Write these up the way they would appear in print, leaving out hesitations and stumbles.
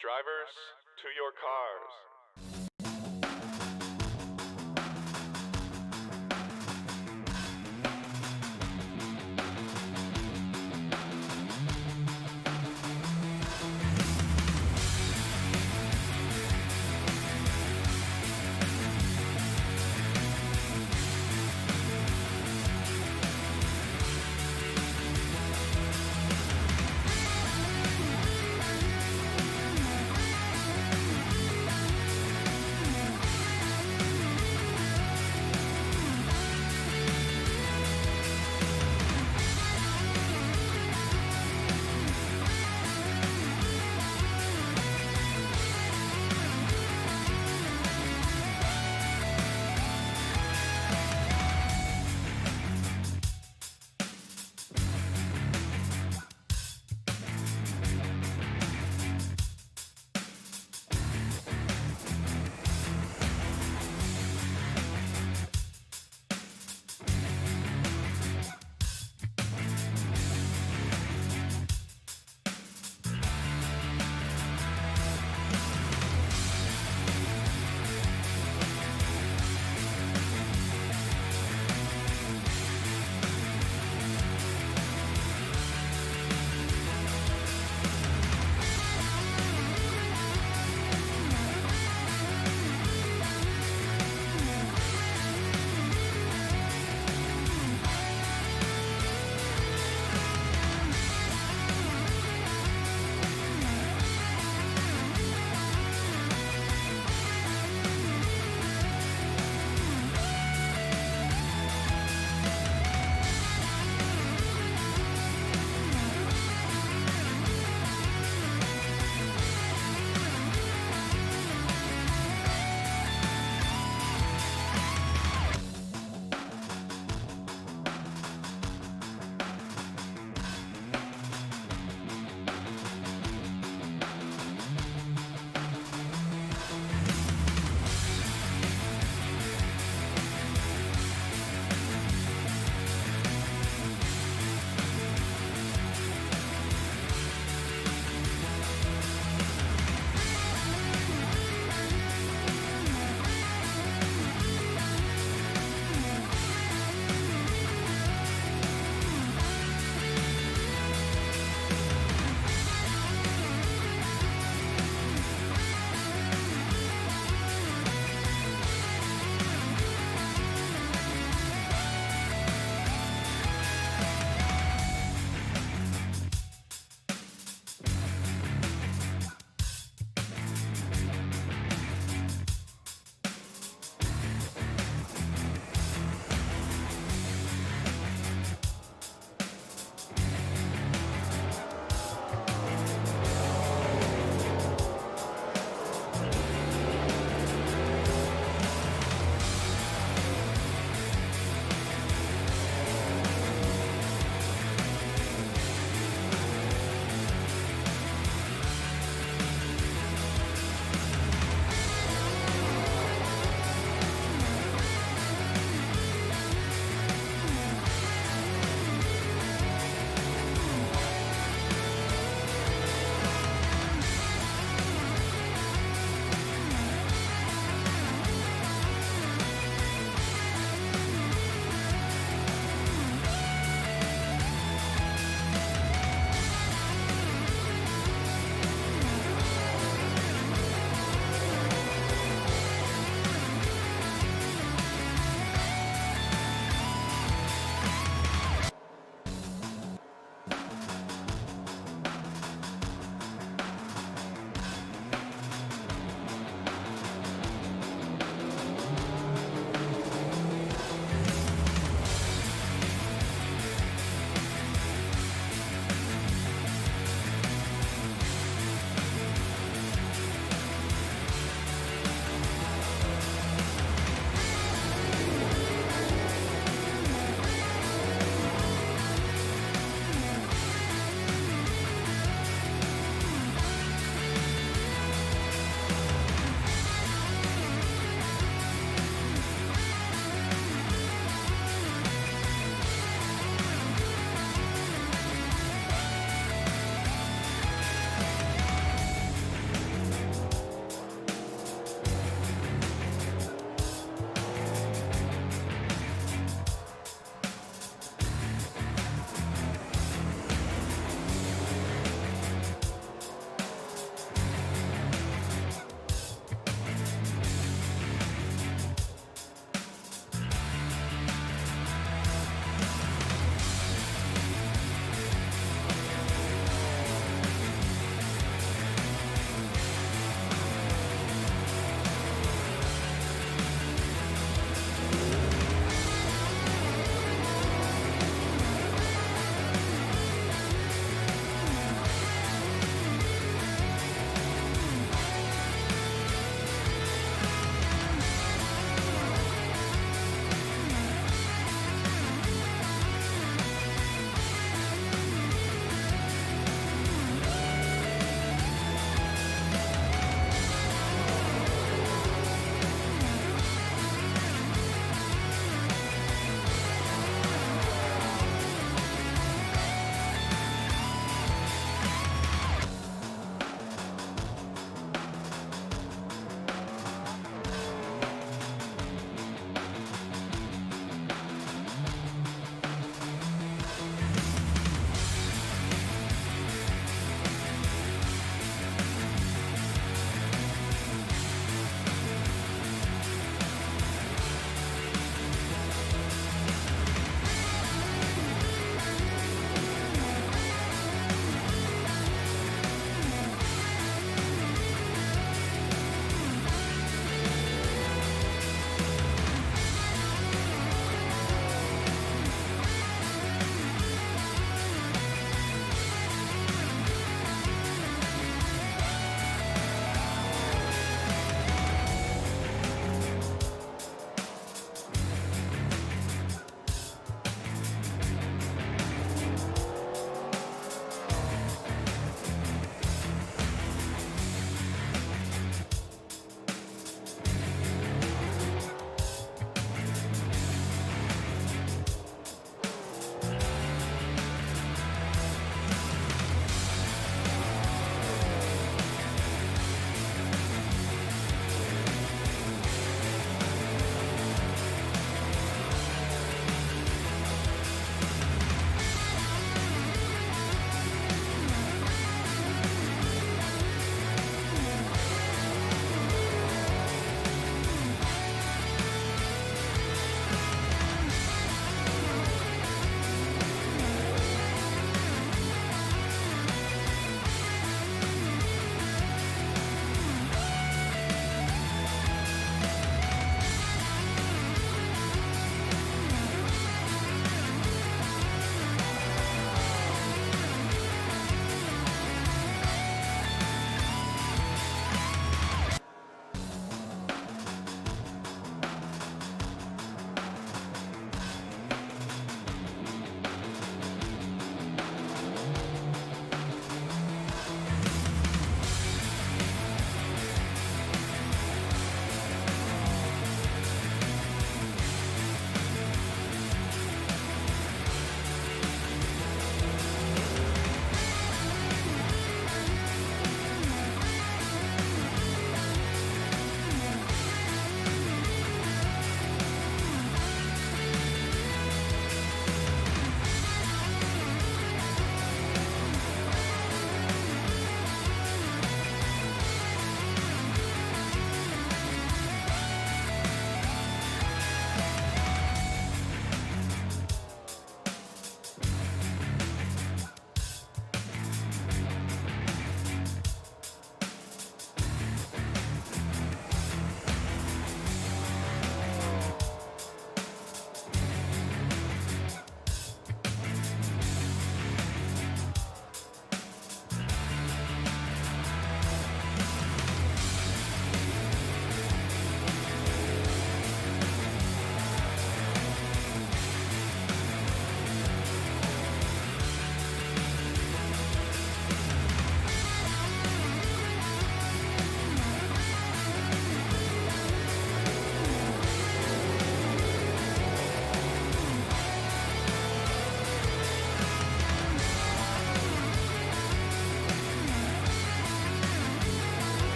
Drivers, to your cars.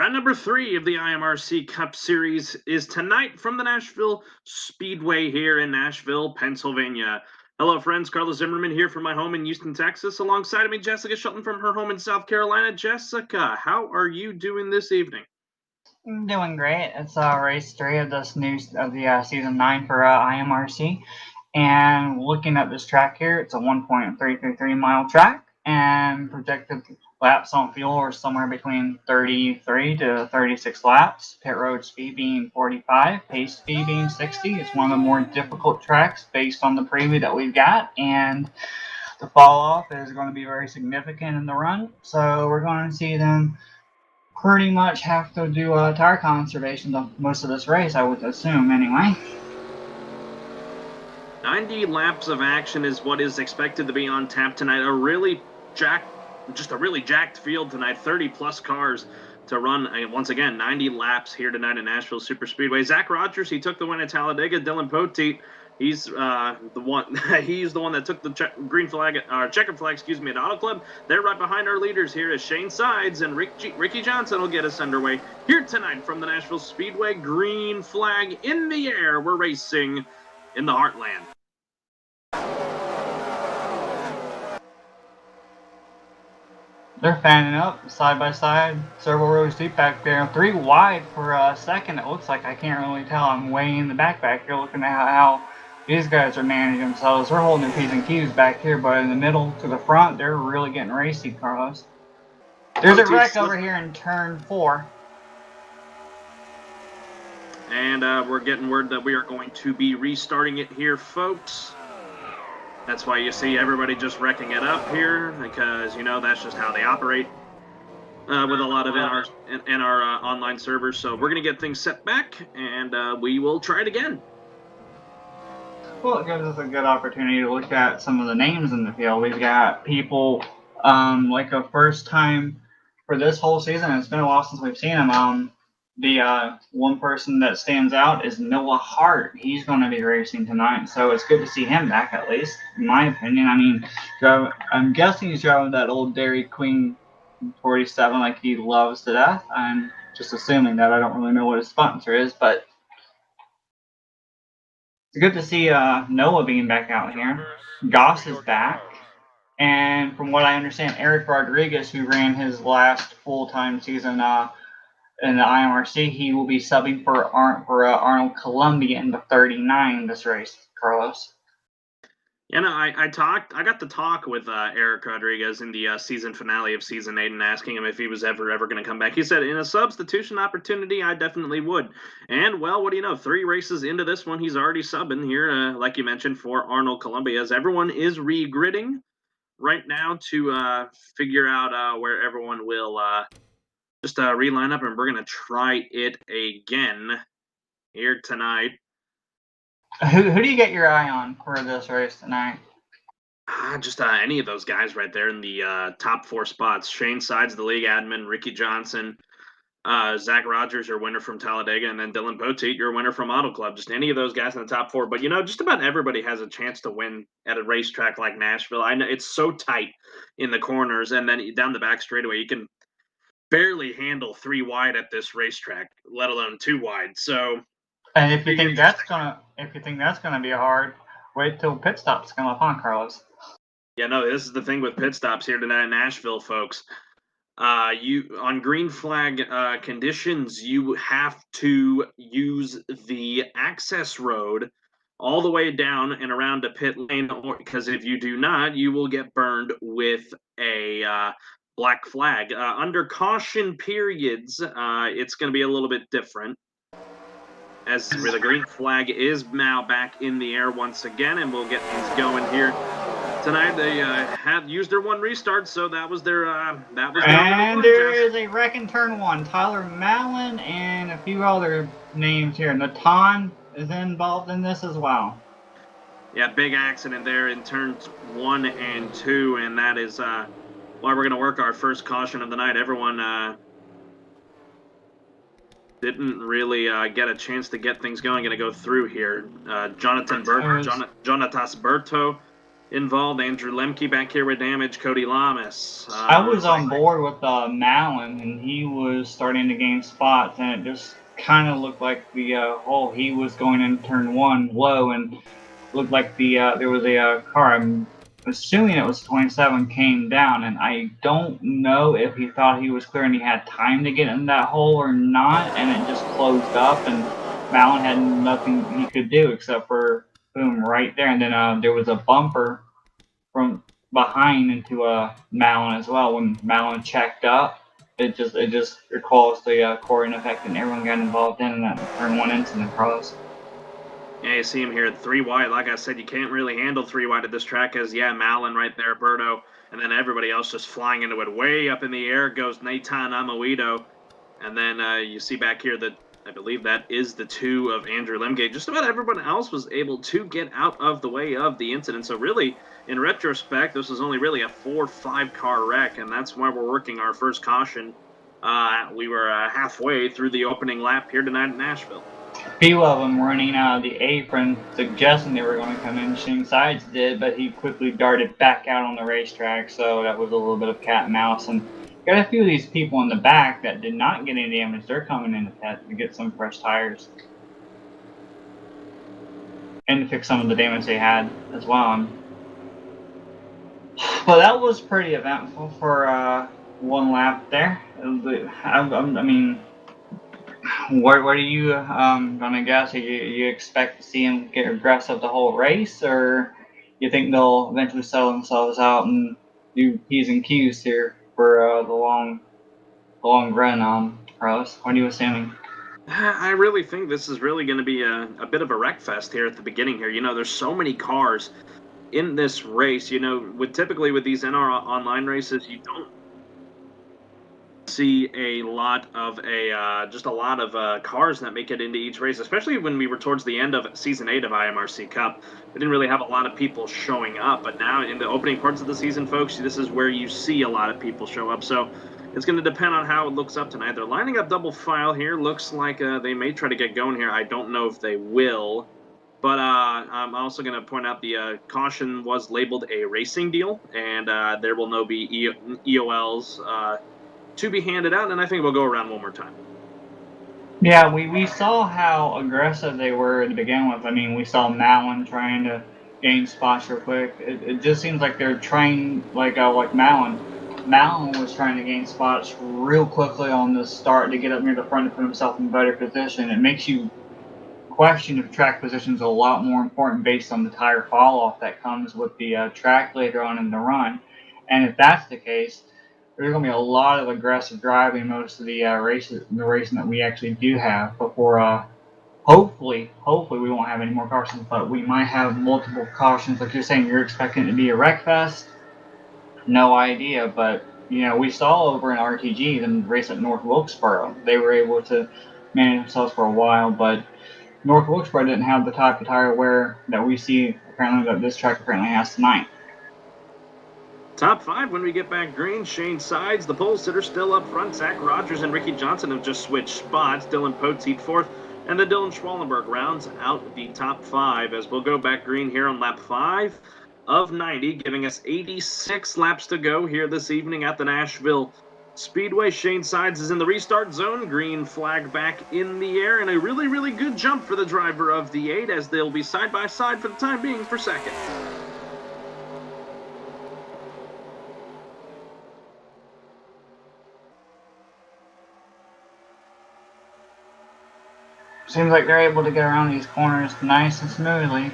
Round number 3 of the IMRC Cup Series is tonight from the Nashville Speedway here in Nashville, Pennsylvania. Hello, friends. Carlos Zimmerman here from my home in Houston, Texas. Alongside of me, Jessica Shelton from her home in South Carolina. Jessica, how are you doing this evening? I'm doing great. It's race 3 of this season 9 for IMRC. And looking at this track here, it's a 1.333 mile track, and projected laps on fuel are somewhere between 33 to 36 laps. Pit road speed being 45, pace speed being 60. It's one of the more difficult tracks based on the preview that we've got, and the fall off is going to be very significant in the run. So we're going to see them pretty much have to do tire conservation most of this race, I would assume, anyway. 90 laps of action is what is expected to be on tap tonight. A really jacked field tonight. 30-plus cars to run, once again, 90 laps here tonight at Nashville Superspeedway. Zach Rogers, he took the win at Talladega. Dylan Poteet, he's the one that took the checkered flag, at Auto Club. They're right behind our leaders here as Shane Sides and Ricky Johnson will get us underway here tonight from the Nashville Speedway. Green flag in the air. We're racing in the Heartland. They're fanning up side by side, several rows deep back there. 3 wide for a second, it looks like. I can't really tell. I'm way in the back here looking at how these guys are managing themselves. They're holding their P's and Q's back here, but in the middle to the front, they're really getting racy, Carlos. There's a wreck over here in turn 4. And we're getting word that we are going to be restarting it here, folks. That's why you see everybody just wrecking it up here, because, that's just how they operate with a lot of in our online servers. So we're going to get things set back, and we will try it again. Well, it gives us a good opportunity to look at some of the names in the field. We've got people like a first time for this whole season. It's been a while since we've seen them. The one person that stands out is Noah Hart. He's going to be racing tonight, so it's good to see him back, at least, in my opinion. I mean, I'm guessing he's driving that old Dairy Queen 47 like he loves to death. I'm just assuming that. I don't really know what his sponsor is, but it's good to see Noah being back out here. Goss is back. And from what I understand, Eric Rodriguez, who ran his last full-time season in the IMRC, he will be subbing for Arnold Columbia in the 39 this race, Carlos. I got to talk with Eric Rodriguez in the season finale of season 8 and asking him if he was ever going to come back. He said, in a substitution opportunity, I definitely would. And, well, what do you know? 3 races into this one, he's already subbing here, like you mentioned, for Arnold Columbia, as everyone is re-gridding right now to figure out where everyone will just reline up, and we're going to try it again here tonight. Who do you get your eye on for this race tonight? Just any of those guys right there in the top 4 spots. Shane Sides, the league admin, Ricky Johnson, Zach Rogers, your winner from Talladega, and then Dylan Poteet, your winner from Auto Club. Just any of those guys in the top 4. But, just about everybody has a chance to win at a racetrack like Nashville. I know it's so tight in the corners, and then down the back straightaway, you can barely handle 3 wide at this racetrack, let alone 2 wide. So, and if you think that's gonna be hard, wait till pit stops come up on, Carlos. Yeah, no, this is the thing with pit stops here tonight in Nashville, folks. You on green flag conditions, you have to use the access road all the way down and around a pit lane, because if you do not, you will get burned with a black flag. Under caution periods, it's going to be a little bit different, as the green flag is now back in the air once again, and we'll get things going here tonight. They had used their 1 restart, so that was their and there is a wreck in turn 1. Tyler Mallon and a few other names here. Natan is involved in this as well. Yeah, big accident there in turns 1 and 2, and that is why we're going to work our first caution of the night. Everyone didn't really get a chance to get things going. Going to go through here. Jonatas Berto involved. Andrew Lemke back here with damage. Cody Lamas. I was on board with Malin, and he was starting to gain spots, and it just kind of looked like the hole he was going in turn 1 low, and looked like there was a car. I'm assuming it was 27 came down, and I don't know if he thought he was clear and he had time to get in that hole or not, and it just closed up, and Malin had nothing he could do except for boom right there, and then there was a bumper from behind into Malin as well. When Malin checked up, it just recalls the Corian effect, and everyone got involved in that turn 1 incident, Carlos. Yeah, you see him here at 3 wide. Like I said, you can't really handle 3 wide at this track as, yeah, Malin right there, Berto, and then everybody else just flying into it. Way up in the air goes Nathan Amoedo. And then you see back here that I believe that is the 2 of Andrew Lemke. Just about everyone else was able to get out of the way of the incident. So really, in retrospect, this was only really a 4-5 car wreck, and that's why we're working our first caution. We were halfway through the opening lap here tonight in Nashville. A few of them running out of the apron, suggesting they were going to come in. Shane Sides did, but he quickly darted back out on the racetrack, so that was a little bit of cat and mouse. And got a few of these people in the back that did not get any damage. They're coming in to get some fresh tires and to fix some of the damage they had as well. But that was pretty eventful for one lap there. I mean, what are you gonna guess? You expect to see him get aggressive the whole race, or you think they'll eventually settle themselves out and do P's and Q's here for the long run? Carlos, what are you assuming? I really think this is really going to be a bit of a wreck fest here at the beginning here. You know, there's so many cars in this race. You know, typically with these NR online races, you don't see a lot of cars that make it into each race, especially when we were towards the end of season 8 of IMRC Cup. We didn't really have a lot of people showing up, but now in the opening parts of the season, folks, this is where you see a lot of people show up. So it's going to depend on how it looks up tonight. They're lining up double file here. Looks like they may try to get going here. I don't know if they will. But I'm also going to point out the caution was labeled a racing deal, and there will no be EOLs to be handed out, and I think we'll go around one more time. Yeah, we saw how aggressive they were to begin with. I mean, we saw Malin trying to gain spots real quick. It just seems like they're trying, like Malin. Malin was trying to gain spots real quickly on the start to get up near the front to put himself in better position. It makes you question if track position is a lot more important based on the tire fall off that comes with the track later on in the run. And if that's the case, there's going to be a lot of aggressive driving most of the racing that we actually do have before. Hopefully we won't have any more cautions, but we might have multiple cautions. Like you're saying, you're expecting it to be a wreck fest. No idea, but you know, we saw over in RTG them race at North Wilkesboro. They were able to manage themselves for a while, but North Wilkesboro didn't have the type of tire wear that we see apparently that this track apparently has tonight. Top 5 when we get back green. Shane Sides, the pole sitter, still up front. Zach Rogers and Ricky Johnson have just switched spots. Dylan Poteet 4th, and then Dylan Schwallenberg rounds out the top 5 as we'll go back green here on lap 5 of 90, giving us 86 laps to go here this evening at the Nashville Speedway. Shane Sides is in the restart zone. Green flag back in the air, and a really, really good jump for the driver of the 8 as they'll be side by side for the time being for second. Seems like they're able to get around these corners nice and smoothly.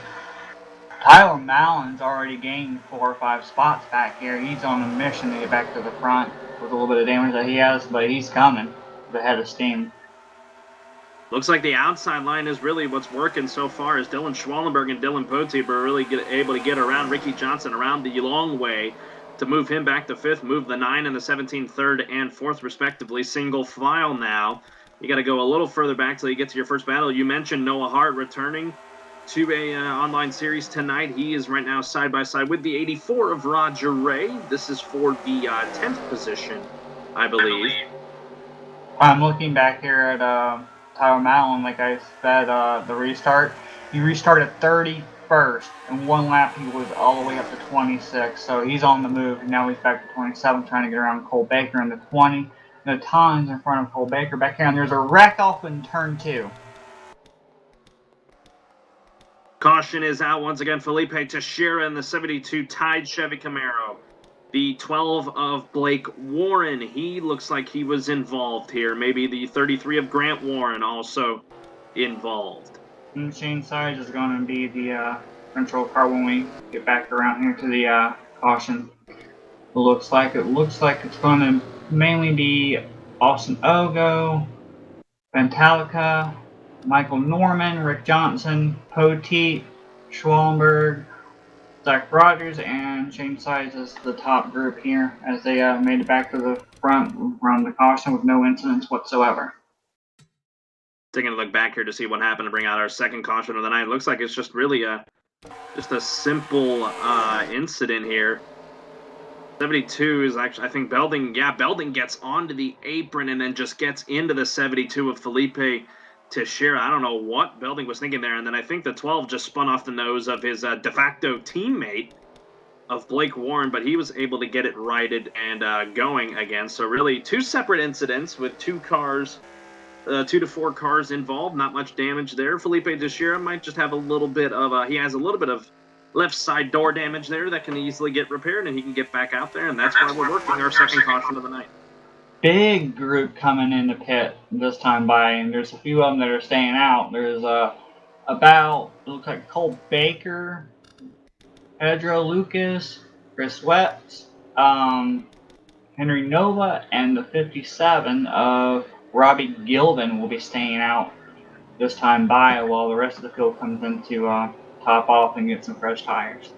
Tyler Malin's already gained 4 or 5 spots back here. He's on a mission to get back to the front with a little bit of damage that he has, but he's coming with a head of steam. Looks like the outside line is really what's working so far as Dylan Schwallenberg and Dylan Poteet are really able to get around Ricky Johnson around the long way to move him back to 5th, move the 9 and the 17 3rd and 4th respectively. Single file now. You got to go a little further back till you get to your first battle. You mentioned Noah Hart returning to a online series tonight. He is right now side by side with the 84 of Roger Ray. This is for the 10th position, I believe. I'm looking back here at Tyler Malin, like I said, the restart. He restarted 30 first. In one lap, he was all the way up to 26. So he's on the move. And now he's back to 27, trying to get around Cole Baker in the 20. The time's in front of Cole Baker back here. And there's a wreck off in turn 2. Caution is out once again. Felipe Teixeira in the 72 Tide Chevy Camaro. The 12 of Blake Warren. He looks like he was involved here. Maybe the 33 of Grant Warren also involved. And Shane Sides is going to be the control car when we get back around here to the caution. It looks like it's going to mainly be Austin Ogo, Ventalica, Michael Norman, Rick Johnson, Poteet, Schwallenberg, Zach Rogers, and Shane Sides is the top group here as they made it back to the front around the caution with no incidents whatsoever. Taking a look back here to see what happened to bring out our second caution of the night. It looks like it's just really a simple incident here. 72 is actually, I think Belding gets onto the apron and then just gets into the 72 of Felipe Teixeira. I don't know what Belding was thinking there. And then I think the 12 just spun off the nose of his de facto teammate of Blake Warren, but he was able to get it righted and going again. So really 2 separate incidents with 2 cars, 2 to 4 cars involved. Not much damage there. Felipe Teixeira might just have a little bit of, he has a little bit of left side door damage there that can easily get repaired, and he can get back out there, and that's why we're working our second caution of the night. Big group coming in the pit this time by, and there's a few of them that are staying out. There's about, it looks like Cole Baker, Pedro Lucas, Chris Wetz, Henry Nova, and the 57 of Robbie Gilvin will be staying out this time by while the rest of the field comes in to top off and get some fresh tires.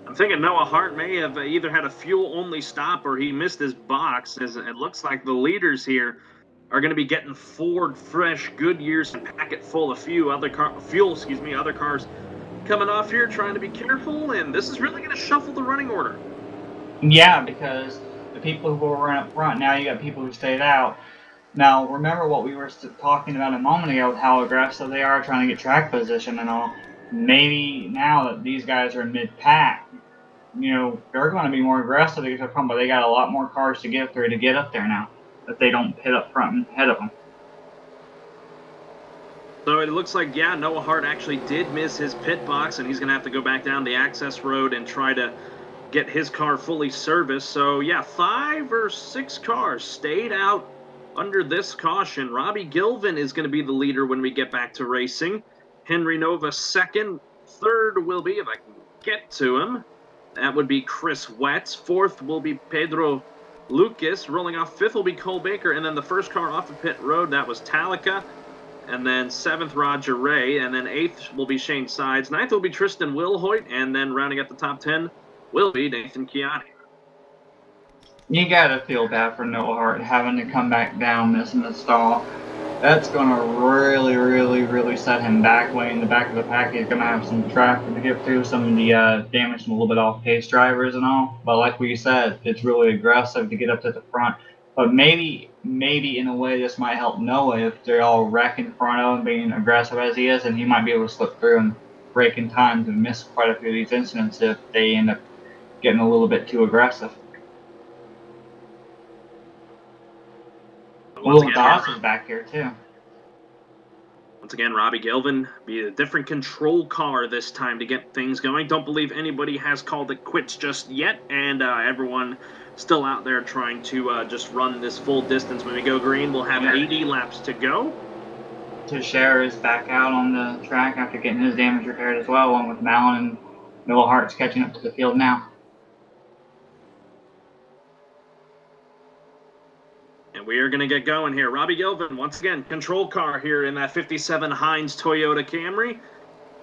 I'm thinking Noah Hart may have either had a fuel-only stop or he missed his box, as it looks like the leaders here are going to be getting Ford fresh Goodyears and packet full of other cars coming off here, trying to be careful, and this is really going to shuffle the running order. Yeah, because the people who were up front, now you got people who stayed out. Now, remember what we were talking about a moment ago with how aggressive they are trying to get track position and all. Maybe now that these guys are in mid-pack, they're going to be more aggressive to get front, but they got a lot more cars to get through to get up there now, if they don't pit up front and ahead of them. So it looks like, Noah Hart actually did miss his pit box, and he's going to have to go back down the access road and try to get his car fully serviced. So, 5 or 6 cars stayed out under this caution. Robbie Gilvin is going to be the leader when we get back to racing. Henry Nova second. Third will be, if I can get to him, that would be Chris Wetz. Fourth will be Pedro Lucas. Rolling off fifth will be Cole Baker. And then the first car off the pit road, that was Talica. And then 7th, Roger Ray. And then 8th will be Shane Sides. 9th will be Tristan Wilhoit. And then rounding up the top 10 will be Nathan Chiani. You gotta feel bad for Noah Hart having to come back down, missing the stall. That's gonna really, really, really set him back. Way in the back of the pack, he's gonna have some traffic to get through, some of the damage from a little bit off-pace drivers and all. But like we said, it's really aggressive to get up to the front. But maybe in a way this might help Noah if they're all wreck in front of him, being aggressive as he is, and he might be able to slip through and break in time to miss quite a few of these incidents if they end up getting a little bit too aggressive. Will Doss is back here too. Once again, Robbie Gilvin be a different control car this time to get things going. Don't believe anybody has called it quits just yet, and everyone still out there trying to just run this full distance. When we go green, we'll have 80 laps to go. Teixeira is back out on the track after getting his damage repaired as well, along with Malin and Noah Hart's catching up to the field now. And we are going to get going here. Robbie Gilvin, once again, control car here in that 57 Heinz Toyota Camry.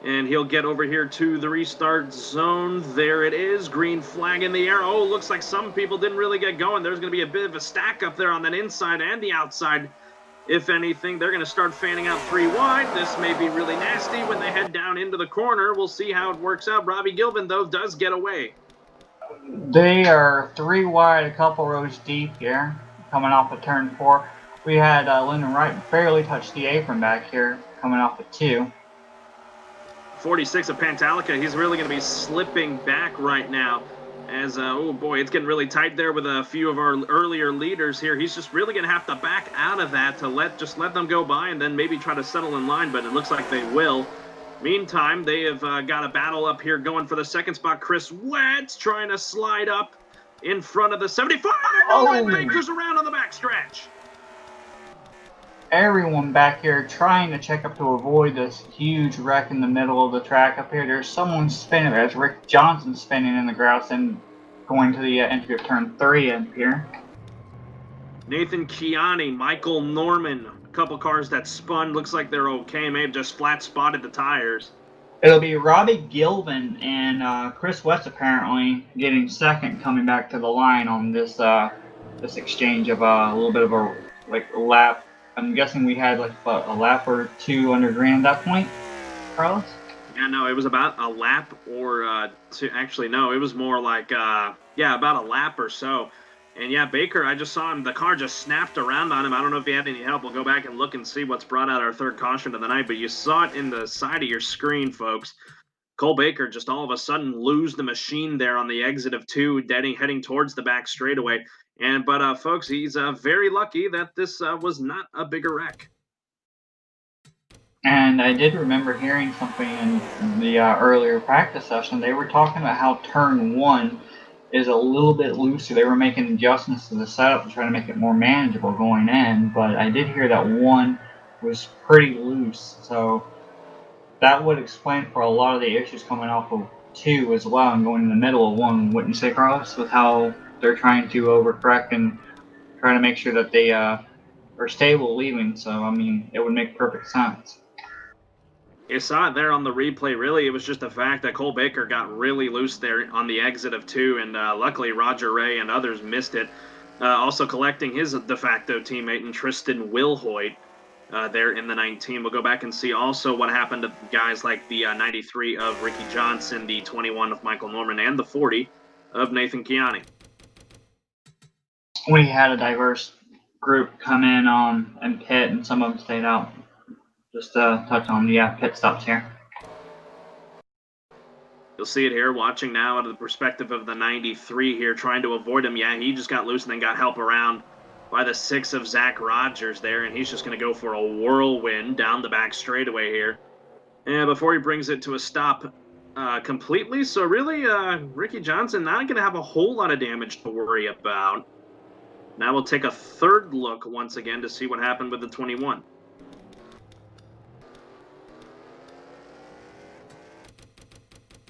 And he'll get over here to the restart zone. There it is. Green flag in the air. Oh, looks like some people didn't really get going. There's going to be a bit of a stack up there on that inside and the outside. If anything, they're going to start fanning out 3 wide. This may be really nasty when they head down into the corner. We'll see how it works out. Robbie Gilvin, though, does get away. They are 3 wide, a couple rows deep here, coming off of turn 4. We had Lyndon Wright barely touch the apron back here, coming off of 2. 46 of Pantalica. He's really going to be slipping back right now. As, oh boy, it's getting really tight there with a few of our earlier leaders here. He's just really going to have to back out of that to let them go by and then maybe try to settle in line, but it looks like they will. Meantime, they have got a battle up here going for the second spot. Chris Wetz trying to slide up in front of the 75. Oh, Baker's around on the backstretch. Everyone back here trying to check up to avoid this huge wreck in the middle of the track up here. There's someone spinning. There's Rick Johnson spinning in the grass and going to the entry of turn 3 up here. Nathan Kiani, Michael Norman, a couple cars that spun. Looks like they're okay. May have just flat spotted the tires. It'll be Robbie Gilvin and Chris West apparently getting second, coming back to the line on this this exchange of a little bit of a lap. I'm guessing we had like a lap or two under green at that point, Carlos? Yeah, no, it was about a lap or two. Actually, no, it was more like, yeah, about a lap or so. And yeah, Baker, I just saw him. The car just snapped around on him. I don't know if he had any help. We'll go back and look and see what's brought out our third caution of the night. But you saw it in the side of your screen, folks. Cole Baker just all of a sudden lose the machine there on the exit of 2, heading towards the back straightaway. But folks, he's very lucky that this was not a bigger wreck. And I did remember hearing something in the earlier practice session. They were talking about how turn 1 is a little bit looser. They were making adjustments to the setup to try to make it more manageable going in. But I did hear that 1 was pretty loose. So that would explain for a lot of the issues coming off of 2 as well and going in the middle of 1, wouldn't you say, Carlos? With how they're trying to overcorrect and trying to make sure that they are stable leaving. So, I mean, it would make perfect sense. You saw it there on the replay. Really, it was just the fact that Cole Baker got really loose there on the exit of 2, and luckily Roger Ray and others missed it. Also collecting his de facto teammate in Tristan Wilhoit there in the 19. We'll go back and see also what happened to guys like the 93 of Ricky Johnson, the 21 of Michael Norman, and the 40 of Nathan Kiani. We had a diverse group come in and pit, and some of them stayed out. Just to touch on the pit stops here. You'll see it here, watching now out of the perspective of the 93 here, trying to avoid him. Yeah, he just got loose and then got help around by the 6 of Zach Rogers there, and he's just going to go for a whirlwind down the back straightaway here. And before he brings it to a stop completely, so really, Ricky Johnson not going to have a whole lot of damage to worry about. Now we'll take a third look once again to see what happened with the 21.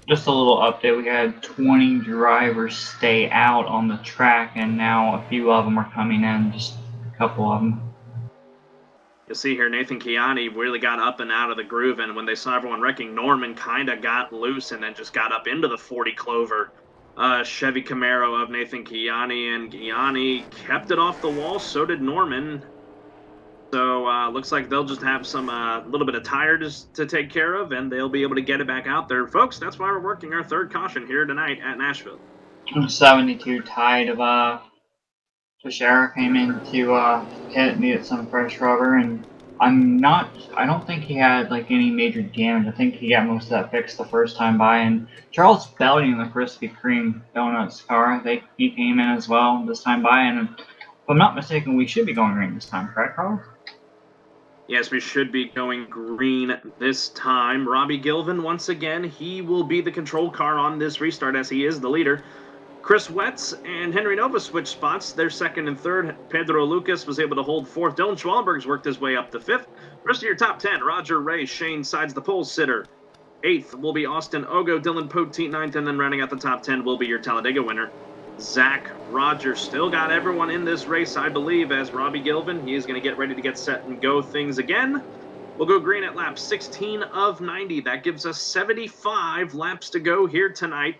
Just a little update, we had 20 drivers stay out on the track, and now a few of them are coming in, just a couple of them. You'll see here Nathan Kiani really got up and out of the groove, and when they saw everyone wrecking, Norman kind of got loose and then just got up into the 40 Clover Chevy Camaro of Nathan Kiani, and Kiani kept it off the wall, so did Norman. So looks like they'll just have some little bit of tires to take care of, and they'll be able to get it back out there. Folks, that's why we're working our third caution here tonight at Nashville. 72 tied of Teixeira came into pit, needed some fresh rubber, and I don't think he had like any major damage. I think he got most of that fixed the first time by. And Charles Belding, the Krispy Kreme Donuts car, he came in as well this time by, and if I'm not mistaken, we should be going green this time, correct, Carlos? Yes, we should be going green this time. Robbie Gilvin, once again, he will be the control car on this restart as he is the leader. Chris Wetz and Henry Nova switch spots. They're second and third. Pedro Lucas was able to hold fourth. Dylan Schwallenberg's worked his way up to fifth. Rest of your top 10, Roger Ray, Shane Sides, the pole sitter. Eighth will be Austin Ogo, Dylan Poteet ninth, and then rounding out the top 10 will be your Talladega winner, Zach Rogers. Still got everyone in this race, I believe, as Robbie Gilvin, he is going to get ready to get set and go things again. We'll go green at lap 16 of 90. That gives us 75 laps to go here tonight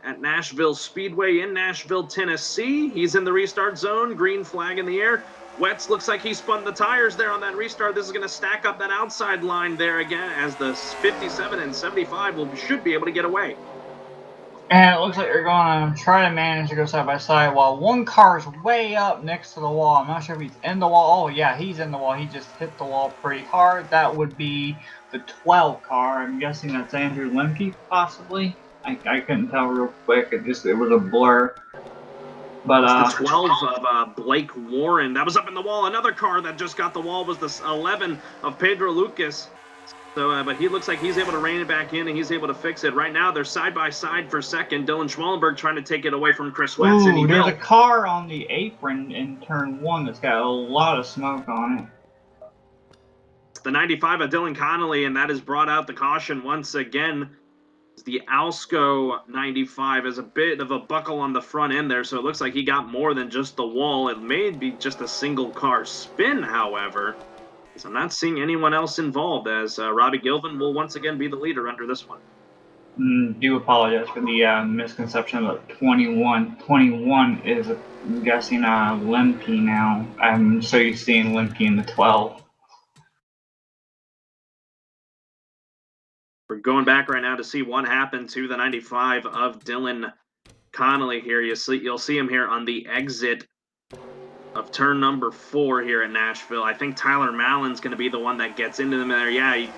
at Nashville Speedway in Nashville, Tennessee. He's in the restart zone, green flag in the air. Wetz looks like he spun the tires there on that restart. This is going to stack up that outside line there again as the 57 and 75 should be able to get away. And it looks like they're going to try to manage to go side by side while one car is way up next to the wall. I'm not sure if he's in the wall. Oh, yeah, he's in the wall. He just hit the wall pretty hard. That would be the 12 car. I'm guessing that's Andrew Lemke, possibly. I couldn't tell real quick. It was a blur. But it's the 12 of Blake Warren. That was up in the wall. Another car that just got the wall was the 11 of Pedro Lucas. So, but he looks like he's able to rein it back in, and he's able to fix it. Right now, they're side by side for second. Dylan Schmallenberg trying to take it away from Chris Wetz. Ooh, there's a car on the apron in turn 1 that's got a lot of smoke on it. It's the 95 of Dylan Connolly, and that has brought out the caution once again. The Alsco 95 is a bit of a buckle on the front end there, so it looks like he got more than just the wall. It may be just a single car spin, however. So I'm not seeing anyone else involved, as Robbie Gilvin will once again be the leader under this one. Do apologize for the misconception about 21. 21 is, I'm guessing, Lemke now. I'm so used to seeing Lemke in the 12. We're going back right now to see what happened to the 95 of Dylan Connolly here. You'll see him here on the exit of turn number 4 here in Nashville. I think Tyler Mallon's going to be the one that gets into them there. Yeah, he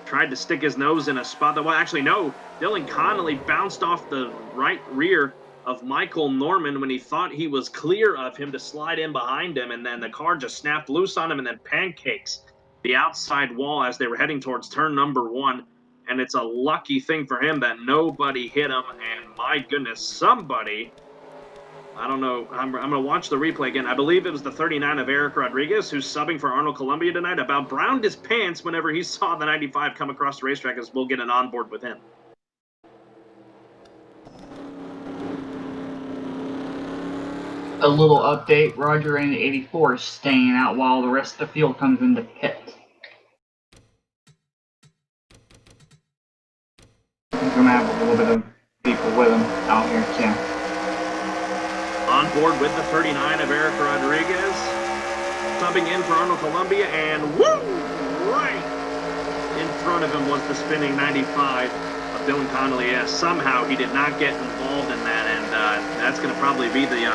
tried to stick his nose in a spot that, well, actually, no. Dylan Connolly bounced off the right rear of Michael Norman when he thought he was clear of him to slide in behind him, and then the car just snapped loose on him and then pancakes the outside wall as they were heading towards turn number 1. And it's a lucky thing for him that nobody hit him, and my goodness, somebody... I don't know. I'm going to watch the replay again. I believe it was the 39 of Eric Rodriguez, who's subbing for Arnold Columbia tonight, about browned his pants whenever he saw the 95 come across the racetrack, as we'll get an onboard with him. A little update. Roger Ray in the 84 is staying out while the rest of the field comes into pit. He's going to have a little bit of people with him out here, too. On board with the 39 of Eric Rodriguez, subbing in for Arnold Columbia, and woo! Right in front of him was the spinning 95 of Dylan Connolly. Yes, somehow he did not get involved in that, and that's going to probably be the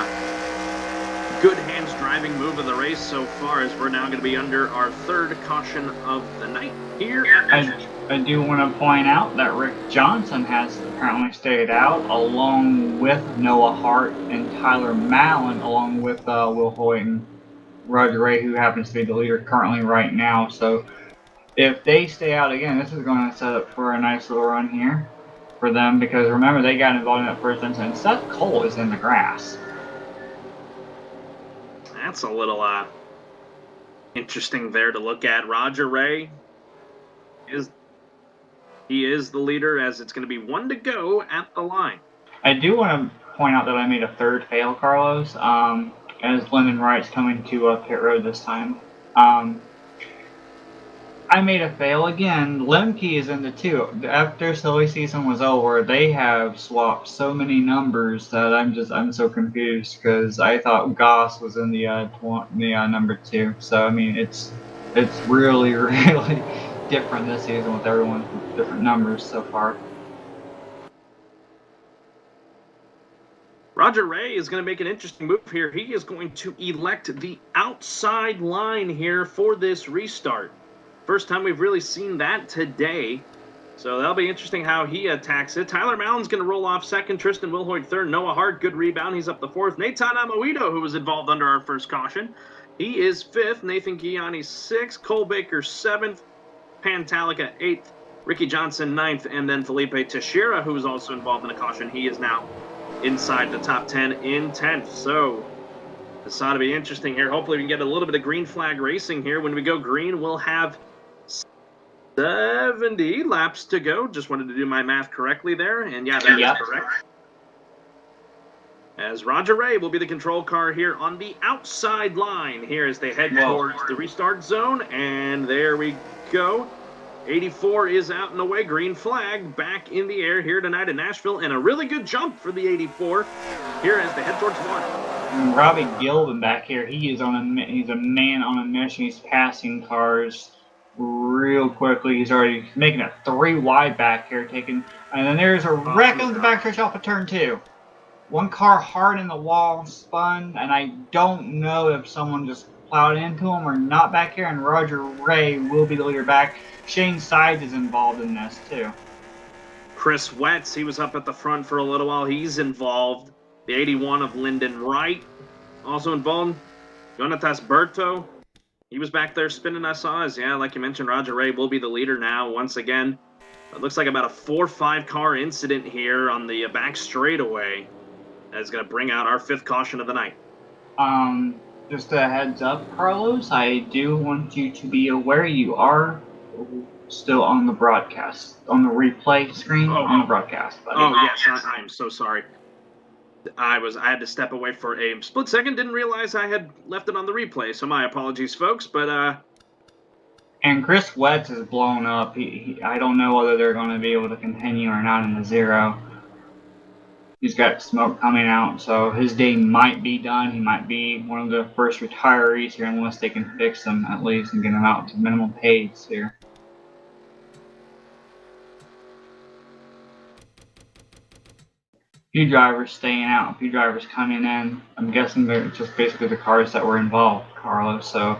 good hands driving move of the race so far, as we're now going to be under our 3rd caution of the night here. I do want to point out that Rick Johnson has apparently stayed out, along with Noah Hart and Tyler Mallon, along with Will Hoyt and Roger Ray, who happens to be the leader currently right now. So if they stay out again, this is going to set up for a nice little run here for them, because remember, they got involved in that first incident. Seth Cole is in the grass. That's a little interesting there to look at. Roger Ray is the leader, as it's going to be 1 to go at the line. I do want to point out that I made a 3rd fail, Carlos, as Lyndon Wright's coming to pit road this time. I made a fail again. Lemke is in the 2. After silly season was over, they have swapped so many numbers that I'm so confused, because I thought Goss was in the number 2. So I mean, it's really really different this season with everyone with different numbers so far. Roger Ray is going to make an interesting move here. He is going to elect the outside line here for this restart. First time we've really seen that today. So that'll be interesting how he attacks it. Tyler Mallon's going to roll off 2nd. Tristan Wilhoit 3rd. Noah Hart, good rebound. He's up the 4th. Nathan Amoito, who was involved under our first caution, he is 5th. Nathan Gianni 6th. Cole Baker 7th. Pantalica 8th. Ricky Johnson 9th. And then Felipe Teixeira, who was also involved in a caution. He is now inside the top 10 in 10th. So this ought to be interesting here. Hopefully we can get a little bit of green flag racing here. When we go green, we'll have 70 laps to go. Just wanted to do my math correctly there. And yeah, that is correct. As Roger Ray will be the control car here on the outside line here as they head towards the restart zone. And there we go. 84 is out and away. Green flag back in the air here tonight in Nashville. And a really good jump for the 84 here as they head towards 1. Robbie Gilvin back here, he's a man on a mission. He's passing cars real quickly. He's already making a 3 wide back here, and then there's a wreck on the backstretch off of turn 2. One car hard in the wall, spun, and I don't know if someone just plowed into him or not back here, and Roger Ray will be the leader back. Shane Sides is involved in this too. Chris Wetz, he was up at the front for a little while. He's involved. The 81 of Lyndon Wright also involved. Jonatas Berto, he was back there spinning, I saw. Like you mentioned, Roger Ray will be the leader now once again. It looks like about a 4-5 car incident here on the back straightaway. That's going to bring out our 5th caution of the night. Just a heads up, Carlos, I do want you to be aware you are still on the broadcast, on the replay screen, on the broadcast. Buddy. Oh, yes, I am so sorry. I had to step away for a split second, didn't realize I had left it on the replay, so my apologies, folks, but, And Chris Wetz is blown up. I don't know whether they're going to be able to continue or not in the 0. He's got smoke coming out, so his day might be done. He might be one of the first retirees here unless they can fix him at least and get him out to minimum pays here. Few drivers staying out, a few drivers coming in. I'm guessing they're just basically the cars that were involved, Carlos. So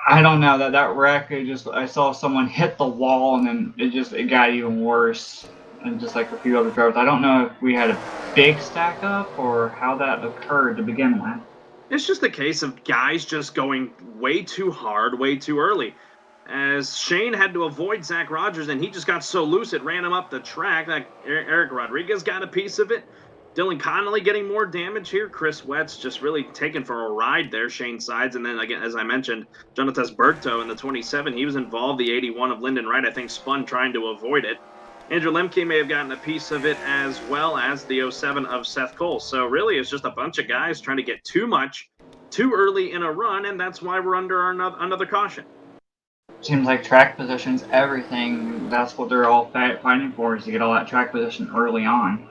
I don't know that wreck. I saw someone hit the wall and then it got even worse. And just like a few other drivers, I don't know if we had a big stack up or how that occurred to begin with. It's just a case of guys just going way too hard, way too early. As Shane had to avoid Zach Rogers, and he just got so loose it ran him up the track. Like Eric Rodriguez got a piece of it. Dylan Connolly getting more damage here. Chris Wetz just really taken for a ride there. Shane Sides, and then again, as I mentioned, Jonatas Berto in the 27. He was involved. The 81 of Lyndon Wright, I think, spun trying to avoid it. Andrew Lemke may have gotten a piece of it as well as the 07 of Seth Cole. So really, it's just a bunch of guys trying to get too much, too early in a run, and that's why we're under another caution. Seems like track position's everything. That's what they're all fighting for, is to get all that track position early on.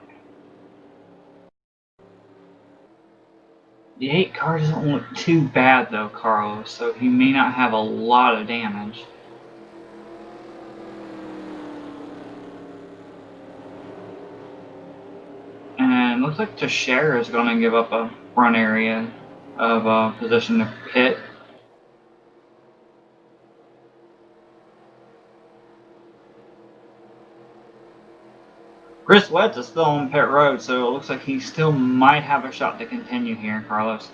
The 8 car doesn't look too bad though, Carlos, so he may not have a lot of damage. And looks like Teixeira is going to give up a front area of position to pit. Chris Wetz is still on pit road, so it looks like he still might have a shot to continue here, Carlos.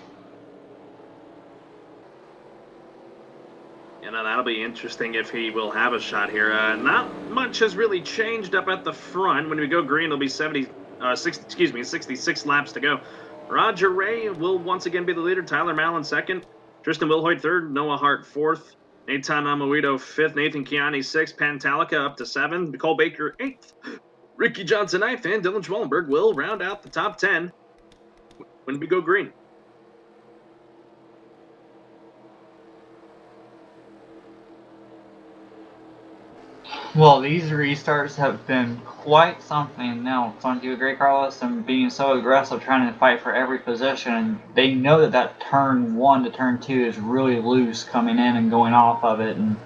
You know, that'll be interesting if he will have a shot here. Not much has really changed up at the front. When we go green, it'll be 66 laps to go. Roger Ray will once again be the leader. Tyler Mallon second. Tristan Wilhoit third. Noah Hart fourth. Nathan Amaguito fifth. Nathan Kiani sixth. Pantalica up to 7. Nicole Baker 8th. Ricky Johnson 9th. And Dylan Schwellenberg will round out the top 10 when we go green. Well, these restarts have been quite something. Now, don't you agree, Carlos? And being so aggressive, trying to fight for every position. They know that turn 1 to turn 2 is really loose coming in and going off of it, and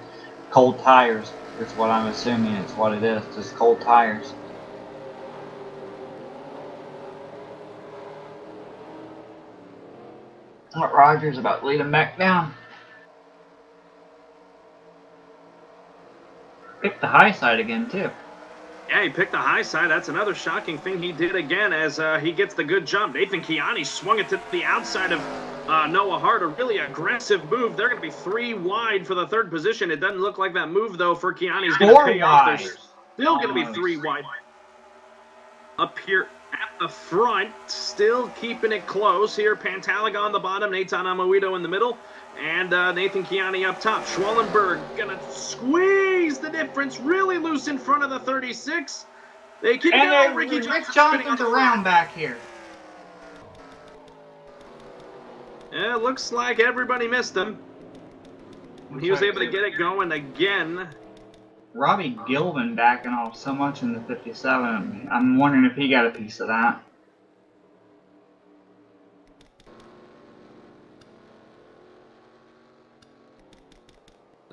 cold tires is what I'm assuming it's what it is, just cold tires. Rogers about to lead him back down. Picked the high side again, too. Yeah, he picked the high side. That's another shocking thing he did again as he gets the good jump. Nathan Kiani swung it to the outside of Noah Hart. A really aggressive move. They're going to be 3 wide for the 3rd position. It doesn't look like that move, though, for Kiani's going to pay off. They're still going to be 3 wide. Up here at the front, still keeping it close here. Pantaliga on the bottom, Nathan Amaguito in the middle. And Nathan Kiani up top. Schwellenberg gonna squeeze the difference really loose in front of the 36. They keep it going. Ricky Johnson's around back here. Yeah, it looks like everybody missed him. He was able to get it going again. Robbie Gilvin backing off so much in the 57. I'm wondering if he got a piece of that.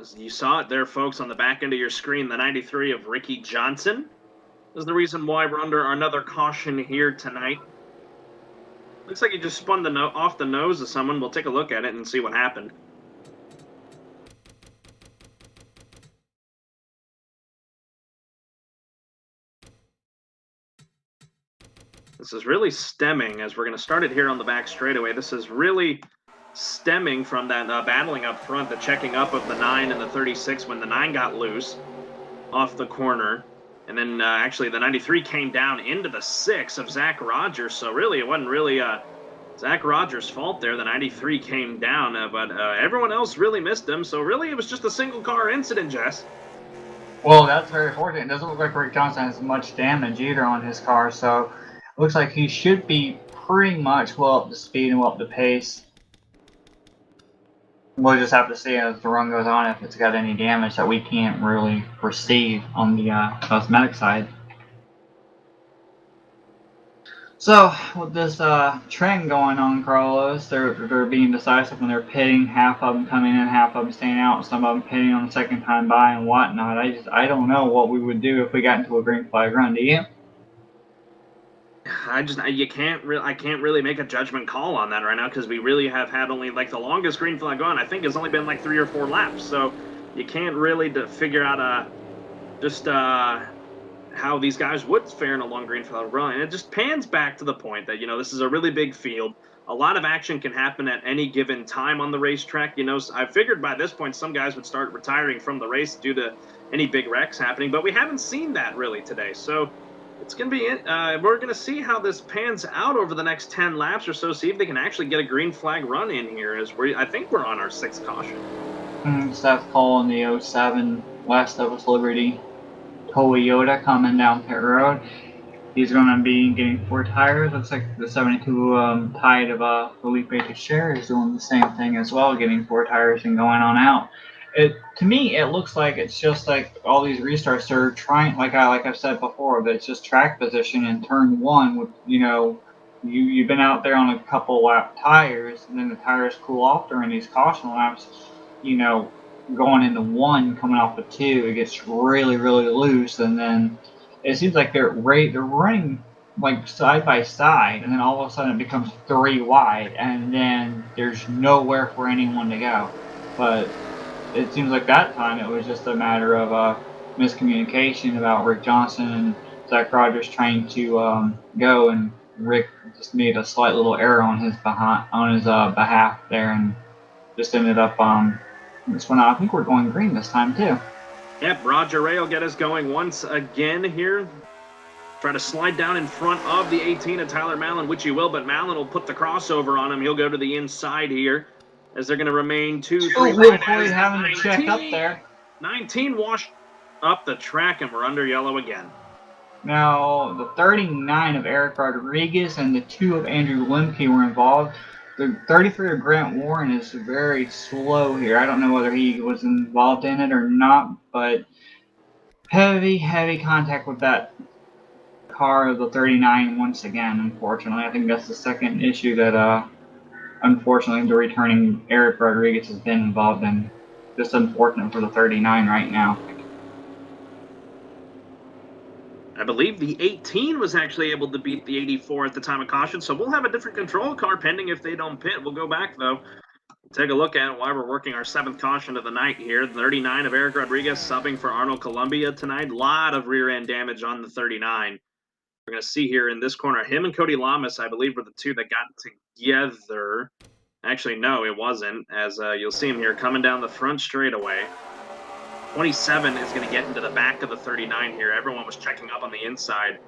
As you saw it there, folks, on the back end of your screen, the 93 of Ricky Johnson is the reason why we're under another caution here tonight. Looks like he just spun off the nose of someone. We'll take a look at it and see what happened. This is really stemming, as we're going to start it here on the back straightaway. This is really stemming from that battling up front, the checking up of the 9 and the 36 when the 9 got loose off the corner. And then actually the 93 came down into the 6 of Zach Rogers. So really, it wasn't really Zach Rogers' fault there. The 93 came down, but everyone else really missed him. So really, it was just a single car incident, Jess. Well, that's very fortunate. It doesn't look like Rick Johnson has much damage either on his car. So it looks like he should be pretty much well up to speed and well up to pace. We'll just have to see as the run goes on if it's got any damage that we can't really perceive on the cosmetic side. So with this trend going on, Carlos, they're being decisive when they're pitting. Half of them coming in, half of them staying out. Some of them pitting on the second time by and whatnot. I don't know what we would do if we got into a green flag run. Do you? I can't really make a judgment call on that right now, because we really have had only like the longest green flag on, I think, has only been like 3 or 4 laps. So you can't really figure out how these guys would fare in a long green flag run. And it just pans back to the point that, this is a really big field. A lot of action can happen at any given time on the racetrack. I figured by this point some guys would start retiring from the race due to any big wrecks happening, but we haven't seen that really today. So it's going to be, we're going to see how this pans out over the next 10 laps or so, see if they can actually get a green flag run in here, as I think we're on our 6th caution. Seth Cole in the 07 West of us Liberty Toyota coming down pit road. He's going to be getting 4 tires. Looks like the 72 Tide of Felipe Teixeira is doing the same thing as well, getting 4 tires and going on out. To me, it looks like it's just like all these restarts are trying, like I've said before, that it's just track position in turn 1. With you've been out there on a couple lap tires, and then the tires cool off during these caution laps. Going into 1, coming off of 2, it gets really, really loose, and then it seems like they're running like side by side, and then all of a sudden it becomes 3 wide, and then there's nowhere for anyone to go. But it seems like that time it was just a matter of miscommunication about Rick Johnson and Zach Rogers trying to go, and Rick just made a slight little error on his behalf there, and just ended up this one. I think we're going green this time too. Yep, Roger Ray will get us going once again here. Try to slide down in front of the 18 of Tyler Mallon, which he will, but Mallon will put the crossover on him. He'll go to the inside here, as they're going to remain 2, 3 before he's having to check up there. 19 washed up the track, and we're under yellow again. Now, the 39 of Eric Rodriguez and the 2 of Andrew Lemke were involved. The 33 of Grant Warren is very slow here. I don't know whether he was involved in it or not, but heavy contact with that car of the 39 once again, unfortunately. I think that's the second issue that, unfortunately, the returning Eric Rodriguez has been involved in. Just unfortunate for the 39 right now. I believe the 18 was actually able to beat the 84 at the time of caution, so we'll have a different control car pending if they don't pit. We'll go back, though, take a look at it while we're working our 7th caution of the night here. 39 of Eric Rodriguez subbing for Arnold Columbia tonight. A lot of rear-end damage on the 39. We're going to see here in this corner, him and Cody Lamas, I believe, were the 2 that got together. Actually, no, it wasn't, as you'll see him here coming down the front straightaway. 27 is going to get into the back of the 39 here. Everyone was checking up on the inside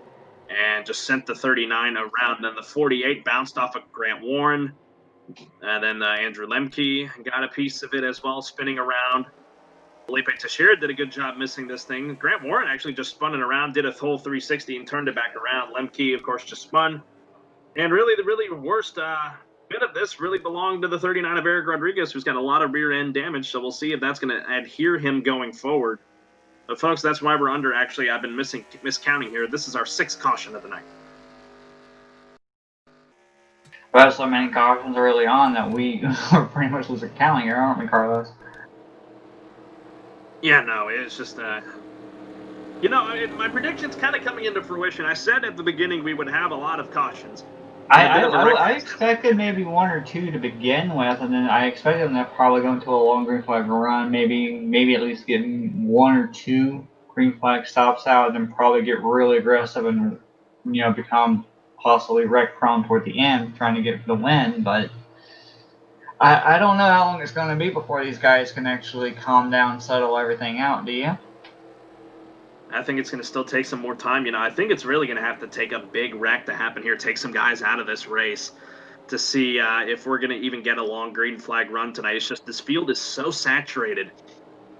and just sent the 39 around. Then the 48 bounced off of Grant Warren. And then Andrew Lemke got a piece of it as well, spinning around. Felipe Teixeira did a good job missing this thing. Grant Warren actually just spun it around, did a whole 360 and turned it back around. Lemke, of course, just spun. And really, the really worst bit of this really belonged to the 39 of Eric Rodriguez, who's got a lot of rear end damage, so we'll see if that's going to adhere him going forward. But folks, that's why we're under. Actually, I've been miscounting here. This is our 6th caution of the night. We had so many cautions early on that we are pretty much losing counting here, aren't we, Carlos? Yeah, no, it's just you know, my prediction's kind of coming into fruition. I said at the beginning we would have a lot of cautions. I expected maybe 1 or 2 to begin with, and then I expected them to probably go into a long green flag run, maybe at least getting 1 or 2 green flag stops out, and then probably get really aggressive and become possibly wreck prone toward the end, trying to get the win. But I don't know how long it's going to be before these guys can actually calm down, settle everything out. Do you? I think it's going to still take some more time. You know, I think it's really going to have to take a big wreck to happen here, take some guys out of this race to see if we're going to even get a long green flag run tonight. It's just this field is so saturated.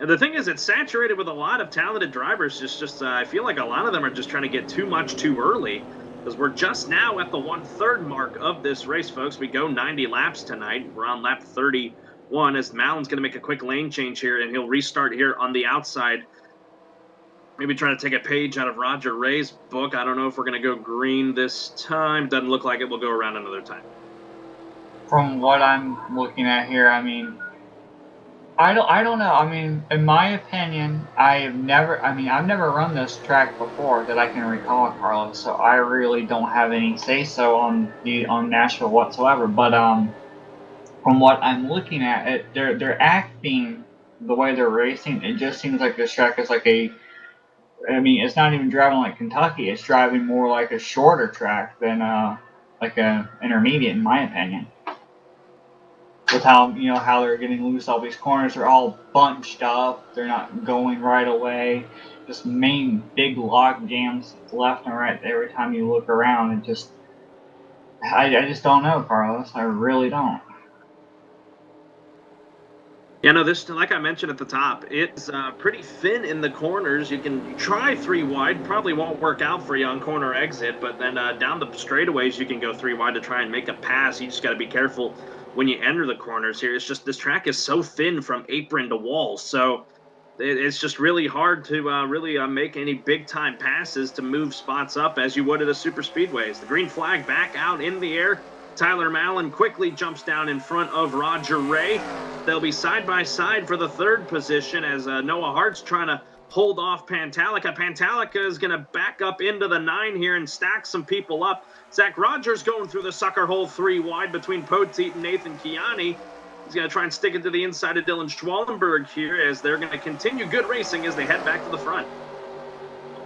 And the thing is, it's saturated with a lot of talented drivers. It's just I feel like a lot of them are just trying to get too much too early because we're just now at the 1/3 mark of this race, folks. We go 90 laps tonight. We're on lap 31 as Malin's going to make a quick lane change here, and he'll restart here on the outside. Maybe trying to take a page out of Roger Ray's book. I don't know if we're going to go green this time. Doesn't look like it. We'll go around another time. From what I'm looking at here, I mean, I don't know. I mean, in my opinion, I've never run this track before that I can recall, Carlos. So I really don't have any say so on Nashville whatsoever. But from what I'm looking at, they're acting the way they're racing. It just seems like this track is like I mean, it's not even driving like Kentucky. It's driving more like a shorter track than like a intermediate, in my opinion. With how they're getting loose, all these corners are all bunched up. They're not going right away. Just main big log jams left and right every time you look around. It just, I just don't know, Carlos. I really don't. Yeah, no, this, like I mentioned at the top, it's pretty thin in the corners. You can try 3 wide, probably won't work out for you on corner exit, but then down the straightaways you can go 3 wide to try and make a pass. You just got to be careful when you enter the corners here. It's just this track is so thin from apron to wall, so it's just really hard to really make any big-time passes to move spots up as you would at a super speedways. The green flag back out in the air. Tyler Malin quickly jumps down in front of Roger Ray. They'll be side by side for the 3rd position as Noah Hart's trying to hold off Pantalica. Pantalica is going to back up into the 9 here and stack some people up. Zach Rogers going through the sucker hole 3 wide between Poteet and Nathan Kiani. He's going to try and stick it to the inside of Dylan Schwallenberg here as they're going to continue good racing as they head back to the front.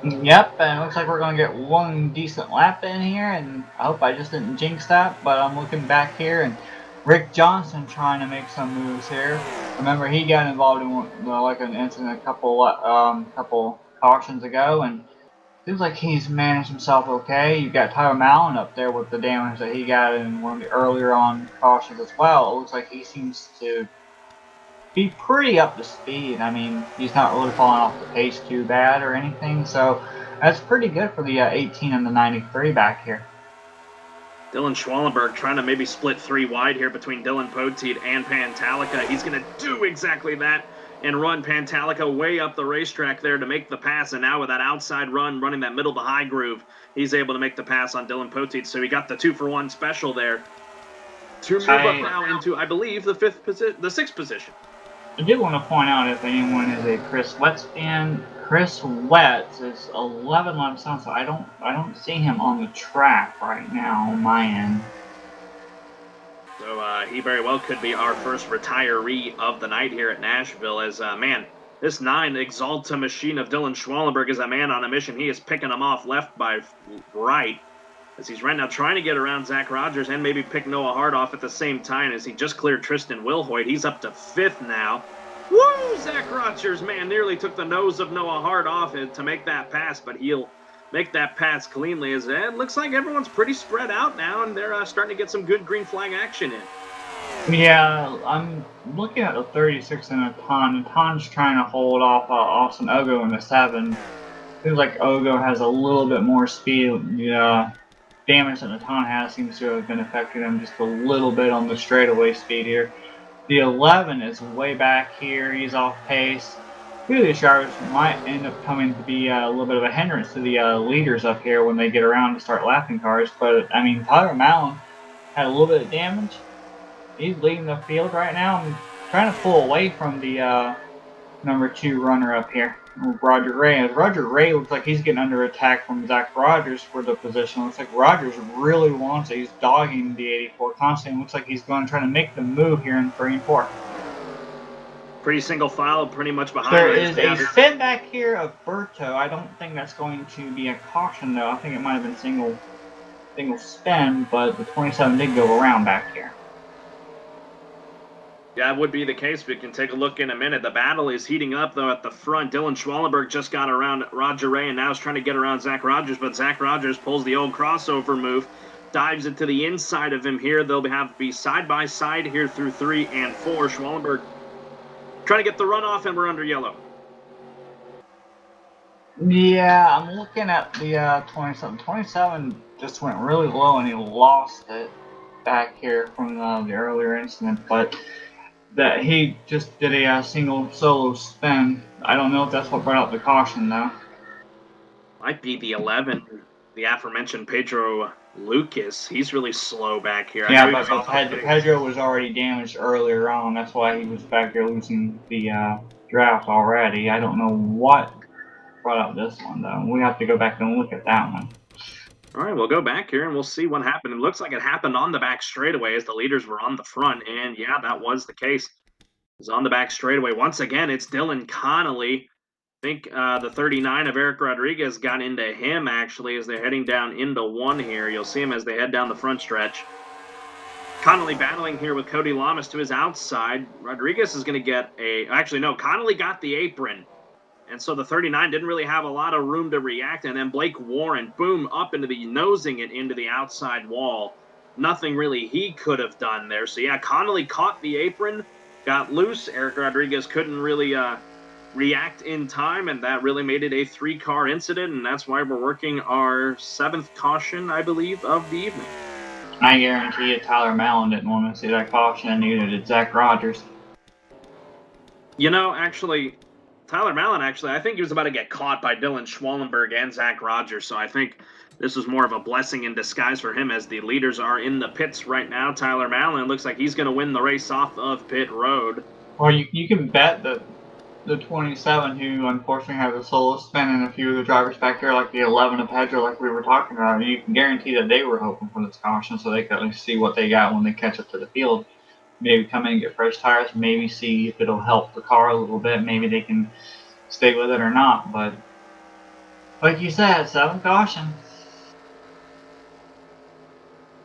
Yep, and it looks like we're going to get 1 decent lap in here, and I hope I just didn't jinx that, but I'm looking back here, and Rick Johnson trying to make some moves here. Remember, he got involved in like an incident a couple cautions ago, and seems like he's managed himself okay. You've got Tyler Malin up there with the damage that he got in one of the earlier on cautions as well. It looks like he seems to be pretty up to speed. I mean, he's not really falling off the pace too bad or anything, so that's pretty good for the 18 and the 93 back here. Dylan Schwallenberg trying to maybe split 3 wide here between Dylan Poteet and Pantalica. He's going to do exactly that and run Pantalica way up the racetrack there to make the pass. And now with that outside run, running that middle to high groove, he's able to make the pass on Dylan Poteet. So he got the 2-for-1 special there to move up now into, I believe, the 6th position. I did want to point out, if anyone is a Chris Wetz fan, Chris Wetz is 11 laps down, so I don't see him on the track right now on my end. So he very well could be our first retiree of the night here at Nashville. As man, this 9 Exalta machine of Dylan Schwallenberg is a man on a mission. He is picking them off left by right as he's right now trying to get around Zach Rogers and maybe pick Noah Hart off at the same time as he just cleared Tristan Wilhoit. He's up to 5th now. Woo! Zach Rogers, man, nearly took the nose of Noah Hart off to make that pass, but he'll make that pass cleanly. As it looks like everyone's pretty spread out now, and they're starting to get some good green flag action in. Yeah, I'm looking at the 36 and Atan. Atan's trying to hold off Austin Ogo in the 7. Seems like Ogo has a little bit more speed. Yeah. Damage that Natan has seems to have been affecting him just a little bit on the straightaway speed here. The 11 is way back here. He's off pace. Few of these drivers might end up coming to be a little bit of a hindrance to the leaders up here when they get around to start lapping cars. But, I mean, Tyler Malin had a little bit of damage. He's leading the field right now. I'm trying to pull away from the number 2 runner up here, Roger Ray. As Roger Ray looks like he's getting under attack from Zach Rogers for the position. Looks like Rogers really wants it. He's dogging the 84 constantly. Looks like he's going to try to make the move here in 3 and 4. Pretty single file, pretty much behind. There is a spin back here of Berto. I don't think that's going to be a caution though. I think it might have been single spin, but the 27 did go around back here. Yeah, it would be the case. We can take a look in a minute. The battle is heating up, though, at the front. Dylan Schwallenberg just got around Roger Ray, and now is trying to get around Zach Rogers, but Zach Rogers pulls the old crossover move, dives it to the inside of him here. They'll have to be side-by-side here through 3 and 4. Schwallenberg trying to get the runoff, and we're under yellow. Yeah, I'm looking at the 27. 27 just went really low, and he lost it back here from the earlier incident, but that he just did a single solo spin. I don't know if that's what brought out the caution, though. Might be the 11, the aforementioned Pedro Lucas. He's really slow back here. Yeah, but Pedro was already damaged earlier on. That's why he was back here losing the draft already. I don't know what brought out this one, though. We have to go back and look at that one. All right, we'll go back here and we'll see what happened. It looks like it happened on the back straightaway as the leaders were on the front, and yeah, that was the case. It was on the back straightaway. Once again, it's Dylan Connolly. I think the 39 of Eric Rodriguez got into him, actually, as they're heading down into 1 here. You'll see him as they head down the front stretch. Connolly battling here with Cody Lamas to his outside. Rodriguez is going to get a... Actually, no, Connolly got the apron. And so the 39 didn't really have a lot of room to react. And then Blake Warren, boom, up into the, nosing it into the outside wall. Nothing really he could have done there. So yeah, Connolly caught the apron, got loose. Eric Rodriguez couldn't really react in time, and that really made it a 3-car incident. And that's why we're working our 7th caution, I believe, of the evening. I guarantee you Tyler Mallon didn't want to see that caution, and neither did Zach Rogers. You know, actually... Tyler Mallon, actually, I think he was about to get caught by Dylan Schwallenberg and Zach Rogers, so I think this was more of a blessing in disguise for him as the leaders are in the pits right now. Tyler Mallon looks like he's going to win the race off of pit road. Well, you can bet that the 27, who unfortunately has a solo spin, and a few of the drivers back there, like the 11 of Pedro, like we were talking about, you can guarantee that they were hoping for this caution so they could at least see what they got when they catch up to the field. Maybe come in and get fresh tires, maybe see if it'll help the car a little bit. Maybe they can stay with it or not. But like you said, 7th caution.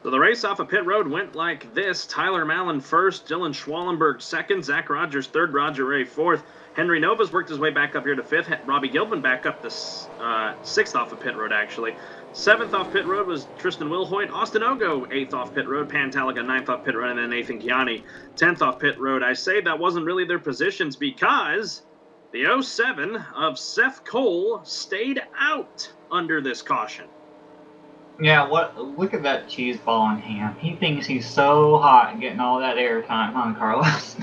So the race off of pit road went like this. Tyler Mallon first, Dylan Schwallenberg second, Zach Rogers third, Roger Ray fourth. Henry Novas worked his way back up here to 5th. Robbie Gilman back up to 6th off of pit road, actually. 7th off pit road was Tristan Wilhoit. Austin Ogo, 8th off pit road. Pantalica, 9th off pit road. And then Nathan Chiani, 10th off pit road. I say that wasn't really their positions because the 07 of Seth Cole stayed out under this caution. Yeah, look at that cheese ball in hand. He thinks he's so hot getting all that airtime, huh, Carlos?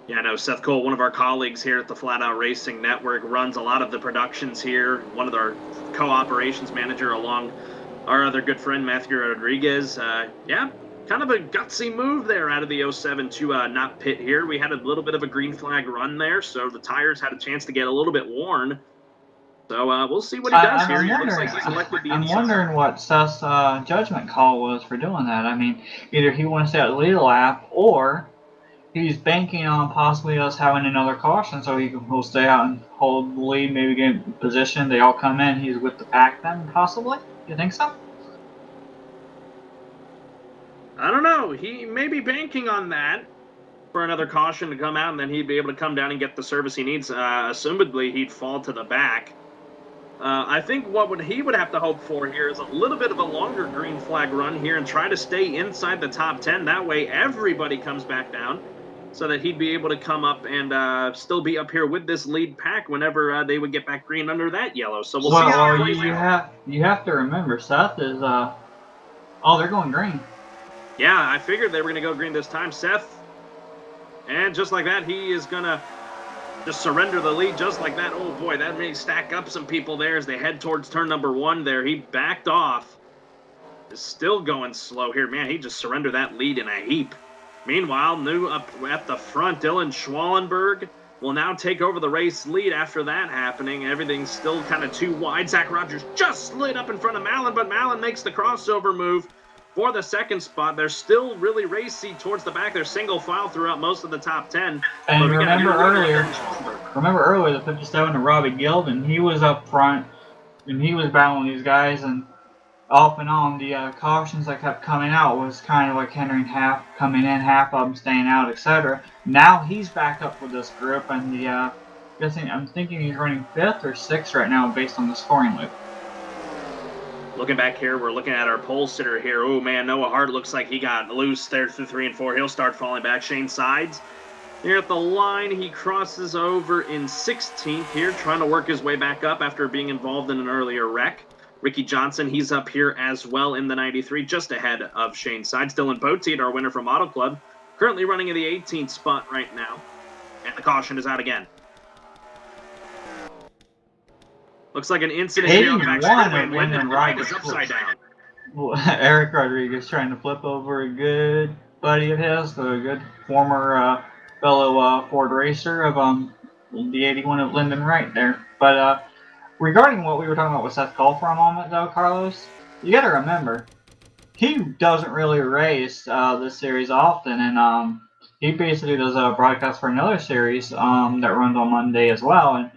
Yeah, no, Seth Cole, one of our colleagues here at the Flat Out Racing Network, runs a lot of the productions here. One of our co-operations manager along our other good friend, Matthew Rodriguez. Yeah, kind of a gutsy move there out of the 07 to not pit here. We had a little bit of a green flag run there, so the tires had a chance to get a little bit worn. So we'll see what he does here. He looks like he's elected the I'm inside. wondering what Seth's judgment call was for doing that. I mean, either he wants that lead lap, or he's banking on possibly us having another caution so he'll stay out and hold the lead, maybe get in position. They all come in. He's with the pack then, possibly? You think so? I don't know. He may be banking on that for another caution to come out, and then he'd be able to come down and get the service he needs. Assumedly, he'd fall to the back. I think what he would have to hope for here is a little bit of a longer green flag run here and try to stay inside the top 10. That way, everybody comes back down so that he'd be able to come up and still be up here with this lead pack whenever they would get back green under that yellow. So we'll see how it plays out. You have to remember, Seth is, oh, they're going green. Yeah, I figured they were going to go green this time. Seth, and just like that, he is going to just surrender the lead just like that. Oh, boy, that may stack up some people there as they head towards turn number 1 there. He backed off. Is still going slow here. Man, he just surrendered that lead in a heap. Meanwhile, new up at the front, Dylan Schwallenberg will now take over the race lead after that happening. Everything's still kind of too wide. Zach Rogers just slid up in front of Mallon, but Mallon makes the crossover move for the second spot. They're still really racy towards the back. They're single file throughout most of the top 10. And remember earlier the 57 to Robbie Gilvin, he was up front and he was battling these guys, and off and on the cautions that kept coming out was kind of like hindering half coming in, half of them staying out, etc. Now he's back up with this group, and the I'm thinking he's running 5th or 6th right now based on the scoring loop. Looking back here, we're looking at our pole sitter here. Oh man, Noah Hart looks like he got loose there through 3 and 4. He'll start falling back. Shane Sides here at the line. He crosses over in 16th here, trying to work his way back up after being involved in an earlier wreck. Ricky Johnson, he's up here as well in the 93, just ahead of Shane Sides. Dylan Poteet, our winner from Auto Club, currently running in the 18th spot right now. And the caution is out again. Looks like an incident here on the back straightaway, and Lyndon Wright is upside down. Eric Rodriguez trying to flip over a good buddy of his, a good former fellow Ford racer of the 81 of Lyndon Wright there. But regarding what we were talking about with Seth Cole for a moment, though, Carlos, you got to remember, he doesn't really race this series often, and he basically does a broadcast for another series that runs on Monday as well, and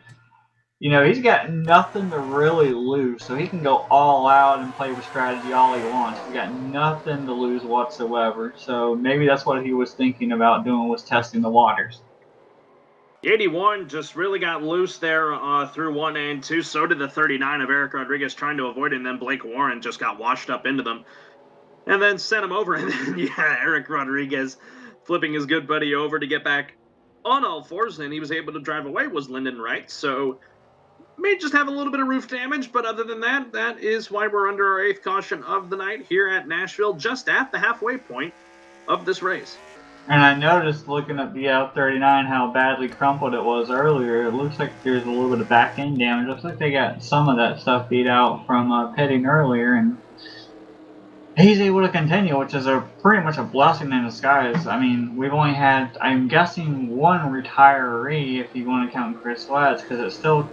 you know, he's got nothing to really lose, so he can go all out and play with strategy all he wants. He's got nothing to lose whatsoever, so maybe that's what he was thinking about doing, was testing the waters. 81 just really got loose there through 1 and 2. So did the 39 of Eric Rodriguez, trying to avoid it, and then Blake Warren just got washed up into them and then sent him over. And then, yeah, Eric Rodriguez flipping his good buddy over to get back on all fours, and he was able to drive away, was Lyndon Wright. So may just have a little bit of roof damage, but other than that, that is why we're under our 8th caution of the night here at Nashville, just at the halfway point of this race. And I noticed, looking at the 39, how badly crumpled it was earlier. It looks like there's a little bit of back end damage. Looks like they got some of that stuff beat out from pitting earlier, and he's able to continue, which is pretty much a blessing in disguise. I mean, we've only had, I'm guessing, one retiree, if you want to count Chris Letts, because it's still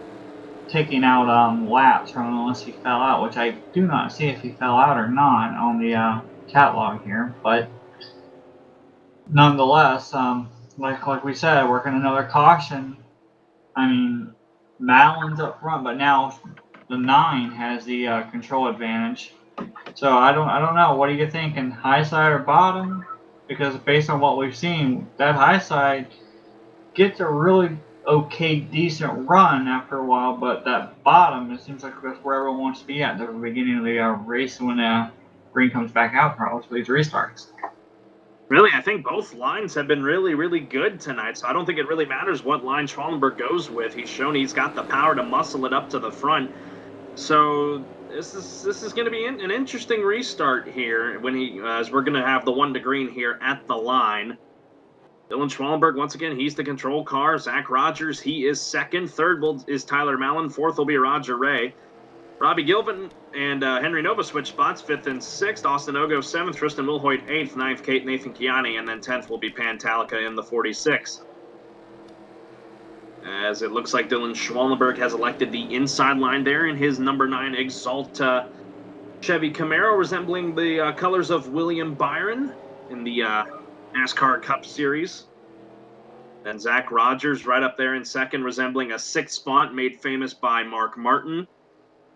taking out laps from him unless he fell out, which I do not see if he fell out or not on the catalog here. But nonetheless, like we said, working another caution. I mean, Mallon's up front, but now the 9 has the control advantage. So I don't know. What are you thinking, high side or bottom? Because based on what we've seen, that high side gets a really okay, decent run after a while, but that bottom, it seems like that's where everyone wants to be at the beginning of the race when green comes back out, probably for these restarts. Really, I think both lines have been really, really good tonight, so I don't think it really matters what line Schwallenberg goes with. He's shown he's got the power to muscle it up to the front. So this is going to be an interesting restart here when as we're going to have the 1 to green here at the line. Dylan Schwallenberg, once again, he's the control car. Zach Rogers, he is 2nd. 3rd is Tyler Mallon. 4th will be Roger Ray. Robbie Gilvin and Henry Nova switch spots, 5th and 6th. Austin Ogo, 7th. Tristan Mulhoyt, 8th. 9th, Kate Nathan Kiani. And then 10th will be Pantalica in the 46. As it looks like Dylan Schwallenberg has elected the inside line there in his number 9 Exalta Chevy Camaro, resembling the colors of William Byron in the NASCAR Cup Series. Then Zach Rogers right up there in 2nd, resembling a 6th spot made famous by Mark Martin.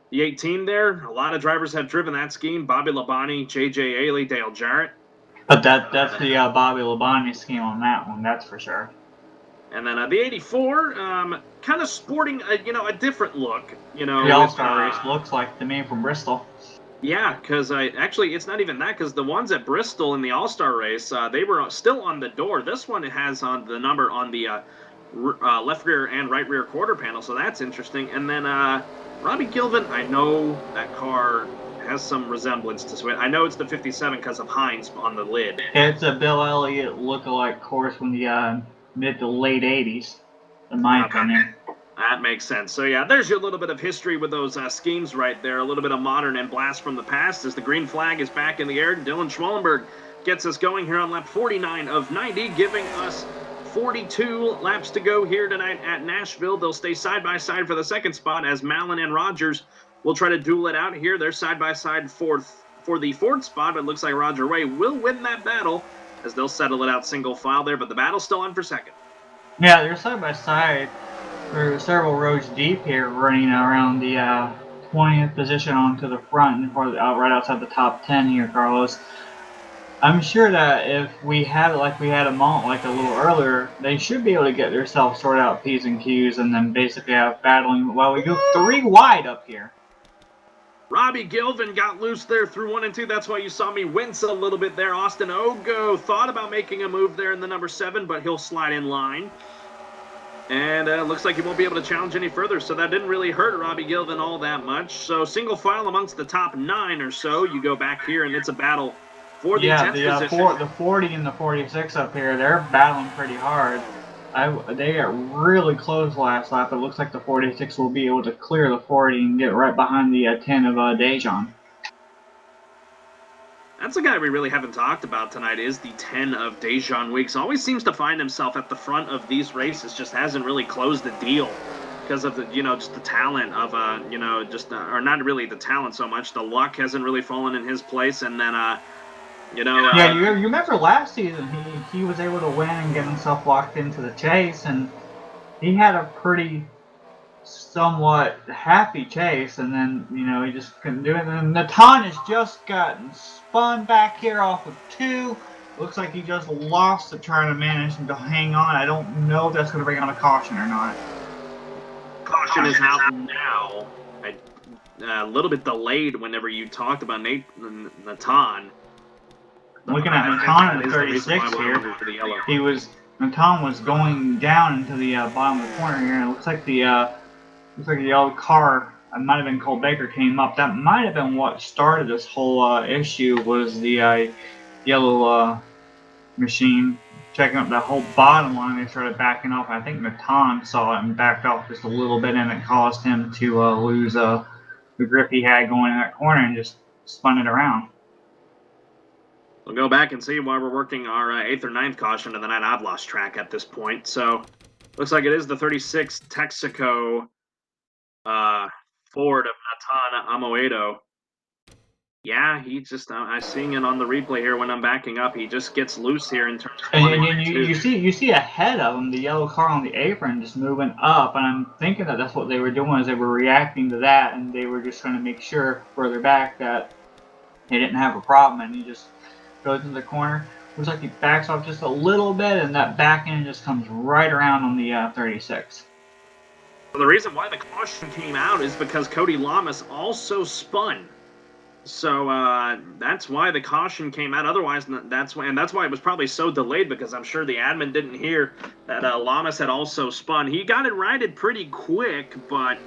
The 18 there, a lot of drivers have driven that scheme. Bobby Labonte, J.J. Ailey, Dale Jarrett. But that's the Bobby Labonte scheme on that one, that's for sure. And then the 84, kind of sporting a different look. The All-Star race looks like to me from Bristol. Yeah, because actually it's not even that, because the ones at Bristol in the All-Star race, they were still on the door. This one has on the number on the left rear and right rear quarter panel, so that's interesting. And then Robbie Gilvin, I know that car has some resemblance to it. I know it's the 57 because of Hines on the lid. It's a Bill Elliott look-alike course from the mid to late 80s, in my opinion. That makes sense. So, yeah, there's your little bit of history with those schemes right there. A little bit of modern and blast from the past as the green flag is back in the air. Dylan Schwallenberg gets us going here on lap 49 of 90, giving us 42 laps to go here tonight at Nashville. They'll stay side by side for the second spot as Mallon and Rogers will try to duel it out here. They're side by side for the fourth spot. It looks like Roger Ray will win that battle as they'll settle it out single file there, but the battle's still on for second. Yeah, they're side by side. They're several rows deep here, running around the 20th position onto the front, right outside the top 10 here, Carlos. I'm sure that if we had it like we had a moment like a little earlier, they should be able to get themselves sorted out P's and Q's and then basically have battling. Well, we go 3 wide up here. Robbie Gilvin got loose there through 1 and 2. That's why you saw me wince a little bit there. Austin Ogo thought about making a move there in the number 7, but he'll slide in line. And looks like he won't be able to challenge any further, so that didn't really hurt Robbie Gilvin all that much. So single file amongst the top 9 or so. You go back here, and it's a battle for the 10th position. The 40 and the 46 up here, they're battling pretty hard. They got really close last lap. It looks like the 46 will be able to clear the 40 and get right behind the 10 of Dejan. That's a guy we really haven't talked about tonight, is the 10 of Dejan Weeks. Always seems to find himself at the front of these races, just hasn't really closed the deal because of the, just the talent of, or not really the talent so much. The luck hasn't really fallen in his place, and then, yeah, you remember last season he was able to win and get himself locked into the chase, and he had a pretty somewhat happy chase, and then he just couldn't do it. And Natan has just gotten spun back here off of 2. Looks like he just lost to trying to manage to hang on. I don't know if that's going to bring on a caution or not. Caution is out now. A little bit delayed whenever you talked about Natan. Looking at Natan at 36 here, Natan was going down into the bottom of the corner here, and it looks like the yellow car, it might have been Cole Baker, came up. That might have been what started this whole issue, was the yellow machine checking up that whole bottom line. They started backing off. I think Natan saw it and backed off just a little bit, and it caused him to lose the grip he had going in that corner and just spun it around. We'll go back and see while we're working our 8th or 9th caution of the night. I've lost track at this point. So, looks like it is the 36 Texaco Ford of Natan Amoedo. Yeah, he just, I'm seeing it on the replay here when I'm backing up. He just gets loose here in terms of... And you see ahead of him, the yellow car on the apron just moving up, and I'm thinking that that's what they were doing, is they were reacting to that, and they were just trying to make sure further back that they didn't have a problem, and he just goes into the corner. Looks like he backs off just a little bit, and that back end just comes right around on the 36. Well, the reason why the caution came out is because Cody Lamas also spun. So that's why the caution came out. Otherwise, that's why it was probably so delayed, because I'm sure the admin didn't hear that Lamas had also spun. He got it righted pretty quick, but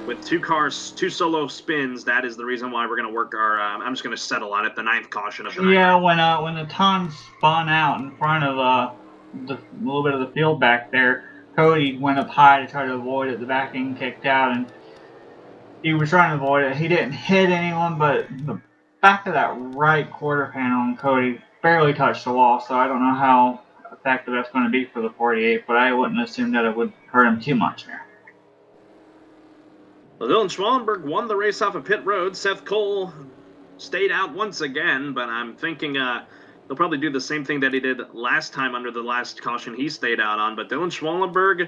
with 2 solo spins, that is the reason why we're going to work our, I'm just going to settle on it, the 9th caution of the night. Yeah, when the Ton spun out in front of a little bit of the field back there, Cody went up high to try to avoid it. The back end kicked out, and he was trying to avoid it. He didn't hit anyone, but the back of that right quarter panel on Cody barely touched the wall, so I don't know how effective that's going to be for the 48, but I wouldn't assume that it would hurt him too much there. Well, Dylan Schwallenberg won the race off of pit road. Seth Cole stayed out once again, but I'm thinking he'll probably do the same thing that he did last time under the last caution he stayed out on. But Dylan Schwallenberg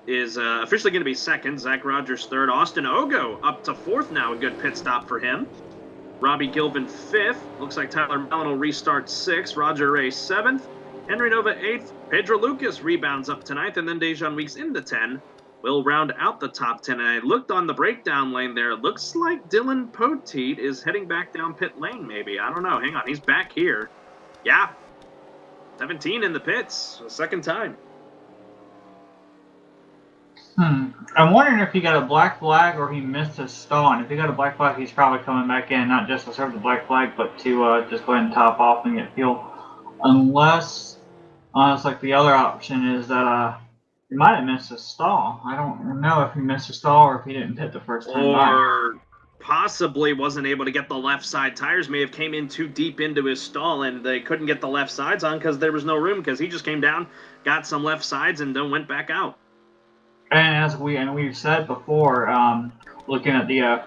is officially going to be 2nd. Zach Rogers 3rd. Austin Ogo up to 4th now. A good pit stop for him. Robbie Gilvin 5th. Looks like Tyler Mellon will restart 6th. Roger Ray 7th. Henry Nova 8th. Pedro Lucas rebounds up to 9th. And then Dejan Weeks into 10. Will round out the top 10. And I looked on the breakdown lane there. It looks like Dylan Poteet is heading back down pit lane, maybe. I don't know. Hang on. He's back here. Yeah. 17 in the pits. 2nd time. I'm wondering if he got a black flag or he missed his stall. And if he got a black flag, he's probably coming back in, not just to serve the black flag, but to just go ahead and top off and get fuel. Unless, it's like the other option is that he might have missed his stall. I don't know if he missed his stall or if he didn't hit the first time. Or possibly wasn't able to get the left side tires. May have came in too deep into his stall and they couldn't get the left sides on because there was no room, because he just came down got some left sides and then went back out. And we've said before, looking at the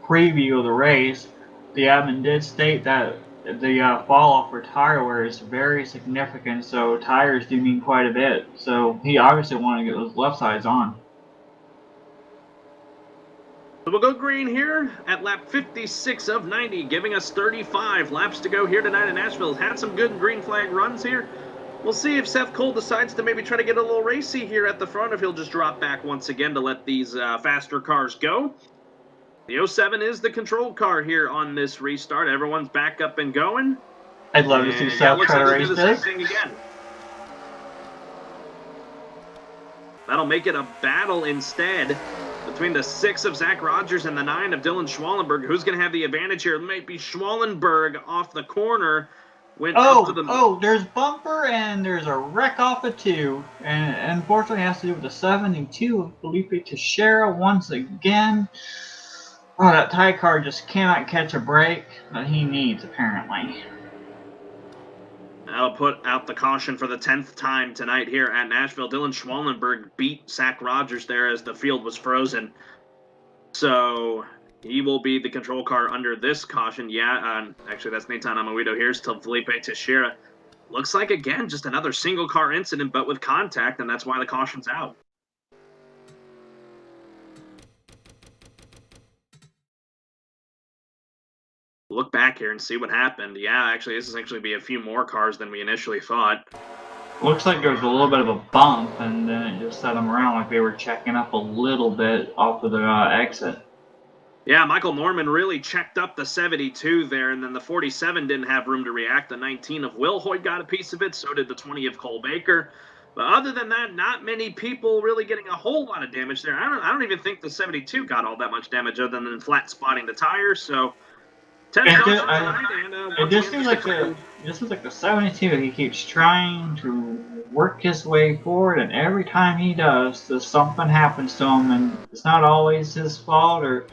preview of the race, the admin did state that the fall off for tire wear is very significant. So tires do mean quite a bit. So he obviously wanted to get those left sides on. So we'll go green here at lap 56 of 90, giving us 35 laps to go here tonight in Nashville. Had some good green flag runs here. We'll see if Seth Cole decides to maybe try to get a little racy here at the front, if he'll just drop back once again to let these faster cars go. The 07 is the control car here on this restart. Everyone's back up and going. I'd love to see Seth try to race this. Thing again. That'll make it a battle instead between the 6 of Zach Rogers and the 9 of Dylan Schwallenberg. Who's going to have the advantage here? It might be Schwallenberg off the corner. There's bumper and there's a wreck off of 2. And unfortunately it has to do with the 72 of Felipe Teixeira once again. Oh, that tie car just cannot catch a break that he needs, apparently. I'll put out the caution for the 10th time tonight here at Nashville. Dylan Schwallenberg beat Zach Rogers there as the field was frozen. So he will be the control car under this caution. Actually, that's Nathan Amaguido. Here's to Felipe Teixeira. Looks like, again, just another single car incident, but with contact, and that's why the caution's out. Look back here and see what happened. Yeah, actually, this is actually be a few more cars than we initially thought. Looks like there was a little bit of a bump, and then it just set them around like they were checking up a little bit off of the exit. Yeah, Michael Norman really checked up the 72 there, and then the 47 didn't have room to react. The 19 of Will Hoyt got a piece of it, so did the 20 of Cole Baker. But other than that, not many people really getting a whole lot of damage there. I don't even think the 72 got all that much damage other than flat spotting the tires, so... This is like the 72. He keeps trying to work his way forward, and every time he does, something happens to him, and it's not always his fault, or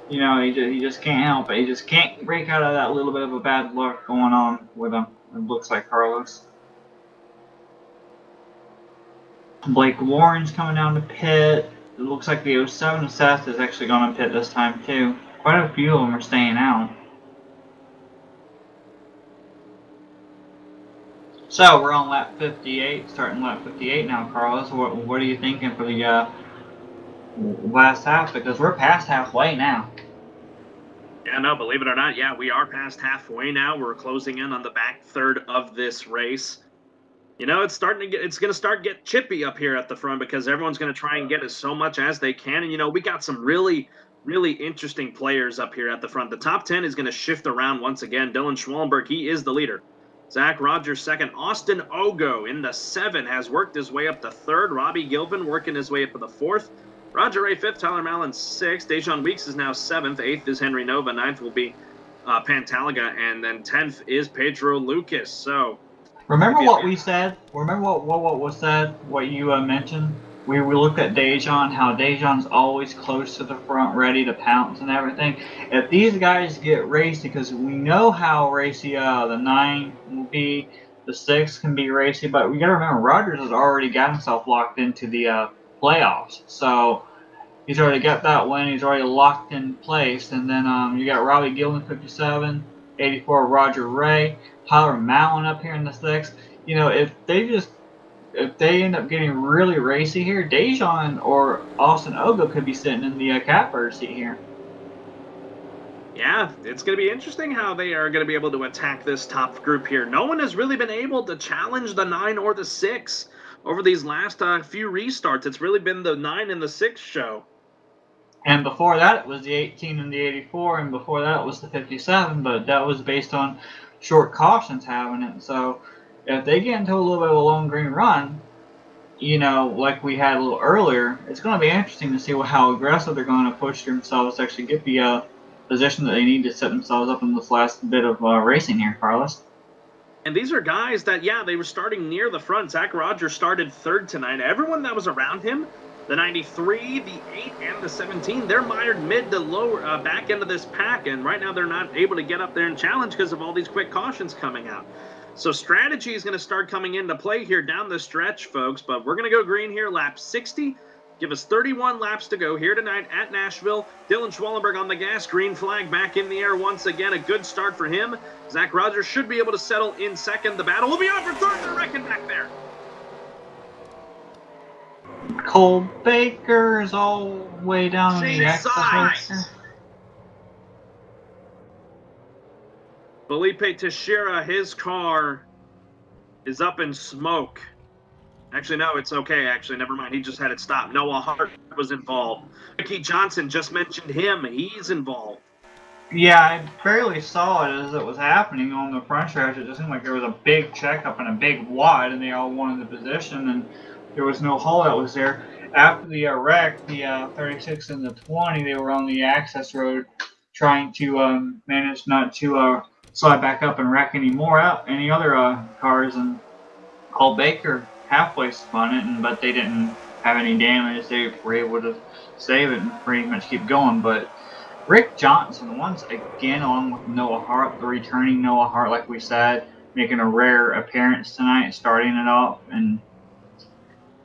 he just can't help it. He just can't break out of that little bit of a bad luck going on with him. It looks like Carlos. Blake Warren's coming down to pit. It looks like the 07 Seth is actually going to pit this time too. Quite a few of them are staying out. So we're on lap 58, starting lap 58 now, Carlos. What are you thinking for the last half? Because we're past halfway now. Yeah, no, believe it or not, we are past halfway now. We're closing in on the back third of this race. It's going to start get chippy up here at the front because everyone's going to try and get as so much as they can. And we got some really interesting players up here at the front. The top 10 is going to shift around once again. Dylan Schwallenberg, he is the leader. Zach Rogers second. Austin Ogo in the 7 has worked his way up to 3rd. Robbie Gilvin working his way up to the 4th. Roger Ray 5th. Tyler Mallon 6th. Dejon Weeks is now 7th. 8th is Henry Nova. 9th will be Pantalaga. And then 10th is Pedro Lucas. So remember what we said? Remember what was said? What you mentioned? We looked at Dejon, how Dejon's always close to the front, ready to pounce and everything. If these guys get racy, because we know how racy the 9 will be, the 6 can be racy, but we got to remember Rogers has already got himself locked into the playoffs. So he's already got that win. He's already locked in place. And then you got Robbie Gilman, 57, 84, Roger Ray, Tyler Mallon up here in the 6. If they end up getting really racy here, Dejon or Austin Ogo could be sitting in the catbird seat here. Yeah, it's going to be interesting how they are going to be able to attack this top group here. No one has really been able to challenge the 9 or the 6 over these last few restarts. It's really been the 9 and the 6 show. And before that, it was the 18 and the 84, and before that, it was the 57, but that was based on short cautions having it. So if they get into a little bit of a long green run, like we had a little earlier, it's going to be interesting to see how aggressive they're going to push themselves to actually get the position that they need to set themselves up in this last bit of racing here, Carlos. And these are guys that, they were starting near the front. Zach Rogers started 3rd tonight. Everyone that was around him, the 93, the 8, and the 17, they're mired mid to lower back end of this pack, and right now they're not able to get up there and challenge because of all these quick cautions coming out. So strategy is going to start coming into play here down the stretch, folks. But we're going to go green here, lap 60. Give us 31 laps to go here tonight at Nashville. Dylan Schwallenberg on the gas. Green flag back in the air once again. A good start for him. Zach Rogers should be able to settle in second. The battle will be on for third. They're wrecking back there. Cole Baker is all the way down the Sides. exit. Felipe Teixeira, his car is up in smoke. Actually, no, it's okay. Actually, never mind. He just had it stopped. Noah Hart was involved. Ricky Johnson, just mentioned him. He's involved. Yeah, I barely saw it as it was happening on the front stretch. It just seemed like there was a big checkup and a big wide, and they all wanted the position, and there was no hole that was there. After the wreck, the 36 and the 20, they were on the access road trying to manage not to slide back up and wreck any other cars, and Cole Baker halfway spun it, but they didn't have any damage. They were able to save it and pretty much keep going. But Rick Johnson, once again, along with Noah Hart, the returning Noah Hart, like we said, making a rare appearance tonight, starting it off. And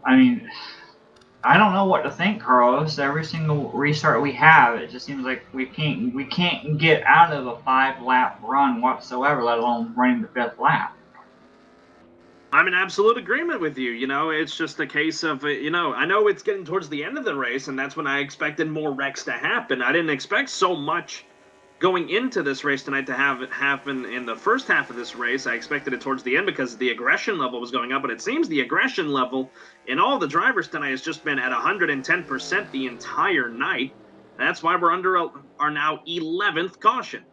I mean, I don't know what to think, Carlos. Every single restart we have, it just seems like we can't get out of a 5-lap run whatsoever, let alone running the 5th lap. I'm in absolute agreement with you. You know, it's just a case of, I know it's getting towards the end of the race, and that's when I expected more wrecks to happen. I didn't expect so much going into this race tonight to have it happen in the first half of this race. I expected it towards the end because the aggression level was going up, but it seems the aggression level in all the drivers tonight has just been at 110% the entire night. That's why we're under our now 11th caution.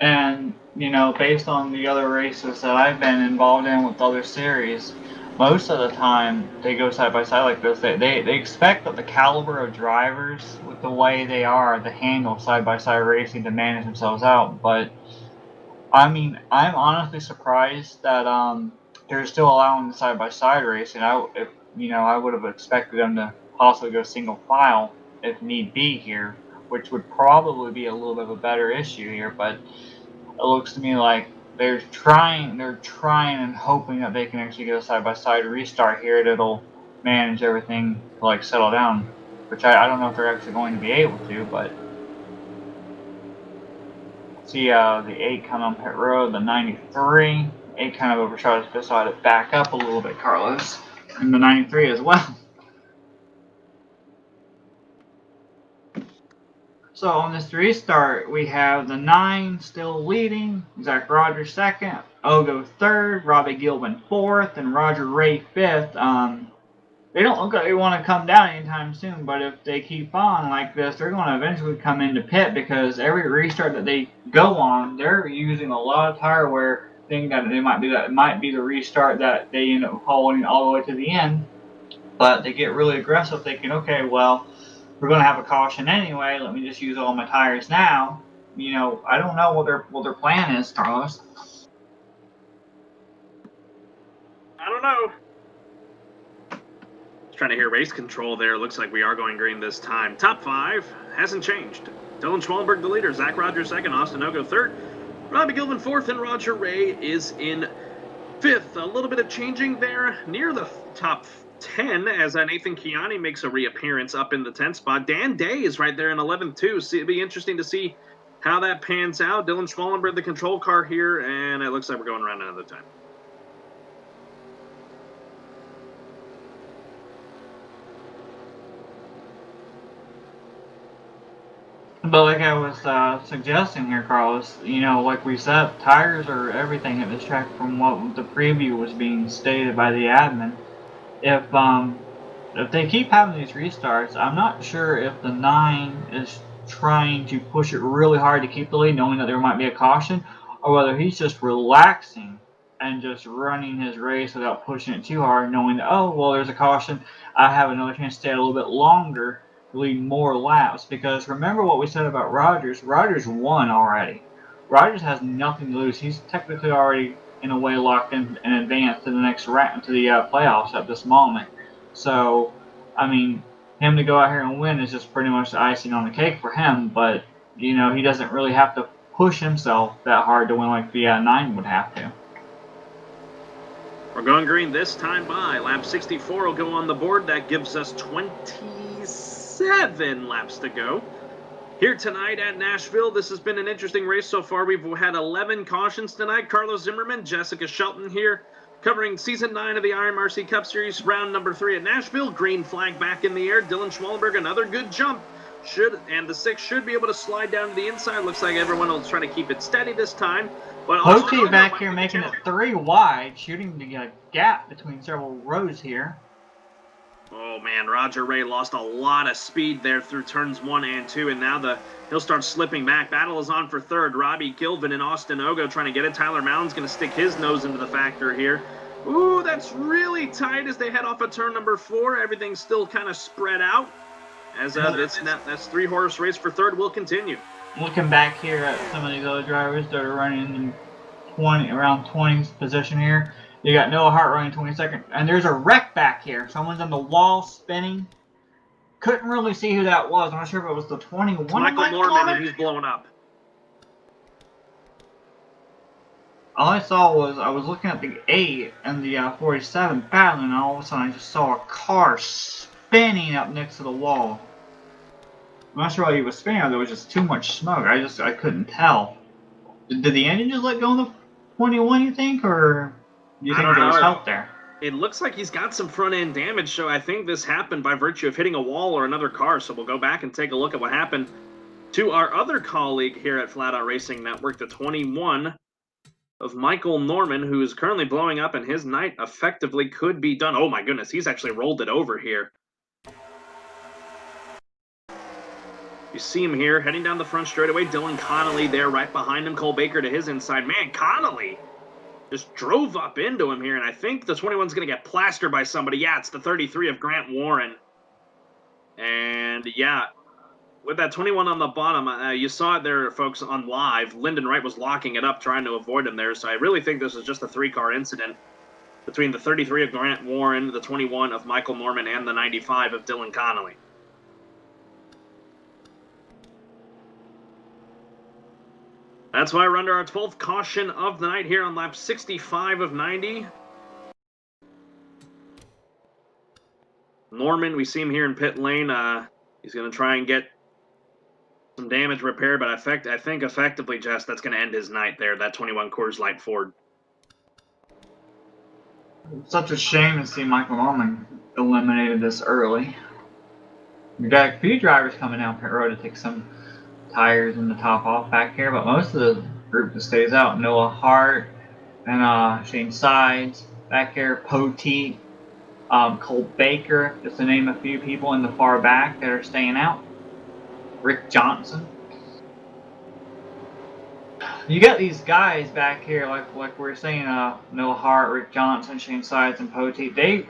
And, based on the other races that I've been involved in with other series, most of the time they go side by side like this. They expect that the caliber of drivers, with the way they are, to handle side by side racing to manage themselves out. But, I mean, I'm honestly surprised that they're still allowing the side by side racing. I would have expected them to possibly go single file if need be here, which would probably be a little bit of a better issue here. But it looks to me like they're trying and hoping that they can actually get a side-by-side restart here that'll manage everything to settle down, which I don't know if they're actually going to be able to. But see the 8 coming on pit road, the 93, 8 kind of overshot his fifth, so I had to back up a little bit, Carlos, and the 93 as well. So on this restart, we have the 9 still leading, Zach Rogers 2nd, Ogo 3rd, Robbie Gilbin 4th, and Roger Ray 5th. They don't look like they want to come down anytime soon, but if they keep on like this, they're going to eventually come into pit, because every restart that they go on, they're using a lot of tire wear, thinking that it might be the restart that they end up holding all the way to the end. But they get really aggressive, thinking, okay, well, we're going to have a caution anyway. Let me just use all my tires now. I don't know what their plan is, Carlos. I don't know. Just trying to hear race control there. Looks like we are going green this time. Top 5 hasn't changed. Dylan Schwallenberg the leader. Zach Rogers 2nd. Austin Ogo 3rd. Robbie Gilvin 4th. And Roger Ray is in 5th. A little bit of changing there near the top 10 as Nathan Kiani makes a reappearance up in the 10th spot. Dan Day is right there in 11th too. So it'll be interesting to see how that pans out. Dylan Schwallenberg, the control car here, and it looks like we're going around another time. But like I was suggesting here, Carlos, like we said, tires are everything at this track from what the preview was being stated by the admin. If they keep having these restarts, I'm not sure if the 9 is trying to push it really hard to keep the lead, knowing that there might be a caution, or whether he's just relaxing and just running his race without pushing it too hard, knowing that, oh, well, there's a caution, I have another chance to stay a little bit longer, lead more laps. Because remember what we said about Rogers. Rogers won already. Rogers has nothing to lose. He's technically already, in a way, locked in advance to the next round, to the playoffs at this moment. So, I mean, him to go out here and win is just pretty much the icing on the cake for him. But you know, he doesn't really have to push himself that hard to win like the 9 would have to. We're going green this time by. Lap 64 will go on the board. That gives us 27 laps to go. Here tonight at Nashville, this has been an interesting race so far. We've had 11 cautions tonight. Carlos Zimmerman, Jessica Shelton here, covering Season 9 of the IMRC Cup Series, round number 3 at Nashville. Green flag back in the air. Dylan Schmallenberg, another good jump. And the 6 should be able to slide down to the inside. Looks like everyone will try to keep it steady this time. But Poti back here making it 3 wide, shooting the gap between several rows here. Oh man, Roger Ray lost a lot of speed there through turns 1 and 2, and now he'll start slipping back. Battle is on for third. Robbie Gilvin and Austin Ogo trying to get it. Tyler Mountain's going to stick his nose into the factor here. Ooh, that's really tight as they head off of turn number 4. Everything's still kind of spread that's 3-horse race for third will continue. Looking back here at some of these other drivers that are running in around 20th position here. You got Noah Hart running 22nd, and there's a wreck back here. Someone's on the wall spinning. Couldn't really see who that was. I'm not sure if it was the 21. It's Michael Norman, and he's blowing up. All I saw was I was looking at the 8 and the 47 battling, and all of a sudden I just saw a car spinning up next to the wall. I'm not sure why he was spinning, or there was just too much smoke. I couldn't tell. Did the engine just let go of the 21, you think, or do you think there was help there? It looks like he's got some front-end damage, so I think this happened by virtue of hitting a wall or another car, so we'll go back and take a look at what happened to our other colleague here at Flat Out Racing Network, the 21 of Michael Norman, who is currently blowing up, and his night effectively could be done. Oh my goodness, he's actually rolled it over here. You see him here, heading down the front straightaway. Dylan Connolly there right behind him. Cole Baker to his inside. Man, Connolly just drove up into him here, and I think the 21's going to get plastered by somebody. Yeah, it's the 33 of Grant Warren. And, yeah, with that 21 on the bottom, you saw it there, folks, on live. Lyndon Wright was locking it up, trying to avoid him there. So I really think this is just a 3-car incident between the 33 of Grant Warren, the 21 of Michael Norman, and the 95 of Dylan Connolly. That's why we're under our 12th caution of the night here on lap 65 of 90. Norman, we see him here in pit lane. He's going to try and get some damage repaired, but I think effectively, Jess, that's going to end his night there, that 21 Coors Light Ford. It's such a shame to see Michael Norman eliminated this early. We got a few drivers coming down pit road to take some tires and the top off back here, but most of the group that stays out, Noah Hart and Shane Sides back here, Poti, Cole Baker, just to name a few people in the far back that are staying out. Rick Johnson. You got these guys back here, like we were saying, Noah Hart, Rick Johnson, Shane Sides, and Poti. They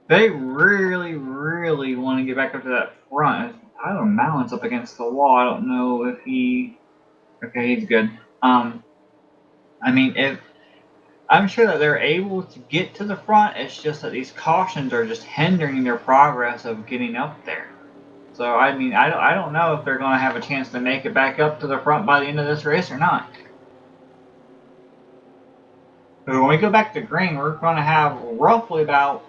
really, really want to get back up to that front. Tyler Mountain's up against the wall. I don't know if he... Okay, he's good. I mean, I'm sure that they're able to get to the front. It's just that these cautions are just hindering their progress of getting up there. So, I mean, I don't know if they're going to have a chance to make it back up to the front by the end of this race or not. But when we go back to green, we're going to have roughly about,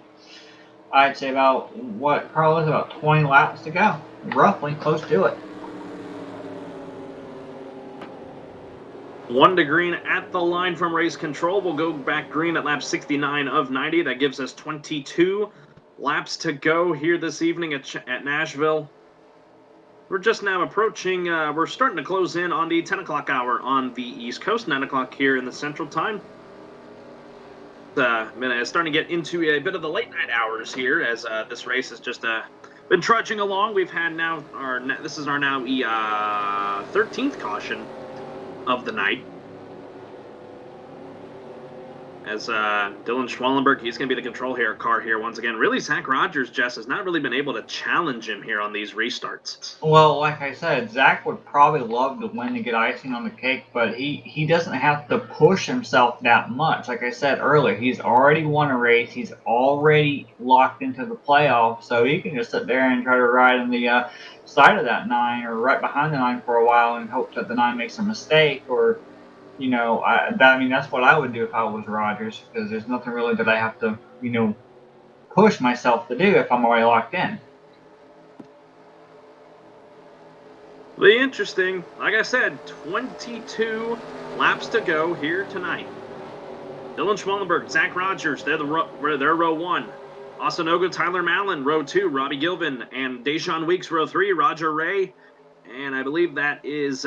I'd say about, what, Carlos, about 20 laps to go. Roughly, close to it. 1 to green at the line from race control. We'll go back green at lap 69 of 90. That gives us 22 laps to go here this evening at Nashville. We're just now approaching, we're starting to close in on the 10 o'clock hour on the East Coast, 9 o'clock here in the Central Time. Starting to get into a bit of the late night hours here as this race has just been trudging along. We've had now this is our 13th caution of the night. as Dylan Schwallenberg, he's going to be the control car here once again. Really, Zach Rogers, Jess, has not really been able to challenge him here on these restarts. Well, like I said, Zach would probably love to win to get icing on the cake, but he doesn't have to push himself that much. Like I said earlier, he's already won a race. He's already locked into the playoffs, so he can just sit there and try to ride on the side of that 9 or right behind the 9 for a while and hope that the 9 makes a mistake or... You know, I mean, that's what I would do if I was Rogers, because there's nothing really that I have to, you know, push myself to do if I'm already locked in. Really interesting. Like I said, 22 laps to go here tonight. Dylan Schwallenberg, Zach Rogers, they're row 1. Austin Ogo, Tyler Mallon, row 2. Robbie Gilvin and Deshaun Weeks, row 3. Roger Ray, and I believe that is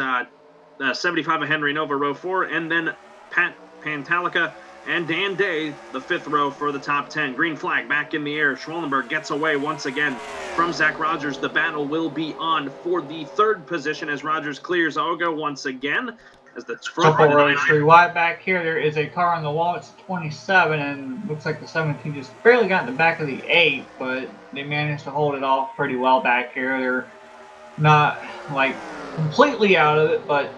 75 of Henry Nova, row 4, and then Pat Pantalica and Dan Day, the 5th row for the top 10. Green flag back in the air. Schwallenberg gets away once again from Zach Rogers. The battle will be on for the 3rd position as Rogers clears Ogo once again. As the front couple rows 3 wide back here, there is a car on the wall. It's 27, and looks like the 17 just barely got in the back of the 8, but they managed to hold it off pretty well back here. They're not, like, completely out of it, but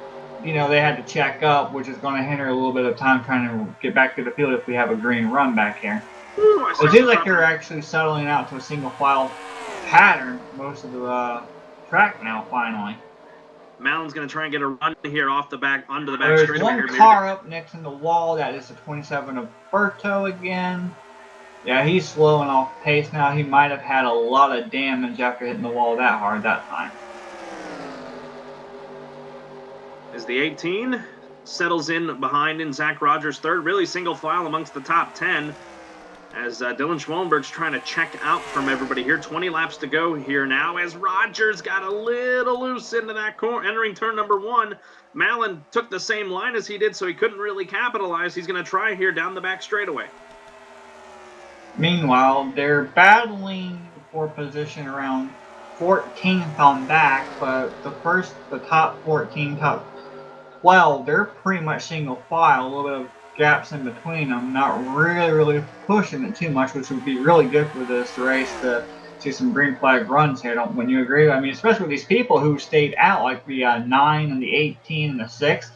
you know, they had to check up, which is going to hinder a little bit of time trying to get back to the field if we have a green run back here. It seems like they're actually settling out to a single file pattern most of the track now, finally. Mallon's going to try and get a run here off the back, onto the back There's straightaway. one car up next in the wall. That is the 27 of Berto again. Yeah, he's slowing off pace now. He might have had a lot of damage after hitting the wall that hard that time. As the 18 settles in behind in Zach Rogers' 3rd, really single file amongst the top 10 as Dylan Schwallenberg's trying to check out from everybody here. 20 laps to go here now as Rogers got a little loose into that corner, entering turn number 1. Mallon took the same line as he did, so he couldn't really capitalize. He's going to try here down the back straightaway. Meanwhile, they're battling for position around 14th on back, but the top 14, top 12, they're pretty much single file, a little bit of gaps in between them, not really pushing it too much, which would be really good for this race to see some green flag runs here. Wouldn't you agree? I mean, especially with these people who stayed out, like the 9 and the 18 and the 6.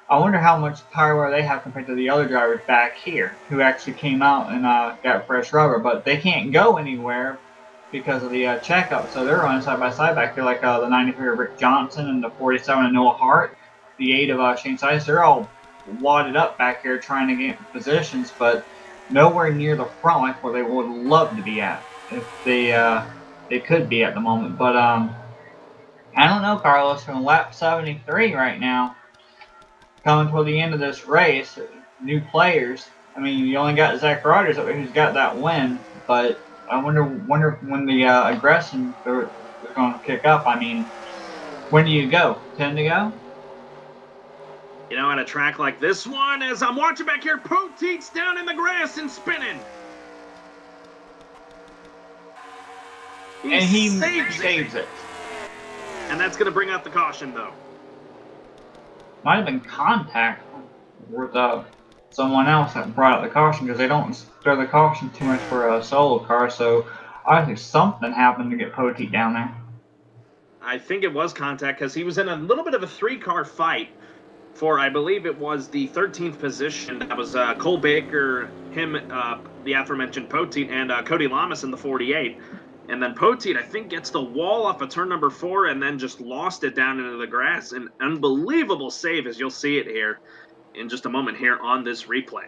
I wonder how much tire wear they have compared to the other drivers back here who actually came out and got fresh rubber, but they can't go anywhere because of the checkup, so they're running side by side back here, like the 93 of Rick Johnson and the 47 of Noah Hart, the 8 of Shane Sides. They're all wadded up back here trying to get positions, but nowhere near the front like where they would love to be at if they could be at the moment. But I don't know, Carlos. From lap 73 right now, coming toward the end of this race, new players. I mean, you only got Zach Rogers up there who's got that win, but I wonder when the aggression they're going to kick up. I mean, when do you go? 10 to go? You know, at a track like this one, as I'm watching back here, Poteet's down in the grass and spinning. He saves it. And that's going to bring out the caution, though. Might have been contact with someone else that brought out the caution, because they don't throw the caution too much for a solo car, so I think something happened to get Poteet down there. I think it was contact, because he was in a little bit of a 3-car fight for, I believe it was the 13th position. That was Cole Baker, him, the aforementioned Poteet, and Cody Lamas in the 48. And then Poteet, I think, gets the wall off of turn number 4 and then just lost it down into the grass. An unbelievable save, as you'll see it here in just a moment here on this replay.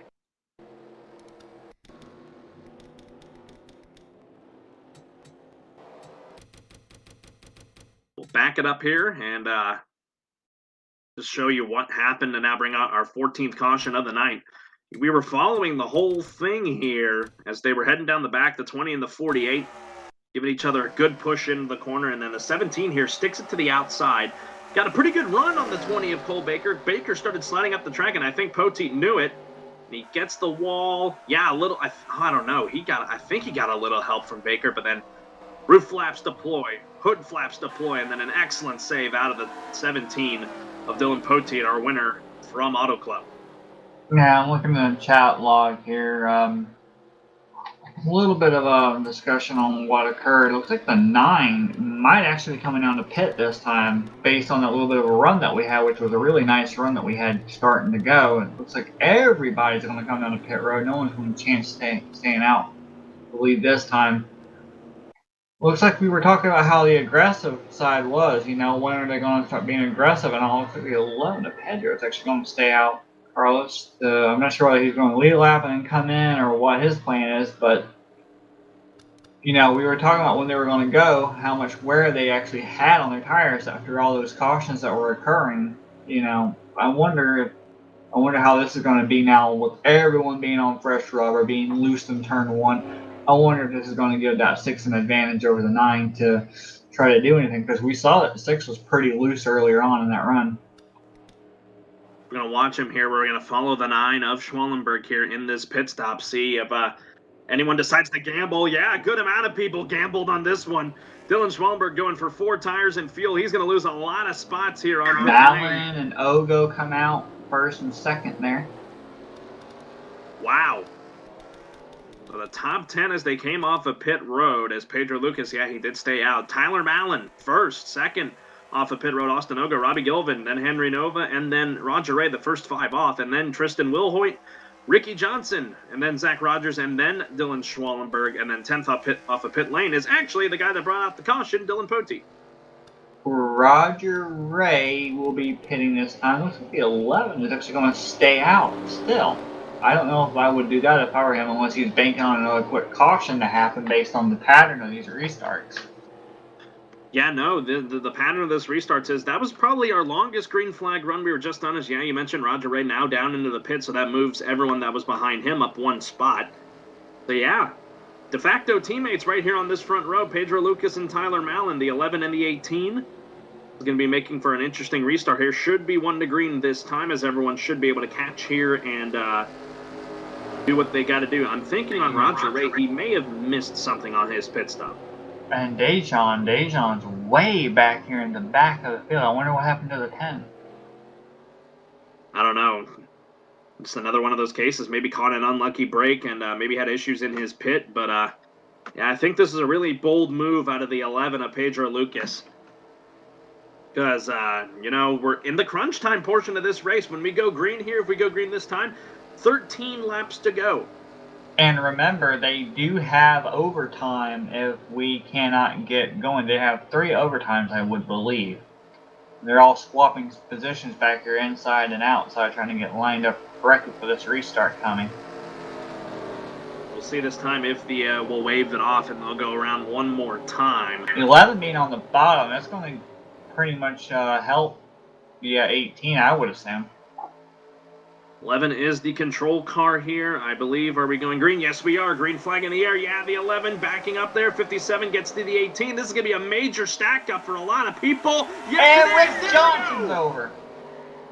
We'll back it up here and just show you what happened and now bring out our 14th caution of the night. We were following the whole thing here as they were heading down the back, the 20 and the 48, giving each other a good push into the corner, and then the 17 here sticks it to the outside. Got a pretty good run on the 20 of Cole Baker. Baker started sliding up the track, and I think Poteet knew it. And he gets the wall. Yeah, a little, I don't know. I think he got a little help from Baker, but then roof flaps deploy, hood flaps deploy, and then an excellent save out of the 17 of Dylan Poteet, our winner from Auto Club. Yeah, I'm looking at the chat log here. A little bit of a discussion on what occurred. It looks like the 9 might actually be coming down to pit this time, based on that little bit of a run that we had, which was a really nice run that we had starting to go. It looks like everybody's going to come down to pit road. No one's going to chance staying out. I believe this time. Looks like we were talking about how the aggressive side was. You know, when are they going to start being aggressive? And all looks like the 11 of Pedro is actually going to stay out. Carlos, I'm not sure whether he's going to lead a lap and then come in or what his plan is, but you know, we were talking about when they were going to go, how much wear they actually had on their tires after all those cautions that were occurring. You know, I wonder how this is going to be now with everyone being on fresh rubber, being loose in turn 1. I wonder if this is going to give that 6 an advantage over the 9 to try to do anything, because we saw that the 6 was pretty loose earlier on in that run. We're going to watch him here. We're going to follow the 9 of Schwallenberg here in this pit stop. See if anyone decides to gamble. Yeah, a good amount of people gambled on this one. Dylan Schwallenberg going for 4 tires and fuel. He's going to lose a lot of spots here on Malin and Ogo come out first and second there. Wow. So the top 10 as they came off of pit road, as Pedro Lucas, yeah, he did stay out. Tyler Malin first, second off of pit road, Austin Ogo, Robbie Gilvin, then Henry Nova, and then Roger Ray, the first 5 off, and then Tristan Wilhoit, Ricky Johnson, and then Zach Rogers, and then Dylan Schwallenberg, and then 10th off of pit lane is actually the guy that brought out the caution, Dylan Pote. Roger Ray will be pitting this time. Looks like the 11 is actually going to stay out still. I don't know if I would do that if I were him, unless he's banking on another quick caution to happen based on the pattern of these restarts. Yeah, no, the pattern of this restart is that was probably our longest green flag run we were just on. As yeah, you mentioned Roger Ray now down into the pit, so that moves everyone that was behind him up 1 spot. So yeah, de facto teammates right here on this front row, Pedro Lucas and Tyler Malin, the 11 and the 18. Is going to be making for an interesting restart here. Should be 1 to green this time, as everyone should be able to catch here and do what they got to do. I'm thinking on Roger Ray, he may have missed something on his pit stop. And Dejon's way back here in the back of the field. I wonder what happened to the 10. I don't know. Just another one of those cases. Maybe caught an unlucky break and maybe had issues in his pit. But yeah, I think this is a really bold move out of the 11 of Pedro Lucas. Because, you know, we're in the crunch time portion of this race. When we go green here, if we go green this time, 13 laps to go. And remember, they do have overtime if we cannot get going. They have 3 overtimes, I would believe. They're all swapping positions back here inside and outside, trying to get lined up correctly for this restart coming. We'll see this time if the we'll wave it off and they'll go around 1 more time. 11 being on the bottom, that's going to pretty much help the 18, I would assume. 11 is the control car here, I believe. Are we going green? Yes, we are. Green flag in the air. Yeah, the 11 backing up there. 57 gets to the 18. This is going to be a major stack up for a lot of people. Yes, and Rick Johnson's over.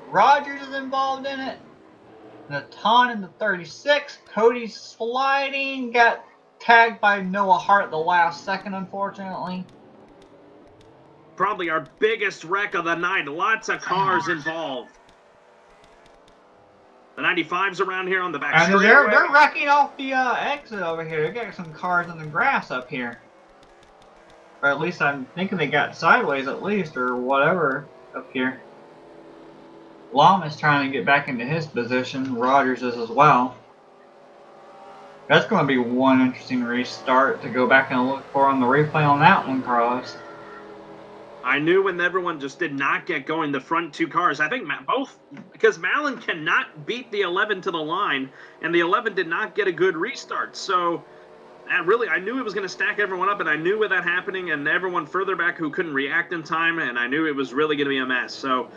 Rogers is involved in it. Natan in the 36. Cody's sliding. Got tagged by Noah Hart the last second, unfortunately. Probably our biggest wreck of the night. Lots of cars involved. The 95's around here on the back street. They're wrecking off the exit over here. They got some cars in the grass up here. Or at least I'm thinking they got sideways at least, or whatever up here. Lama's trying to get back into his position. Rogers is as well. That's going to be one interesting restart to go back and look for on the replay on that one, Carlos. I knew when everyone just did not get going, the front 2 cars, I think both, because Malin cannot beat the 11 to the line, and the 11 did not get a good restart. So, really, I knew it was going to stack everyone up, and I knew with that happening, and everyone further back who couldn't react in time, and I knew it was really going to be a mess. So,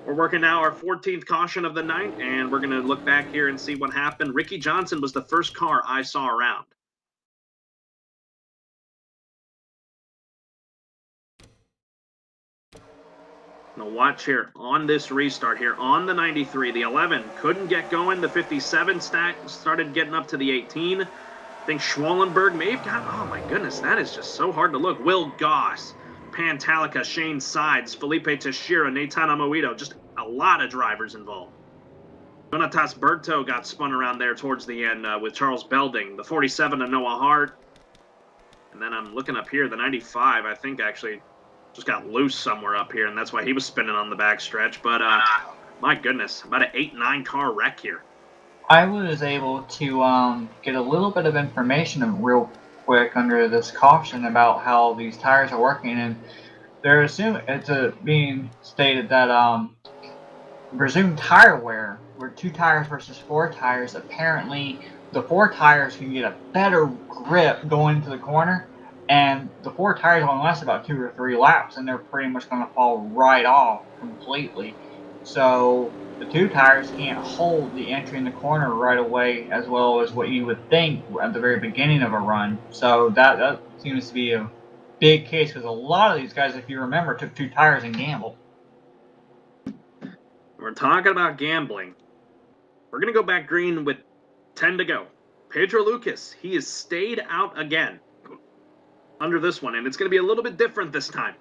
we're working now our 14th caution of the night, and we're going to look back here and see what happened. Ricky Johnson was the first car I saw around. Now watch here on this restart here on the 93. The 11 couldn't get going. The 57 started getting up to the 18. I think Schwallenberg may have got... Oh, my goodness. That is just so hard to look. Will Goss, Pantalica, Shane Sides, Felipe Teixeira, Nathan Amoito. Just a lot of drivers involved. Jonatas Berto got spun around there towards the end with Charles Belding. The 47 of Noah Hart. And then I'm looking up here, the 95, I think actually just got loose somewhere up here, and that's why he was spinning on the back stretch. But, my goodness, about an 8-9 car wreck here. I was able to get a little bit of information real quick under this caution about how these tires are working, and they're assuming it's being stated that presumed tire wear, where 2 tires versus 4 tires, apparently the 4 tires can get a better grip going into the corner, and the 4 tires only last about 2 or 3 laps, and they're pretty much going to fall right off completely. So the 2 tires can't hold the entry in the corner right away as well as what you would think at the very beginning of a run. So that seems to be a big case, because a lot of these guys, if you remember, took 2 tires and gambled. We're talking about gambling. We're going to go back green with 10 to go. Pedro Lucas, he has stayed out again under this one, and it's going to be a little bit different this time.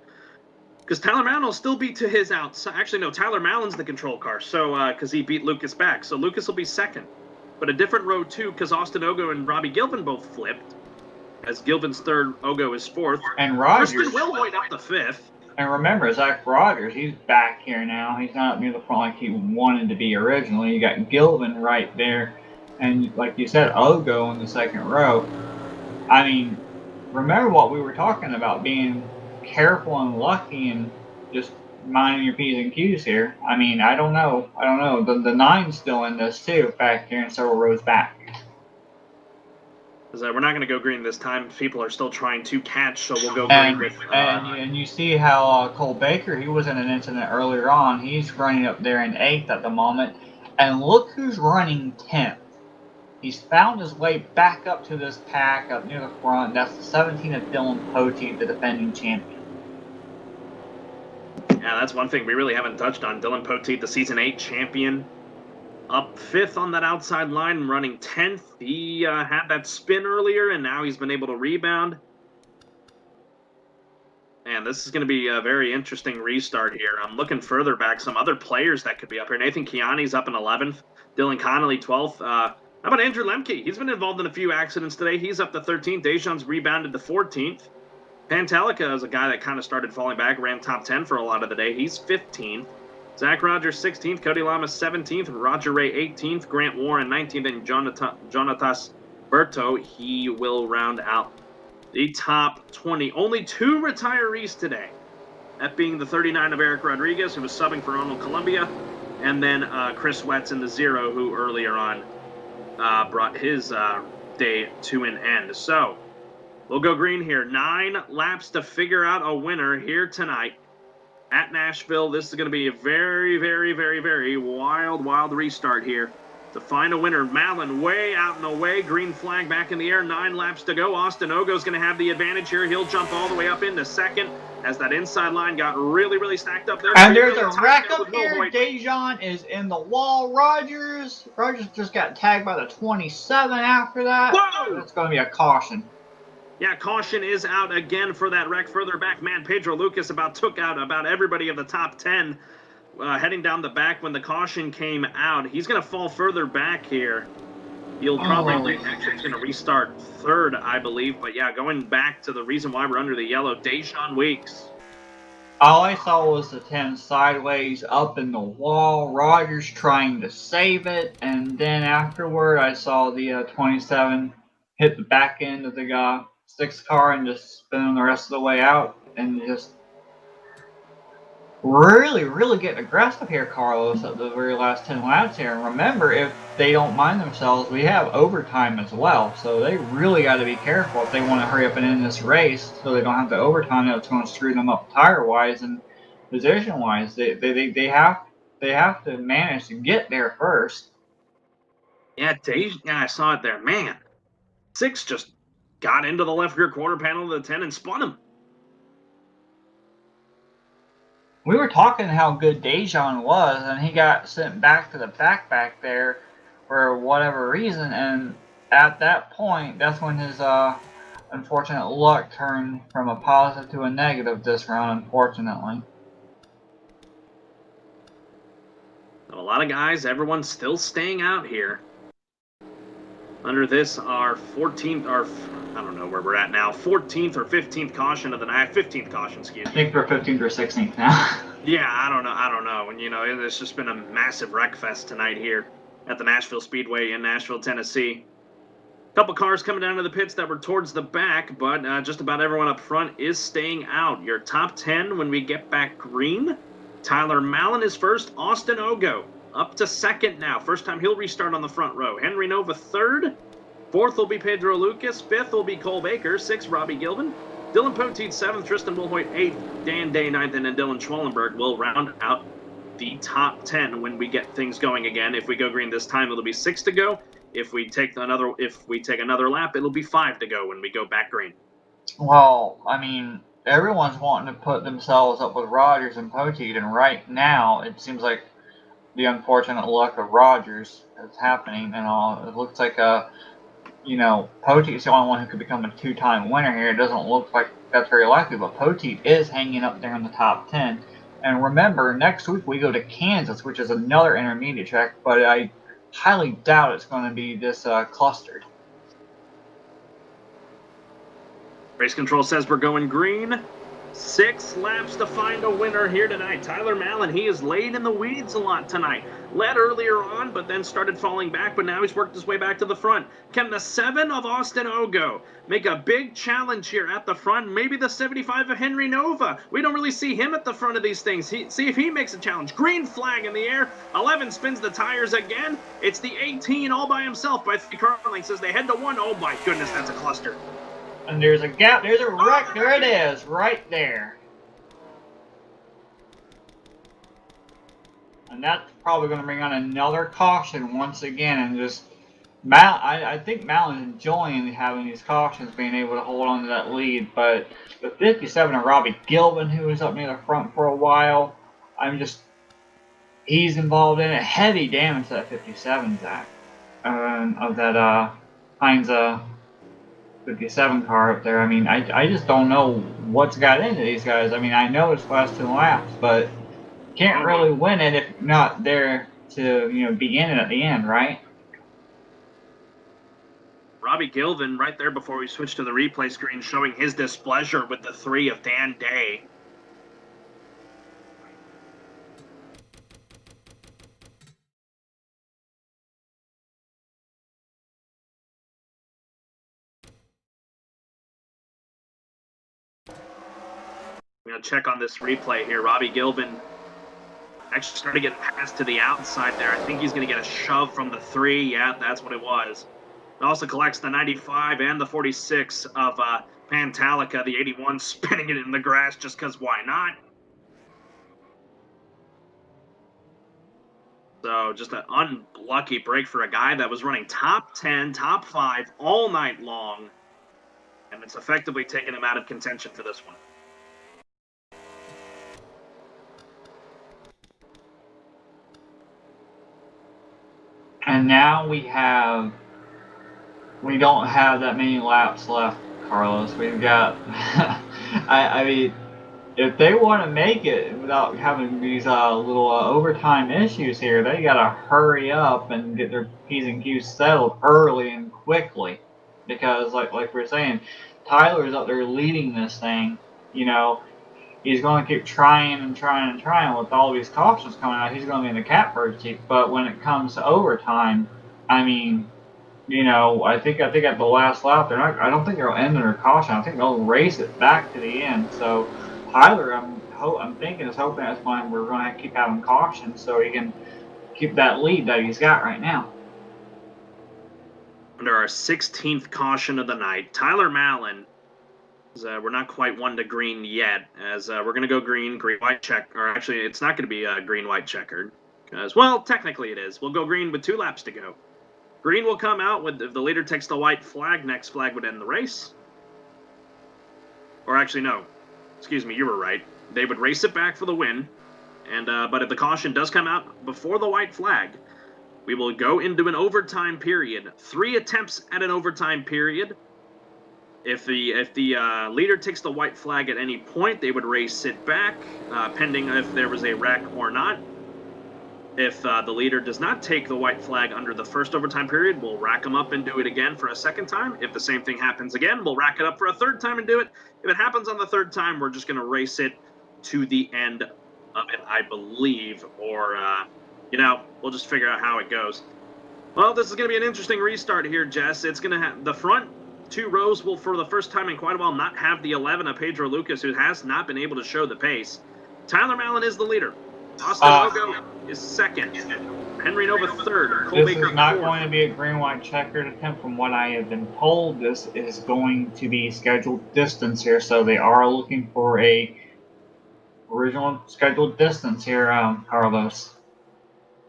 Because Tyler Mallon will still be to his outside. Actually, no, Tyler Mallon's the control car, so because he beat Lucas back. So Lucas will be second. But a different row, too, because Austin Ogo and Robbie Gilvin both flipped. As Gilvin's third, Ogo is fourth. And Rogers. Kristen Wilhoit up the fifth. And remember, Zach Rogers, he's back here now. He's not up near the front like he wanted to be originally. You got Gilvin right there. And like you said, Ogo in the second row. I mean, remember what we were talking about, being careful and lucky and just minding your P's and Q's here. I mean, I don't know. The 9's still in this too, back here and several rows back. We're not going to go green this time. People are still trying to catch, so we'll go green with... And you see how Cole Baker, he was in an incident earlier on. He's running up there in 8th at the moment. And look who's running 10th. He's found his way back up to this pack up near the front. That's the 17 of Dylan Poteet, the defending champion. Yeah, that's one thing we really haven't touched on. Dylan Poteet, the Season 8 champion. Up 5th on that outside line, running 10th. He had that spin earlier, and now he's been able to rebound. And this is going to be a very interesting restart here. I'm looking further back, some other players that could be up here. Nathan Kiani's up in 11th. Dylan Connolly, 12th. How about Andrew Lemke? He's been involved in a few accidents today. He's up to 13th. Dejan's rebounded to 14th. Pantelica is a guy that kind of started falling back, ran top 10 for a lot of the day. He's 15th. Zach Rogers, 16th. Cody Lama, 17th. Roger Ray, 18th. Grant Warren, 19th. And Jonatas Berto, he will round out the top 20. Only 2 retirees today. That being the 39 of Eric Rodriguez, who was subbing for Arnold Columbia, and then Chris Wetz in the 0, who earlier on brought his day to an end. So, we'll go green here. 9 laps to figure out a winner here tonight at Nashville. This is going to be a very, very, very, very wild restart here to find a winner. Mallon way out and away. Green flag back in the air. 9 laps to go. Austin Ogo's going to have the advantage here. He'll jump all the way up into second as that inside line got really stacked up there. And there's a wreck up here. Dejan is in the wall. Rogers just got tagged by the 27 after that. Whoa! It's going to be a caution. Yeah, caution is out again for that wreck further back. Man, Pedro Lucas took out about everybody of the top 10 heading down the back when the caution came out. He's going to fall further back here. He'll probably actually going to restart third, I believe. But yeah, going back to the reason why we're under the yellow, Dejan Weeks. All I saw was the 10 sideways up in the wall. Rogers trying to save it. And then afterward, I saw the 27 hit the back end of the 6 car and just spin the rest of the way out, and just really getting aggressive here, Carlos, at the very last 10 laps here. And remember, if they don't mind themselves, we have overtime as well, so they really got to be careful if they want to hurry up and end this race, so they don't have the overtime that's going to screw them up tire-wise and position-wise. They have to manage to get there first. Yeah, I saw it there. Man, 6 just got into the left rear quarter panel of the 10 and spun him. We were talking how good Dejan was, and he got sent back to the back there for whatever reason, and at that point, that's when his unfortunate luck turned from a positive to a negative this round, unfortunately. So a lot of guys, everyone's still staying out here. Under this, our 14th, I don't know where we're at now, 14th or 15th caution of the night, 15th caution, excuse me. I think we're 15th or 16th now. Yeah, I don't know. And, you know, it's just been a massive wreck fest tonight here at the Nashville Speedway in Nashville, Tennessee. A couple cars coming down to the pits that were towards the back, but just about everyone up front is staying out. Your top 10 when we get back green. Tyler Mallon is first. Austin Ogo up to second now. First time he'll restart on the front row. Henry Nova third. Fourth will be Pedro Lucas. Fifth will be Cole Baker. Sixth, Robbie Gilvin. Dylan Poteet seventh. Tristan Wilhoit eighth. Dan Day ninth. And then Dylan Schwallenberg will round out the top 10 when we get things going again. If we go green this time, it'll be 6 to go. If we take another lap, it'll be 5 to go when we go back green. Well, I mean, everyone's wanting to put themselves up with Rogers and Poteet, and right now it seems like the unfortunate luck of Rogers is happening and all. It looks like Poteet's the only one who could become a 2-time winner here. It doesn't look like that's very likely, but Poteet is hanging up there in the top 10. And remember, next week we go to Kansas, which is another intermediate track, but I highly doubt it's going to be this clustered. Race control says we're going green. 6 laps to find a winner here tonight. Tyler Mallon, he is laid in the weeds a lot tonight. Led earlier on, but then started falling back, but now he's worked his way back to the front. Can the 7 of Austin Ogo make a big challenge here at the front? Maybe the 75 of Henry Nova. We don't really see him at the front of these things. See if he makes a challenge. Green flag in the air. 11 spins the tires again. It's the 18 all by himself by 3 car lengths as they head to 1. Oh my goodness, that's a cluster. And there's a gap. There's a wreck. There it is, right there. And that's probably going to bring on another caution once again. And just I think Mallon's enjoying having these cautions, being able to hold on to that lead. But the 57 of Robbie Gilvin, who was up near the front for a while, he's involved in it. Heavy damage to that 57, Zach, of that Heinz 57 car up there. I mean, I just don't know what's got into these guys. I mean, I know it's last 2 laps, but can't really win it if not there to, be in it at the end, right? Robbie Gilvin right there before we switch to the replay screen showing his displeasure with the 3 of Dan Day. I'm going to check on this replay here. Robbie Gilvin actually started getting passed to the outside there. I think he's going to get a shove from the 3. Yeah, that's what it was. It also collects the 95 and the 46 of Pantalica, the 81, spinning it in the grass just because why not? So just an unlucky break for a guy that was running top 10, top 5 all night long. And it's effectively taken him out of contention for this one. And now we don't have that many laps left, Carlos. We've got, I mean, if they want to make it without having these little overtime issues here, they got to hurry up and get their P's and Q's settled early and quickly. Because, like we're saying, Tyler's up there leading this thing. He's going to keep trying and trying and trying with all these cautions coming out. He's going to be in the catbird seat. But when it comes to overtime, I mean, I think at the last lap, I don't think they'll end their caution. I think they'll race it back to the end. So Tyler, I'm thinking is hoping that's when we're going to keep having caution so he can keep that lead that he's got right now. Under our 16th caution of the night, Tyler Mallon. We're not quite 1 to green yet, as we're going to go green, white check. Or actually, it's not going to be green, white checkered. Because, well, technically it is. We'll go green with 2 laps to go. Green will come out if the leader takes the white flag. Next flag would end the race. Or actually, no. Excuse me, you were right. They would race it back for the win. And but if the caution does come out before the white flag, we will go into an overtime period. 3 attempts at an overtime period. If the leader takes the white flag at any point, they would race it back, pending if there was a wreck or not. If the leader does not take the white flag under the first overtime period, we'll rack them up and do it again for a second time. If the same thing happens again, we'll rack it up for a third time and do it. If it happens on the third time, we're just going to race it to the end of it, I believe. Or, we'll just figure out how it goes. Well, this is going to be an interesting restart here, Jess. It's going to have the front two rows will, for the first time in quite a while, not have the 11 of Pedro Lucas, who has not been able to show the pace. Tyler Mallon is the leader. Austin Ogo is second. Henry Nova third. Cole This Baker is not fourth. going to be a green-white checkered attempt from what I have been told. This is going to be scheduled distance here, so they are looking for a original scheduled distance here, Carlos.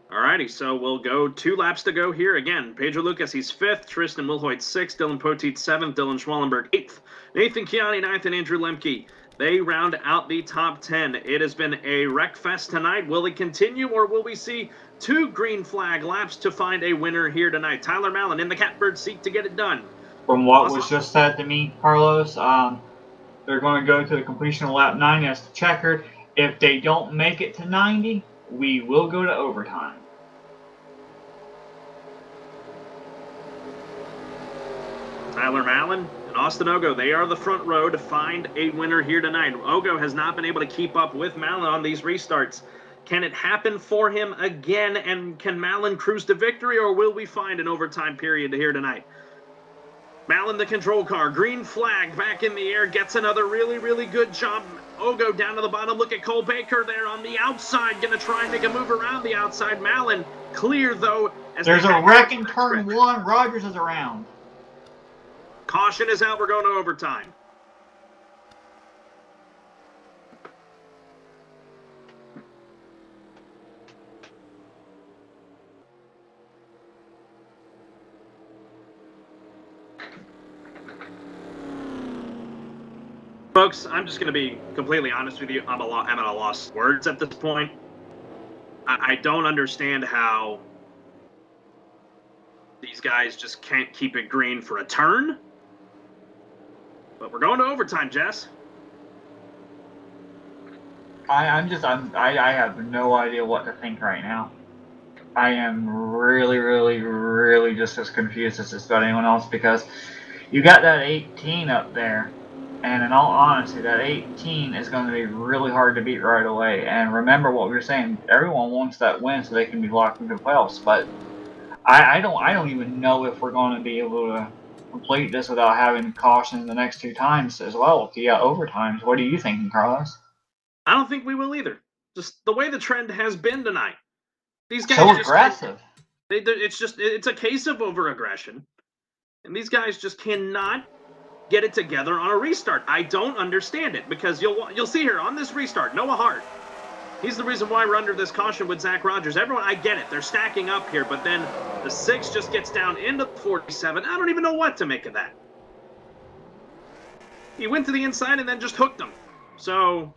Alrighty, so we'll go 2 laps to go here. Again, Pedro Lucas, he's 5th. Tristan Wilhoit, 6th. Dylan Poteet, 7th. Dylan Schwallenberg, 8th. Nathan Kiani, 9th. And Andrew Lemke. They round out the top 10. It has been a wreck fest tonight. Will it continue, or will we see 2 green flag laps to find a winner here tonight? Tyler Mallon in the catbird seat to get it done. From what was just said to me, Carlos, they're going to go to the completion of lap 9 as the checkered. If they don't make it to 90, we will go to overtime. Tyler Mallon and Austin Ogo, they are the front row to find a winner here tonight. Ogo has not been able to keep up with Mallon on these restarts. Can it happen for him again, and can Mallon cruise to victory, or will we find an overtime period here tonight? Mallon, the control car, green flag back in the air, gets another really, really good job. Ogo down to the bottom. Look at Cole Baker there on the outside, going to try and make a move around the outside. Mallon clear, though. As there's a wreck in turn 1. Rogers is around. Caution is out. We're going to overtime. Folks, I'm just going to be completely honest with you. I'm at a loss of words at this point. I don't understand how these guys just can't keep it green for a turn. But we're going to overtime, Jess. I have no idea what to think right now. I am really just as confused as just about anyone else, because you got that 18 up there, and in all honesty, that 18 is going to be really hard to beat right away. And remember what we were saying, everyone wants that win so they can be locked into the playoffs, but I don't even know if we're going to be able to complete this without having caution the next 2 times as well, via overtimes. What are you thinking, Carlos? I don't think we will either. Just the way the trend has been tonight. These guys so aggressive. It's a case of over-aggression. And these guys just cannot get it together on a restart. I don't understand it, because you'll see here on this restart, Noah Hart. He's the reason why we're under this caution with Zach Rogers. Everyone, I get it. They're stacking up here, but then the 6 just gets down into 47. I don't even know what to make of that. He went to the inside and then just hooked them. So,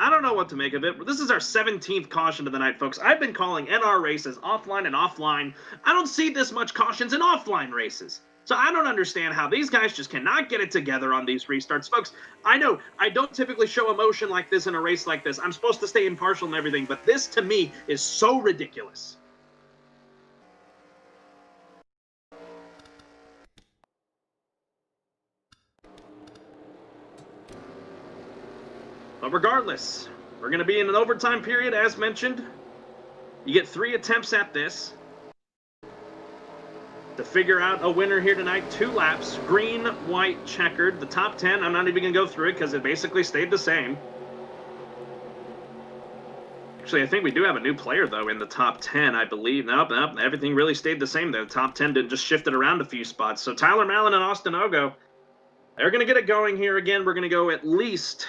I don't know what to make of it. This is our 17th caution of the night, folks. I've been calling NR races offline and offline. I don't see this much cautions in offline races. So I don't understand how these guys just cannot get it together on these restarts. Folks, I know I don't typically show emotion like this in a race like this. I'm supposed to stay impartial and everything, but this to me is so ridiculous. But regardless, we're going to be in an overtime period, as mentioned. You get 3 attempts at this to figure out a winner here tonight. 2 laps, green, white, checkered. The top 10, I'm not even going to go through it because it basically stayed the same. Actually, I think we do have a new player, though, in the top 10, I believe. Nope, everything really stayed the same. The top 10 did just shifted around a few spots. So Tyler Mallon and Austin Ogo, they're going to get it going here again. We're going to go at least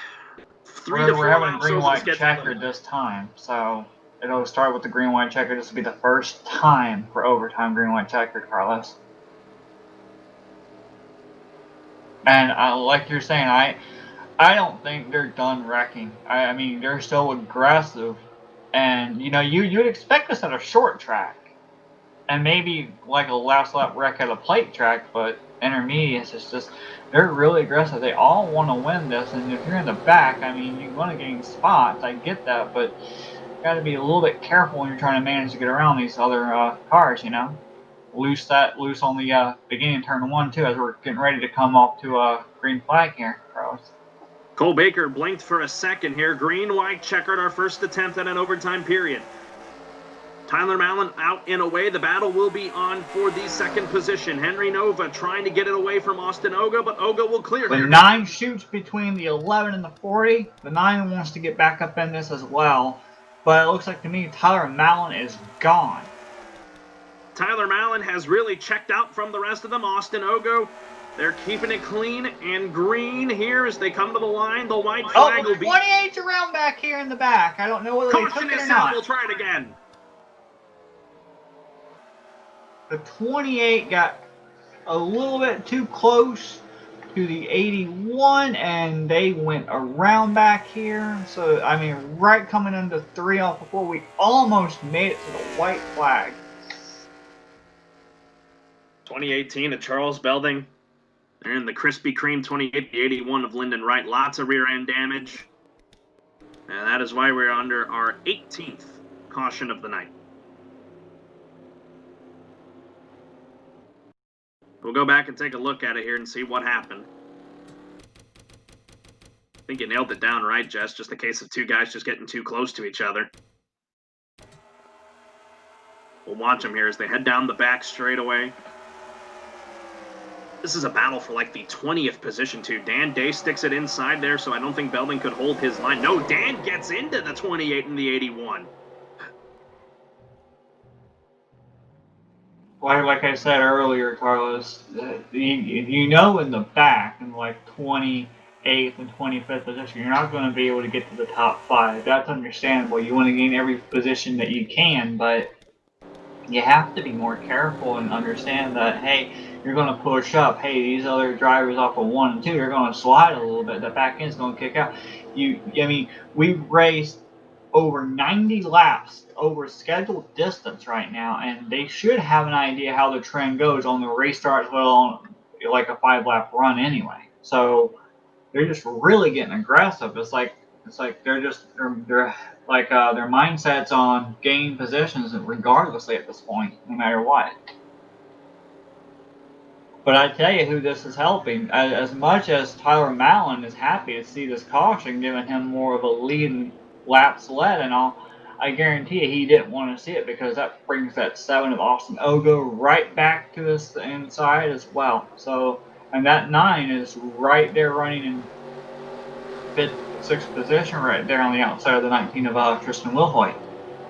3 to 4 We're having laps green, over white, the checkered this time, so it'll start with the green, white, checkered. This will be the first time for overtime green, white, checkered, Carlos. And like you're saying, I don't think they're done wrecking. I mean, they're so aggressive, and you'd expect this at a short track, and maybe like a last lap wreck at a plate track, but intermediates, it's just they're really aggressive. They all want to win this, and if you're in the back, I mean, you want to gain spots. I get that, but got to be a little bit careful when you're trying to manage to get around these other cars, you know. Loose on the beginning turn 1 too, as we're getting ready to come off to a green flag here, Carlos. Cole Baker blinked for a second here. Green, white, checkered, our first attempt at an overtime period. Tyler Mallon out and away. The battle will be on for the second position. Henry Nova trying to get it away from Austin Oga, but Oga will clear The here. 9 shoots between the 11 and the 40. The 9 wants to get back up in this as well, but it looks like to me Tyler Mallon is gone. Tyler Mallon has really checked out from the rest of them. Austin Ogo, they're keeping it clean and green here as they come to the line. The white flag will be... 28's around back here in the back. I don't know whether they took it or not. We'll try it again. The 28 got a little bit too close to the 81, and they went around back here. So, I mean, right coming into 3 off before we almost made it to the white flag. 2018 of Charles Belding. They're in the Krispy Kreme 28, the 81 of Lyndon Wright. Lots of rear end damage. And that is why we're under our 18th caution of the night. We'll go back and take a look at it here and see what happened. I think you nailed it down right, Jess. Just a case of 2 guys just getting too close to each other. We'll watch them here as they head down the back straightaway. This is a battle for like the 20th position too. Dan Day sticks it inside there, so I don't think Belding could hold his line. No, Dan gets into the 28 and the 81. Like I said earlier, Carlos, you know in the back, in like 28th and 25th position, you're not going to be able to get to the top 5. That's understandable. You want to gain every position that you can, but you have to be more careful and understand that, hey, you're going to push up. Hey, these other drivers off of 1 and 2, they're going to slide a little bit. The back end's going to kick out. I mean, we've raced over 90 laps over scheduled distance right now, and they should have an idea how the trend goes on the restart as well on like a 5-lap run anyway. So they're just really getting aggressive. It's like they're like their mindset's on gaining positions regardlessly at this point, no matter what. But I tell you who this is helping. As much as Tyler Mallon is happy to see this caution, giving him more of a lead laps led and all, I guarantee you he didn't want to see it, because that brings that 7 of Austin Ogo right back to this inside as well. So, and that 9 is right there running in 5th, 6th position right there on the outside of the 19 of Tristan Wilhoit.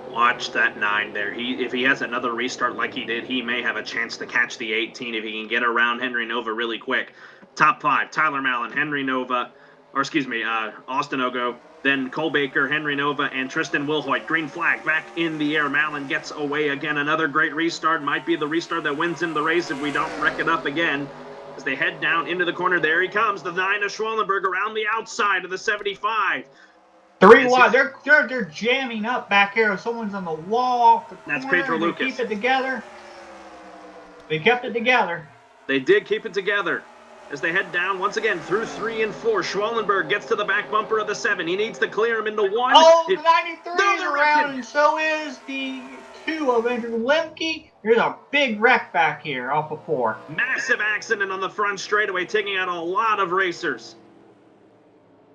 Watch that 9 there. If he has another restart like he did, he may have a chance to catch the 18 if he can get around Henry Nova really quick. Top 5, Tyler Mallon, Henry Nova, or excuse me, Austin Ogo, then Cole Baker, Henry Nova, and Tristan Wilhoit. Green flag back in the air. Mallon gets away again. Another great restart. Might be the restart that wins him the race if we don't wreck it up again. As they head down into the corner, there he comes. The 9 of Schwellenberg around the outside of the 75. 3 wide. They're jamming up back here. Someone's on the wall off the corner. That's Pedro Lucas. They keep it together. They kept it together. They did keep it together. As they head down once again through 3 and 4, Schwellenberg gets to the back bumper of the 7. He needs to clear him into 1. Oh, the 93 is around, and so is the 2 of Andrew Lemke. There's a big wreck back here off of 4. Massive accident on the front straightaway, taking out a lot of racers.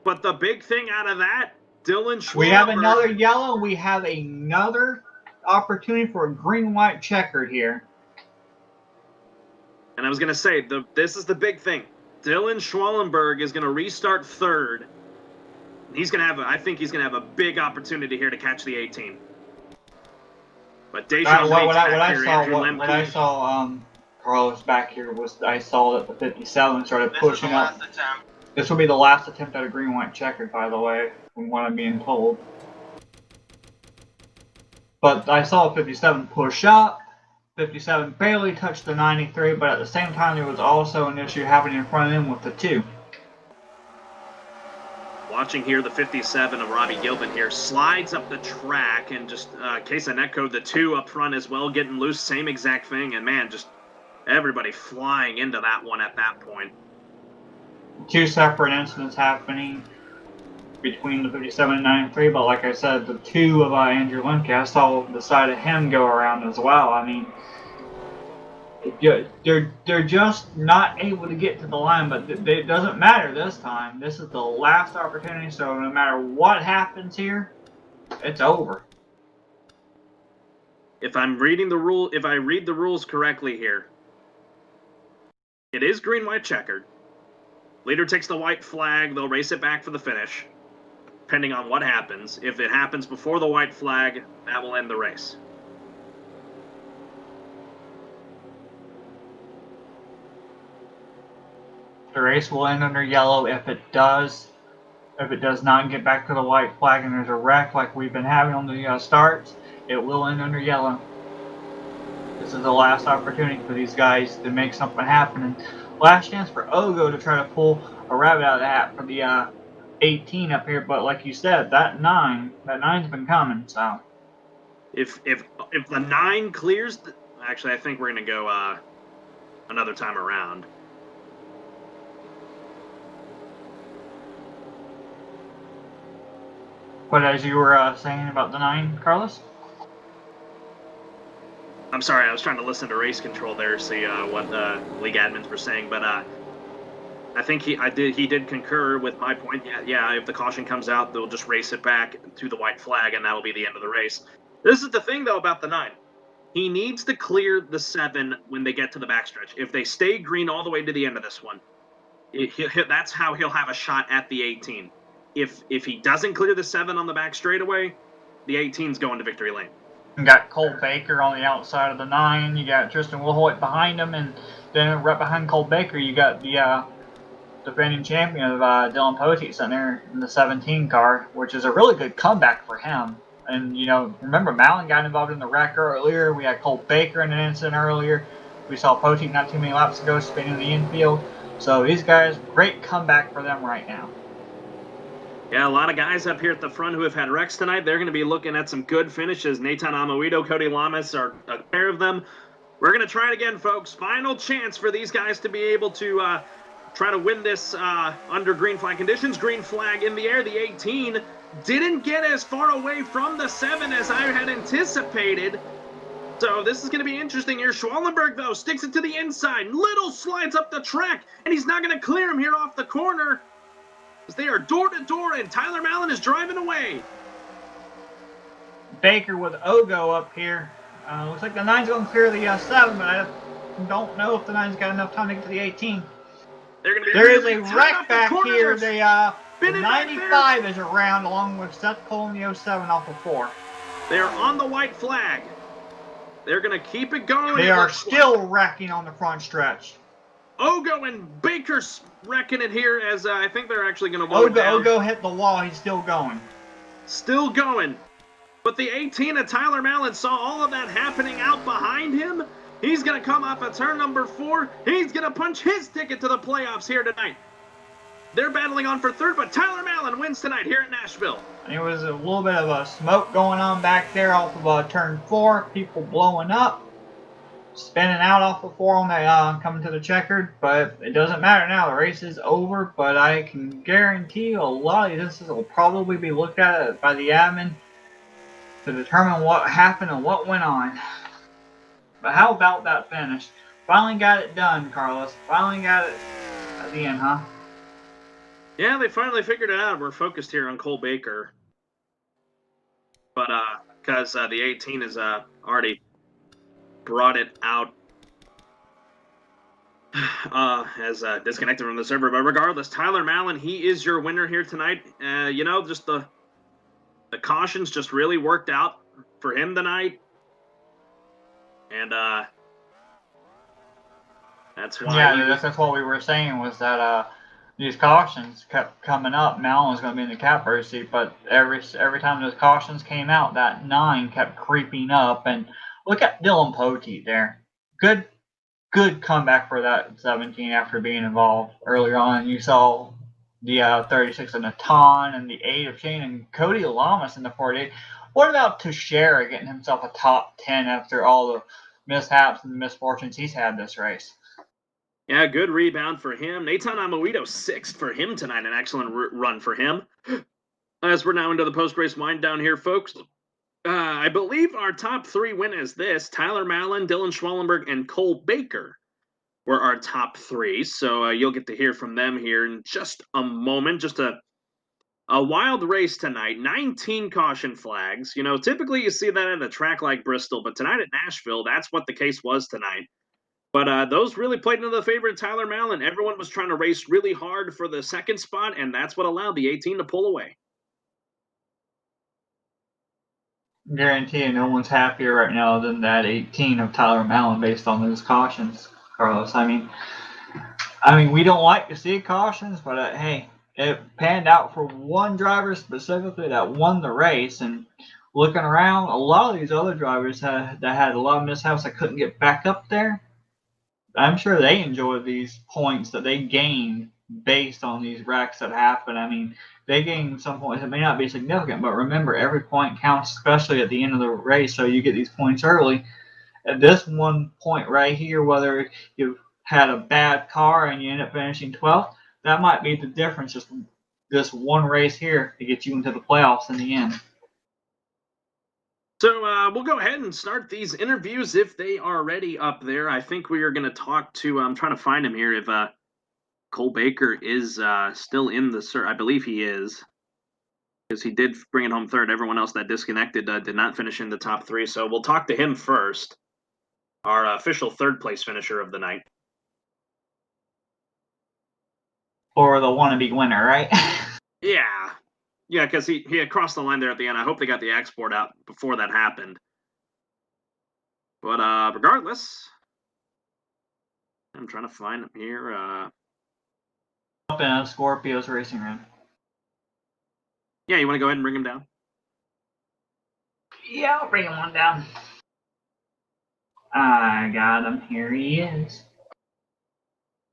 But the big thing out of that, Dylan Schwellenberg. We have another yellow. We have another opportunity for a green-white checkered here. And I was going to say, this is the big thing. Dylan Schwellenberg is going to restart 3rd. He's going to have, I think he's going to have a big opportunity here to catch the 18. But Deschamps what I saw Carlos back here was I saw that the 57 started pushing up. This will be the last attempt at a green-white checkered, by the way, from what I'm being told. But I saw 57 push up. 57 barely touched the 93, but at the same time there was also an issue happening in front of him with the 2. Watching here, the 57 of Robbie Gilbin here slides up the track, and just Kesa Netco, the 2 up front as well, getting loose, same exact thing, and man, just everybody flying into that one at that point. 2 separate incidents happening. between the 57 and 93, but like I said, the two of Andrew Lemke, I saw the side of him go around as well. I mean, they're just not able to get to the line, but it doesn't matter this time. This is the last opportunity, so no matter what happens here, it's over. If I'm reading the rule, if I read the rules correctly here, it is green, white, checkered. Leader takes the white flag. They'll race it back for the finish, depending on what happens. If it happens before the white flag, that will end the race. The race will end under yellow. If it does not get back to the white flag and there's a wreck like we've been having on the starts, it will end under yellow. This is the last opportunity for these guys to make something happen. And last chance for Ogo to try to pull a rabbit out of the hat for the 18 up here. But like you said, that nine's been coming. So if the 9 clears, actually, I think we're gonna go another time around. But as you were saying about the 9, Carlos? I'm sorry, I was trying to listen to race control there, see what the league admins were saying, but I think he did concur with my point. Yeah, if the caution comes out, they'll just race it back to the white flag, and that'll be the end of the race. This is the thing, though, about the 9. He needs to clear the 7 when they get to the backstretch. If they stay green all the way to the end of this one, that's how he'll have a shot at the 18. If he doesn't clear the 7 on the back straightaway, the 18's going to victory lane. You got Cole Baker on the outside of the 9. You got Tristan Wilhoit behind him, and then right behind Cole Baker, you got the defending champion of Dylan Poteet sitting there in the 17 car, which is a really good comeback for him. And, remember, Mallon got involved in the wreck earlier. We had Cole Baker in an incident earlier. We saw Poteet not too many laps ago spinning in the infield. So these guys, great comeback for them right now. Yeah, a lot of guys up here at the front who have had wrecks tonight. They're going to be looking at some good finishes. Nathan Amoito, Cody Lamas are a pair of them. We're going to try it again, folks. Final chance for these guys to be able to try to win this under green flag conditions. Green flag in the air. The 18 didn't get as far away from the 7 as I had anticipated. So this is going to be interesting here. Schwallenberg, though, sticks it to the inside. Little slides up the track, and he's not going to clear him here off the corner. They are door to door, and Tyler Mallon is driving away. Baker with Ogo up here. Looks like the 9's going to clear the 7, but I don't know if the 9's got enough time to get to the 18. There is a wreck back here. The 95 is around, along with Seth Cole in the 07 off of 4. They're on the white flag. They're going to keep it going. They are still wrecking on the front stretch. Ogo and Baker's wrecking it here as I think they're actually going to blow it down. Ogo hit the wall. He's still going. Still going. But the 18 of Tyler Mallon saw all of that happening out behind him. He's going to come off at turn number 4. He's going to punch his ticket to the playoffs here tonight. They're battling on for third, but Tyler Mallon wins tonight here in Nashville. And there was a little bit of a smoke going on back there off of turn 4. People blowing up. Spinning out off of 4 on the coming to the checkered, but it doesn't matter now. The race is over, but I can guarantee you a lot of this will probably be looked at by the admin to determine what happened and what went on. But how about that finish? Finally got it done, Carlos. Finally got it at the end, huh? Yeah, they finally figured it out. We're focused here on Cole Baker. But because the 18 is already brought it out as disconnected from the server. But regardless, Tyler Mallon, he is your winner here tonight. Just the cautions just really worked out for him tonight. And that's why. Yeah, that's what we were saying was that these cautions kept coming up. Mallon was going to be in the catbird seat, but every time those cautions came out, that 9 kept creeping up. And look at Dylan Poteet there. Good comeback for that 17 after being involved earlier on. You saw the 36 of Natan and the 8 of Shane and Cody Lamas in the 48. What about Teixeira getting himself a top 10 after all the mishaps and misfortunes he's had this race? Yeah, good rebound for him. Nathan Amoito 6th for him tonight. An excellent run for him. As we're now into the post-race wind down here, folks, I believe our top 3 win is this: Tyler Mallon, Dylan Schwallenberg, and Cole Baker were our top 3. So you'll get to hear from them here in just a moment. Just a wild race tonight. 19 caution flags. You know, typically you see that at a track like Bristol, but tonight at Nashville, that's what the case was tonight. But those really played into the favor of Tyler Mallon. Everyone was trying to race really hard for the second spot, and that's what allowed the 18 to pull away. Guarantee you no one's happier right now than that 18 of Tyler Mallon based on those cautions, Carlos. I mean, we don't like to see cautions, but hey, it panned out for one driver specifically that won the race. And looking around, a lot of these other drivers that had a lot of mishaps that couldn't get back up there, I'm sure they enjoyed these points that they gained based on these wrecks that happened. I mean, they gained some points that may not be significant, but remember, every point counts, especially at the end of the race, so you get these points early. At this one point right here, whether you had a bad car and you end up finishing 12th, that might be the difference, just this one race here to get you into the playoffs in the end. So we'll go ahead and start these interviews if they are ready up there. I think we are going to talk to, I'm trying to find him here, if Cole Baker is still in the, I believe he is, because he did bring it home third. Everyone else that disconnected did not finish in the top 3. So we'll talk to him first, our official third place finisher of the night. Or the wannabe winner, right? Yeah. Yeah, because he had crossed the line there at the end. I hope they got the export out before that happened. But regardless, I'm trying to find him here. Up in a Scorpio's racing room. Yeah, you want to go ahead and bring him down? Yeah, I'll bring him on down. I got him. Here he is.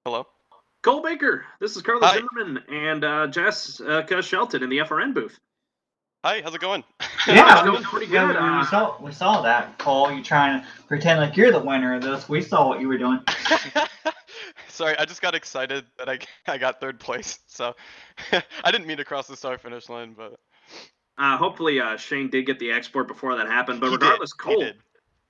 Hello. Cole Baker, this is Carlos Hi. Zimmerman and Jessica Shelton in the FRN booth. Hi, how's it going? Yeah, It's going pretty good. we saw that, Cole. You trying to pretend like you're the winner of this. We saw what you were doing. Sorry, I just got excited that I got third place, so I didn't mean to cross the start finish line, but Hopefully Shane did get the export before that happened. But he regardless, did. He Cole, did.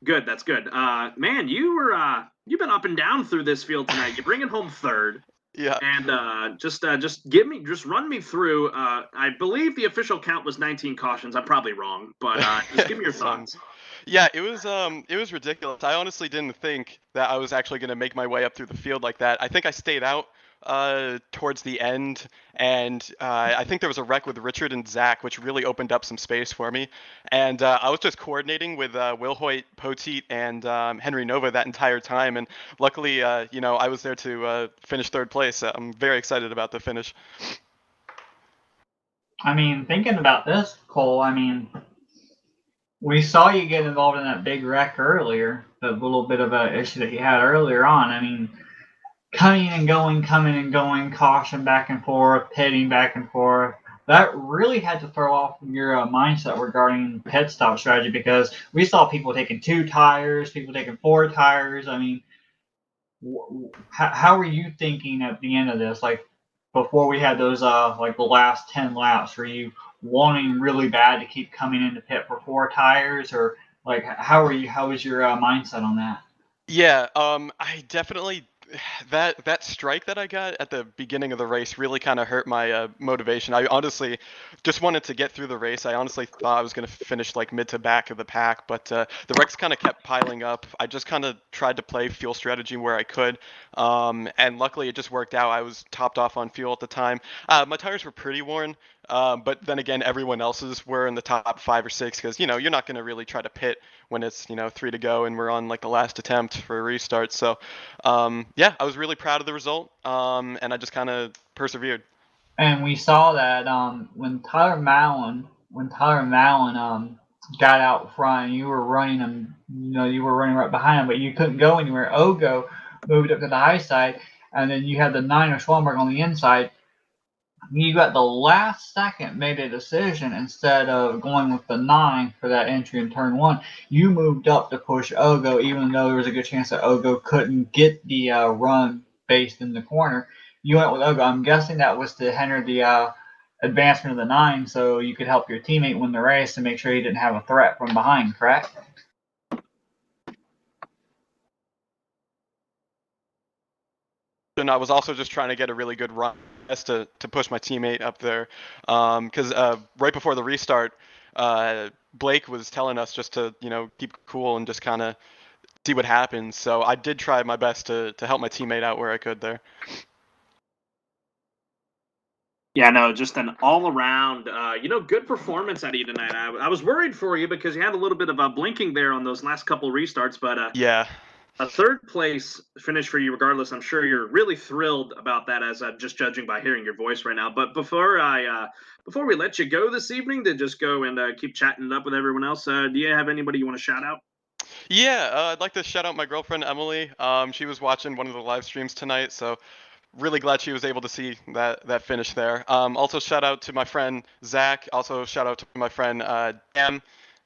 good, that's good. Man, you've been up and down through this field tonight. You bring it home third. Yeah. And just run me through. I believe the official count was 19 cautions. I'm probably wrong, but just give me your thoughts. Yeah, it was ridiculous. I honestly didn't think that I was actually going to make my way up through the field like that. I think I stayed out towards the end, and I think there was a wreck with Richard and Zach, which really opened up some space for me. And I was just coordinating with Will Hoyt, Poteet, and Henry Nova that entire time. And luckily, I was there to finish third place. I'm very excited about the finish. I mean, thinking about this, Cole, I mean, we saw you get involved in that big wreck earlier, the little bit of an issue that you had earlier on. I mean, coming and going, caution back and forth, pitting back and forth. That really had to throw off your mindset regarding pit stop strategy, because we saw people taking 2 tires, people taking 4 tires. I mean, how were you thinking at the end of this? Like, before we had those, like the last 10 laps, were you wanting really bad to keep coming into pit for 4 tires, or like how was your mindset on that? Yeah, I definitely that strike that I got at the beginning of the race really kind of hurt my motivation. I honestly just wanted to get through the race. I honestly thought I was going to finish like mid to back of the pack, but the wrecks kind of kept piling up. I just kind of tried to play fuel strategy where I could, and luckily it just worked out. I was topped off on fuel at the time. My tires were pretty worn. But then again, everyone else's were in the top 5 or 6, because you're not going to really try to pit when it's 3 to go and we're on like the last attempt for a restart. So yeah, I was really proud of the result, and I just kind of persevered. And we saw that when Tyler Mallon got out front, you were running him. You were running right behind him, but you couldn't go anywhere. Ogo moved up to the high side, and then you had the 9 of Schwallenberg on the inside. You got the last second made a decision, instead of going with the 9 for that entry in turn 1. You moved up to push Ogo, even though there was a good chance that Ogo couldn't get the run based in the corner. You went with Ogo. I'm guessing that was to hinder the advancement of the 9 so you could help your teammate win the race and make sure he didn't have a threat from behind, correct? And I was also just trying to get a really good run as to push my teammate up there. Because right before the restart, Blake was telling us just to, keep cool and just kind of see what happens. So I did try my best to help my teammate out where I could there. Yeah, no, just an all-around, good performance out of you tonight. I was worried for you because you had a little bit of blinking there on those last couple restarts, but yeah, a third place finish for you regardless. I'm sure you're really thrilled about that as I'm just judging by hearing your voice right now. But before we let you go this evening to just go and keep chatting it up with everyone else, do you have anybody you want to shout out? Yeah, I'd like to shout out my girlfriend Emily. She was watching one of the live streams tonight, so really glad she was able to see that finish there. Also shout out to my friend Zach. Also shout out to my friend Dan.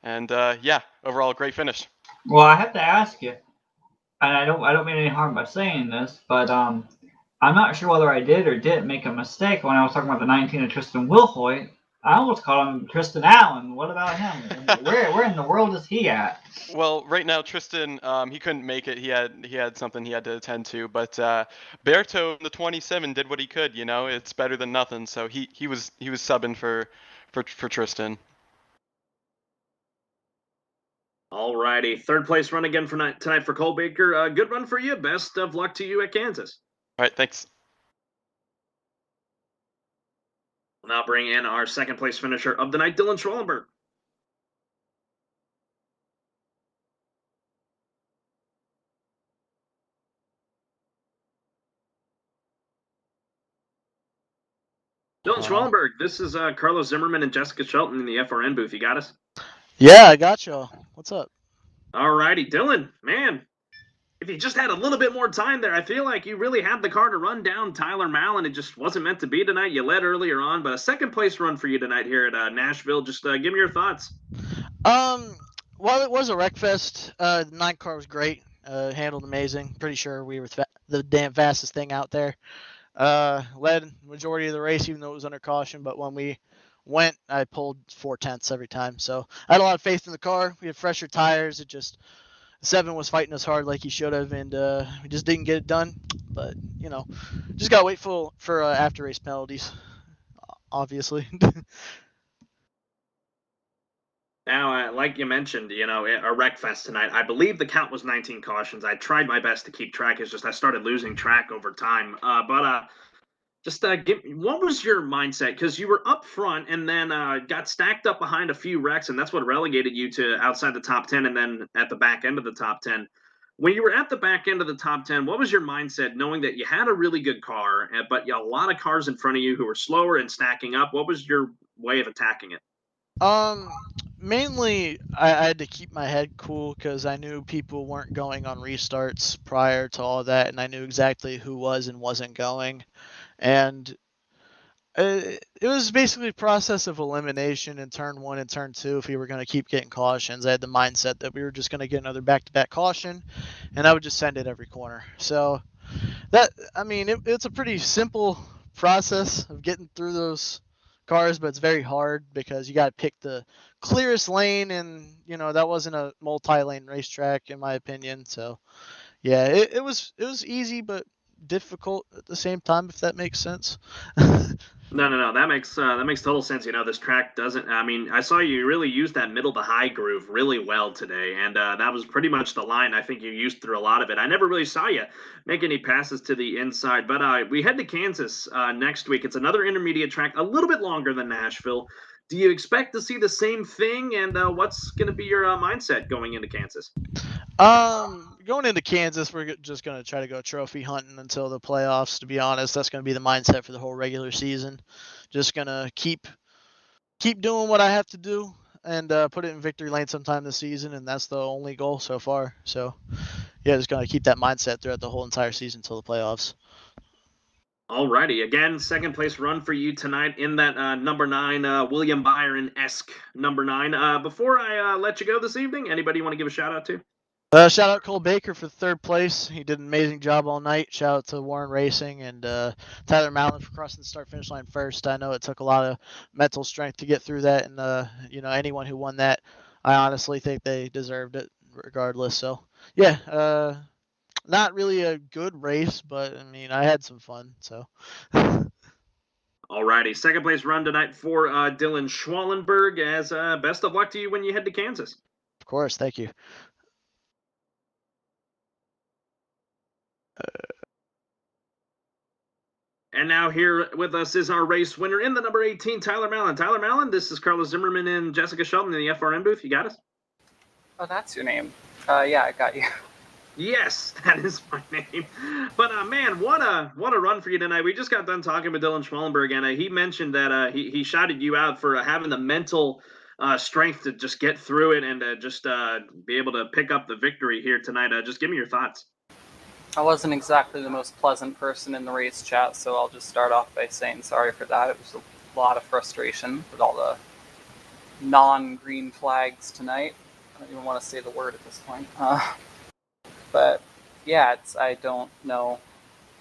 And yeah, overall great finish. Well, I have to ask you, and I don't mean any harm by saying this, but I'm not sure whether I did or didn't make a mistake when I was talking about the 19 of Tristan Wilhoit. I almost called him Tristan Allen. What about him? Where in the world is he at? Well, right now Tristan, he couldn't make it. He had something he had to attend to. But Berto, the 27, did what he could. It's better than nothing. So he was subbing for Tristan. All righty, third place run again for tonight for Cole Baker. Good run for you. Best of luck to you at Kansas. All right, thanks. We'll now bring in our second place finisher of the night, Dylan Schwallenberg. Dylan Schwallenberg, this is Carlos Zimmerman and Jessica Shelton in the FRN booth. You got us? Yeah, I got y'all. What's up? All righty, Dylan, man, if you just had a little bit more time there, I feel like you really had the car to run down Tyler Mallon. It just wasn't meant to be tonight. You led earlier on, but a second place run for you tonight here at Nashville. Just give me your thoughts. Well, it was a wreck fest. The 9 car was great. Handled amazing. Pretty sure we were the damn fastest thing out there. Led majority of the race, even though it was under caution. But when we went, I pulled 4/10 every time. So I had a lot of faith in the car. We had fresher tires. It just 7 was fighting us hard like he should have, and we just didn't get it done. But just gotta wait for after race penalties, obviously. Now, like you mentioned, a wreck fest tonight. I believe the count was 19 cautions. I tried my best to keep track. It's just I started losing track over time. What was your mindset? Because you were up front and then got stacked up behind a few wrecks, and that's what relegated you to outside the top 10 and then at the back end of the top 10. When you were at the back end of the top 10, what was your mindset knowing that you had a really good car, but you had a lot of cars in front of you who were slower and stacking up? What was your way of attacking it? Mainly I had to keep my head cool because I knew people weren't going on restarts prior to all that, and I knew exactly who was and wasn't going. And it was basically a process of elimination in turn 1 and turn 2. If we were going to keep getting cautions, I had the mindset that we were just going to get another back-to-back caution, and I would just send it every corner. So it's a pretty simple process of getting through those cars, but it's very hard because you got to pick the clearest lane, and that wasn't a multi-lane racetrack in my opinion. So yeah, it was easy but difficult at the same time, if that makes sense. No. That makes total sense. This track doesn't. I saw you really use that middle to high groove really well today, and that was pretty much the line I think you used through a lot of it. I never really saw you make any passes to the inside, but we head to Kansas next week. It's another intermediate track, a little bit longer than Nashville. Do you expect to see the same thing? And what's going to be your mindset going into Kansas? Going into Kansas, we're just going to try to go trophy hunting until the playoffs. To be honest, that's going to be the mindset for the whole regular season. Just going to keep doing what I have to do and put it in victory lane sometime this season, and that's the only goal so far. So, yeah, just going to keep that mindset throughout the whole entire season until the playoffs. Alrighty, again, second place run for you tonight in that number 9, William Byron-esque number 9. Before I let you go this evening, anybody you want to give a shout out to? Shout out Cole Baker for third place. He did an amazing job all night. Shout out to Warren Racing and Tyler Mallon for crossing the start finish line first. I know it took a lot of mental strength to get through that, and anyone who won that, I honestly think they deserved it regardless. So yeah, not really a good race, but I mean I had some fun. So. Alrighty, second place run tonight for Dylan Schwallenberg. As best of luck to you when you head to Kansas. Of course, thank you. And now here with us is our race winner in the number 18, Tyler Mallon. Tyler Mallon, this is Carlos Zimmerman and Jessica Shelton in the FRM booth. You got us? Oh, that's your name. Yeah, I got you. Yes, that is my name. But man, what a run for you tonight. We just got done talking with Dylan Schmallenberg, and he mentioned that he shouted you out for having the mental strength to just get through it and just be able to pick up the victory here tonight. Just give me your thoughts. I wasn't exactly the most pleasant person in the race chat, so I'll just start off by saying sorry for that. It was a lot of frustration with all the non-green flags tonight. I don't even want to say the word at this point. But yeah, I don't know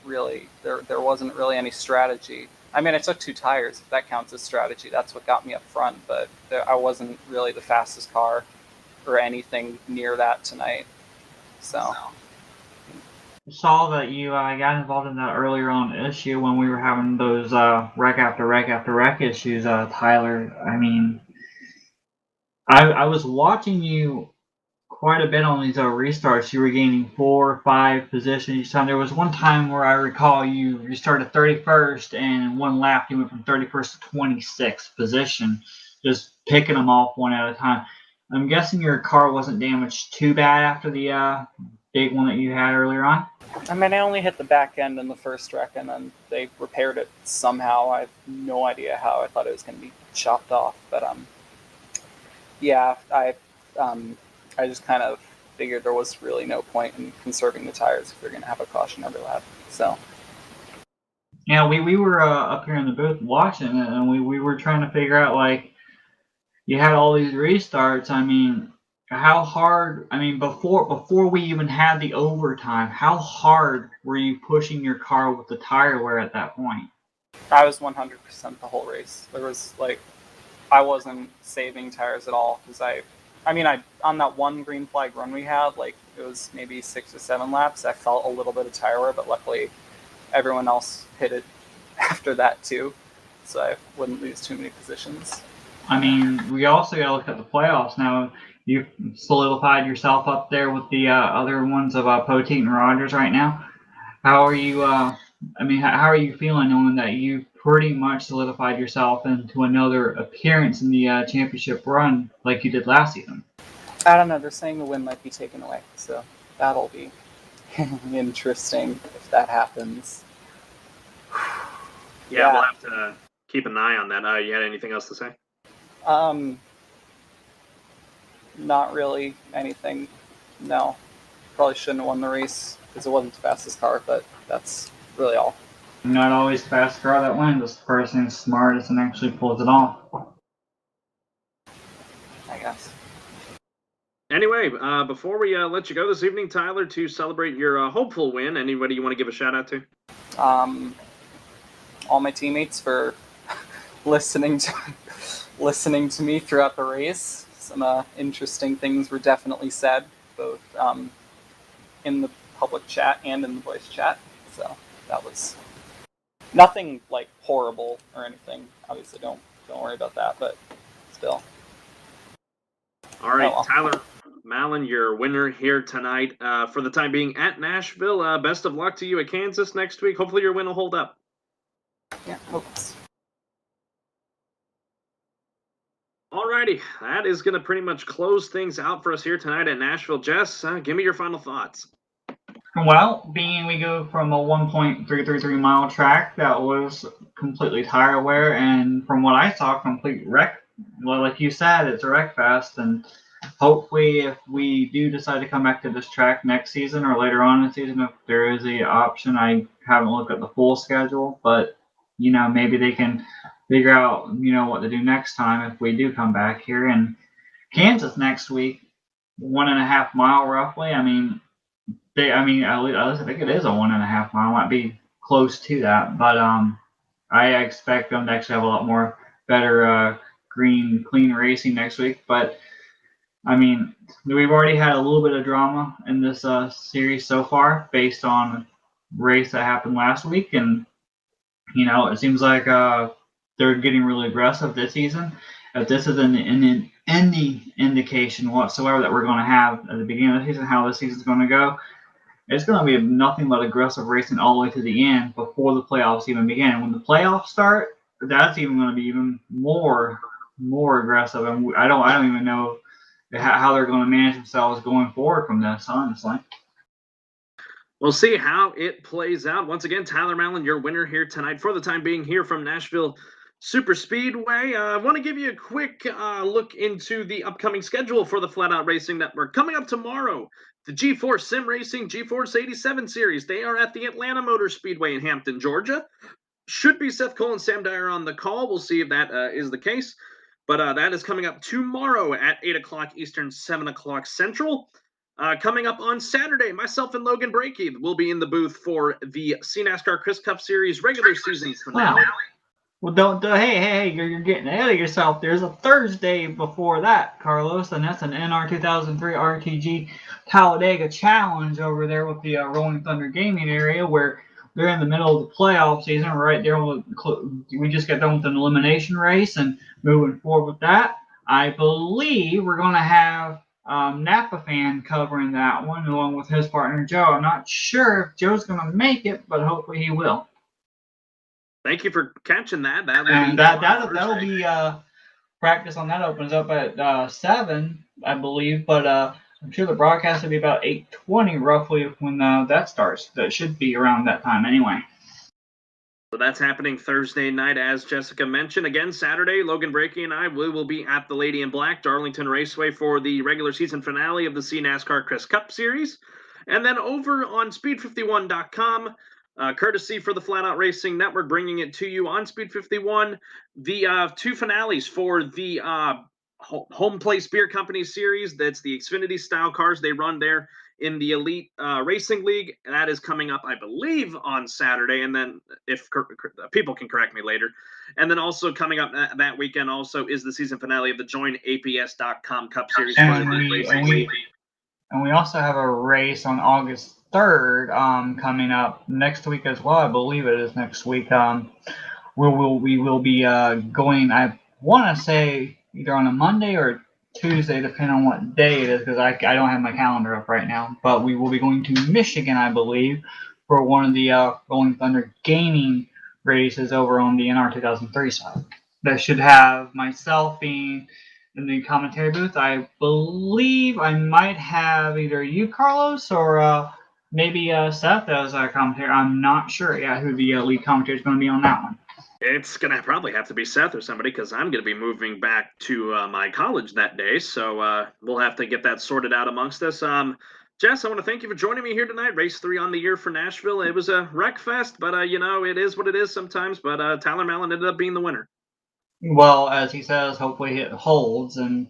really. There wasn't really any strategy. I mean, I took 2 tires, if that counts as strategy. That's what got me up front, but I wasn't really the fastest car or anything near that tonight. So. Saw that you got involved in that earlier on issue when we were having those wreck after wreck after wreck issues, Tyler. I mean, I was watching you quite a bit on these restarts. You were gaining 4 or 5 positions each time. There was one time where I recall you started 31st, and in one lap you went from 31st to 26th position, just picking them off one at a time. I'm guessing your car wasn't damaged too bad after the big one that you had earlier on? I mean, I only hit the back end in the first wreck, and then they repaired it somehow. I have no idea how. I thought it was going to be chopped off, but yeah, I just kind of figured there was really no point in conserving the tires if you're going to have a caution every lap. So. Yeah, we were up here in the booth watching it, and we were trying to figure out, like, you had all these restarts. I mean, how hard, I mean, before we even had the overtime, how hard were you pushing your car with the tire wear at that point? I was 100% the whole race. There was, like, I wasn't saving tires at all, because I mean, on that one green flag run we had, like, it was maybe 6 or 7 laps, I felt a little bit of tire wear, but luckily everyone else hit it after that too, so I wouldn't lose too many positions. I mean, we also got to look at the playoffs now. You've solidified yourself up there with the other ones of Poteet and Rogers right now. How are you? How are you feeling knowing that you pretty much solidified yourself into another appearance in the championship run like you did last season? I don't know. They're saying the win might be taken away, so that'll be interesting if that happens. Yeah, we'll have to keep an eye on that. You had anything else to say? Not really anything. No, probably shouldn't have won the race because it wasn't the fastest car, but that's really all. Not always the fastest car that wins. It's the person who's smartest and actually pulls it off. I guess. Anyway, before we let you go this evening, Tyler, to celebrate your hopeful win, anybody you want to give a shout out to? All my teammates for listening to me throughout the race. Some interesting things were definitely said, both in the public chat and in the voice chat. So that was nothing like horrible or anything. Obviously, don't worry about that, but still. All right, Tyler Mallon, your winner here tonight. For the time being at Nashville, best of luck to you at Kansas next week. Hopefully your win will hold up. Yeah, hopes. Alrighty, that is going to pretty much close things out for us here tonight at Nashville. Jess, give me your final thoughts. Well, being we go from a 1.333 mile track that was completely tire wear, and from what I saw, complete wreck. Well, like you said, it's a wreck fest, and hopefully if we do decide to come back to this track next season or later on in the season, if there is the option, I haven't looked at the full schedule, but, maybe they can figure out, what to do next time if we do come back here. And Kansas next week, 1.5 mile roughly. I mean, at least I think it is a 1.5 mile. Might be close to that, but I expect them to actually have a lot more better clean racing next week. But I mean, we've already had a little bit of drama in this series so far based on a race that happened last week, and it seems like they're getting really aggressive this season. If this is any indication whatsoever that we're going to have at the beginning of the season, how this season's going to go, it's going to be nothing but aggressive racing all the way to the end before the playoffs even begin. When the playoffs start, that's even going to be even more aggressive, and I don't even know how they're going to manage themselves going forward from this, honestly. We'll see how it plays out. Once again, Tyler Mallon, your winner here tonight for the time being here from Nashville Super Speedway. I want to give you a quick look into the upcoming schedule for the Flat Out Racing Network. Coming up tomorrow, the G4 Sim Racing GeForce 87 Series. They are at the Atlanta Motor Speedway in Hampton, Georgia. Should be Seth Cole and Sam Dyer on the call. We'll see if that is the case. But that is coming up tomorrow at 8 o'clock Eastern, 7 o'clock Central. Coming up on Saturday, myself and Logan Brakey will be in the booth for the CNASCAR Chris Cup Series regular season finale. Well, hey, you're getting ahead of yourself. There's a Thursday before that, Carlos, and that's an NR 2003 RTG Talladega Challenge over there with the Rolling Thunder Gaming area, where they're in the middle of the playoff season. Right there, we just got done with an elimination race, and moving forward with that, I believe we're going to have Napa Fan covering that one, along with his partner Joe. I'm not sure if Joe's going to make it, but hopefully he will. Thank you for catching that. That'll be practice on that opens up at 7, I believe, but I'm sure the broadcast will be about 8:20 roughly when that starts. That should be around that time anyway. So that's happening Thursday night, as Jessica mentioned. Again, Saturday, Logan Brakey and I will be at the Lady in Black, Darlington Raceway for the regular season finale of the CNASCAR Chris Cup Series. And then over on Speed51.com, courtesy for the Flat Out Racing Network, bringing it to you on Speed 51, the two finales for the Home Place Beer Company Series. That's the Xfinity style cars they run there in the Elite Racing League. That is coming up, I believe, on Saturday. And then if people can correct me later. And then also coming up that weekend also is the season finale of the JoinAPS.com Cup Series. And we also have a race on August 3rd coming up next week as well. I believe it is next week. We will be going, I want to say, either on a Monday or Tuesday, depending on what day it is, because I don't have my calendar up right now. But we will be going to Michigan, I believe, for one of the Rolling Thunder Gaming races over on the NR 2003 side. That should have myself being in the commentary booth. I believe I might have either you, Carlos, or maybe Seth as a commentator. I'm not sure yet who the lead commentator is going to be on that one. It's going to probably have to be Seth or somebody, because I'm going to be moving back to my college that day. So we'll have to get that sorted out amongst us. Jess, I want to thank you for joining me here tonight. Race 3 on the year for Nashville. It was a wreck fest, but, it is what it is sometimes. But Tyler Mallon ended up being the winner. Well, as he says, hopefully it holds. And,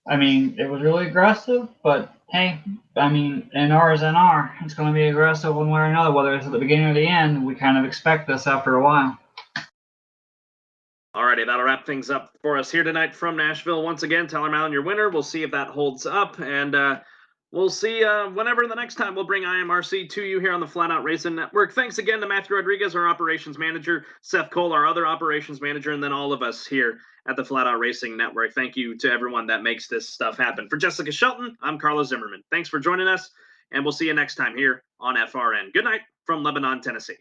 I mean, it was really aggressive, but, hey, I mean, NR is NR. It's going to be aggressive one way or another, whether it's at the beginning or the end. We kind of expect this after a while. Alrighty, that'll wrap things up for us here tonight from Nashville. Once again, Tyler Mallon, your winner. We'll see if that holds up, and we'll see whenever the next time we'll bring IMRC to you here on the Flat Out Racing Network. Thanks again to Matthew Rodriguez, our operations manager, Seth Cole, our other operations manager, and then all of us here at the Flat Out Racing Network. Thank you to everyone that makes this stuff happen. For Jessica Shelton, I'm Carlos Zimmerman. Thanks for joining us, and we'll see you next time here on FRN. Good night from Lebanon, Tennessee.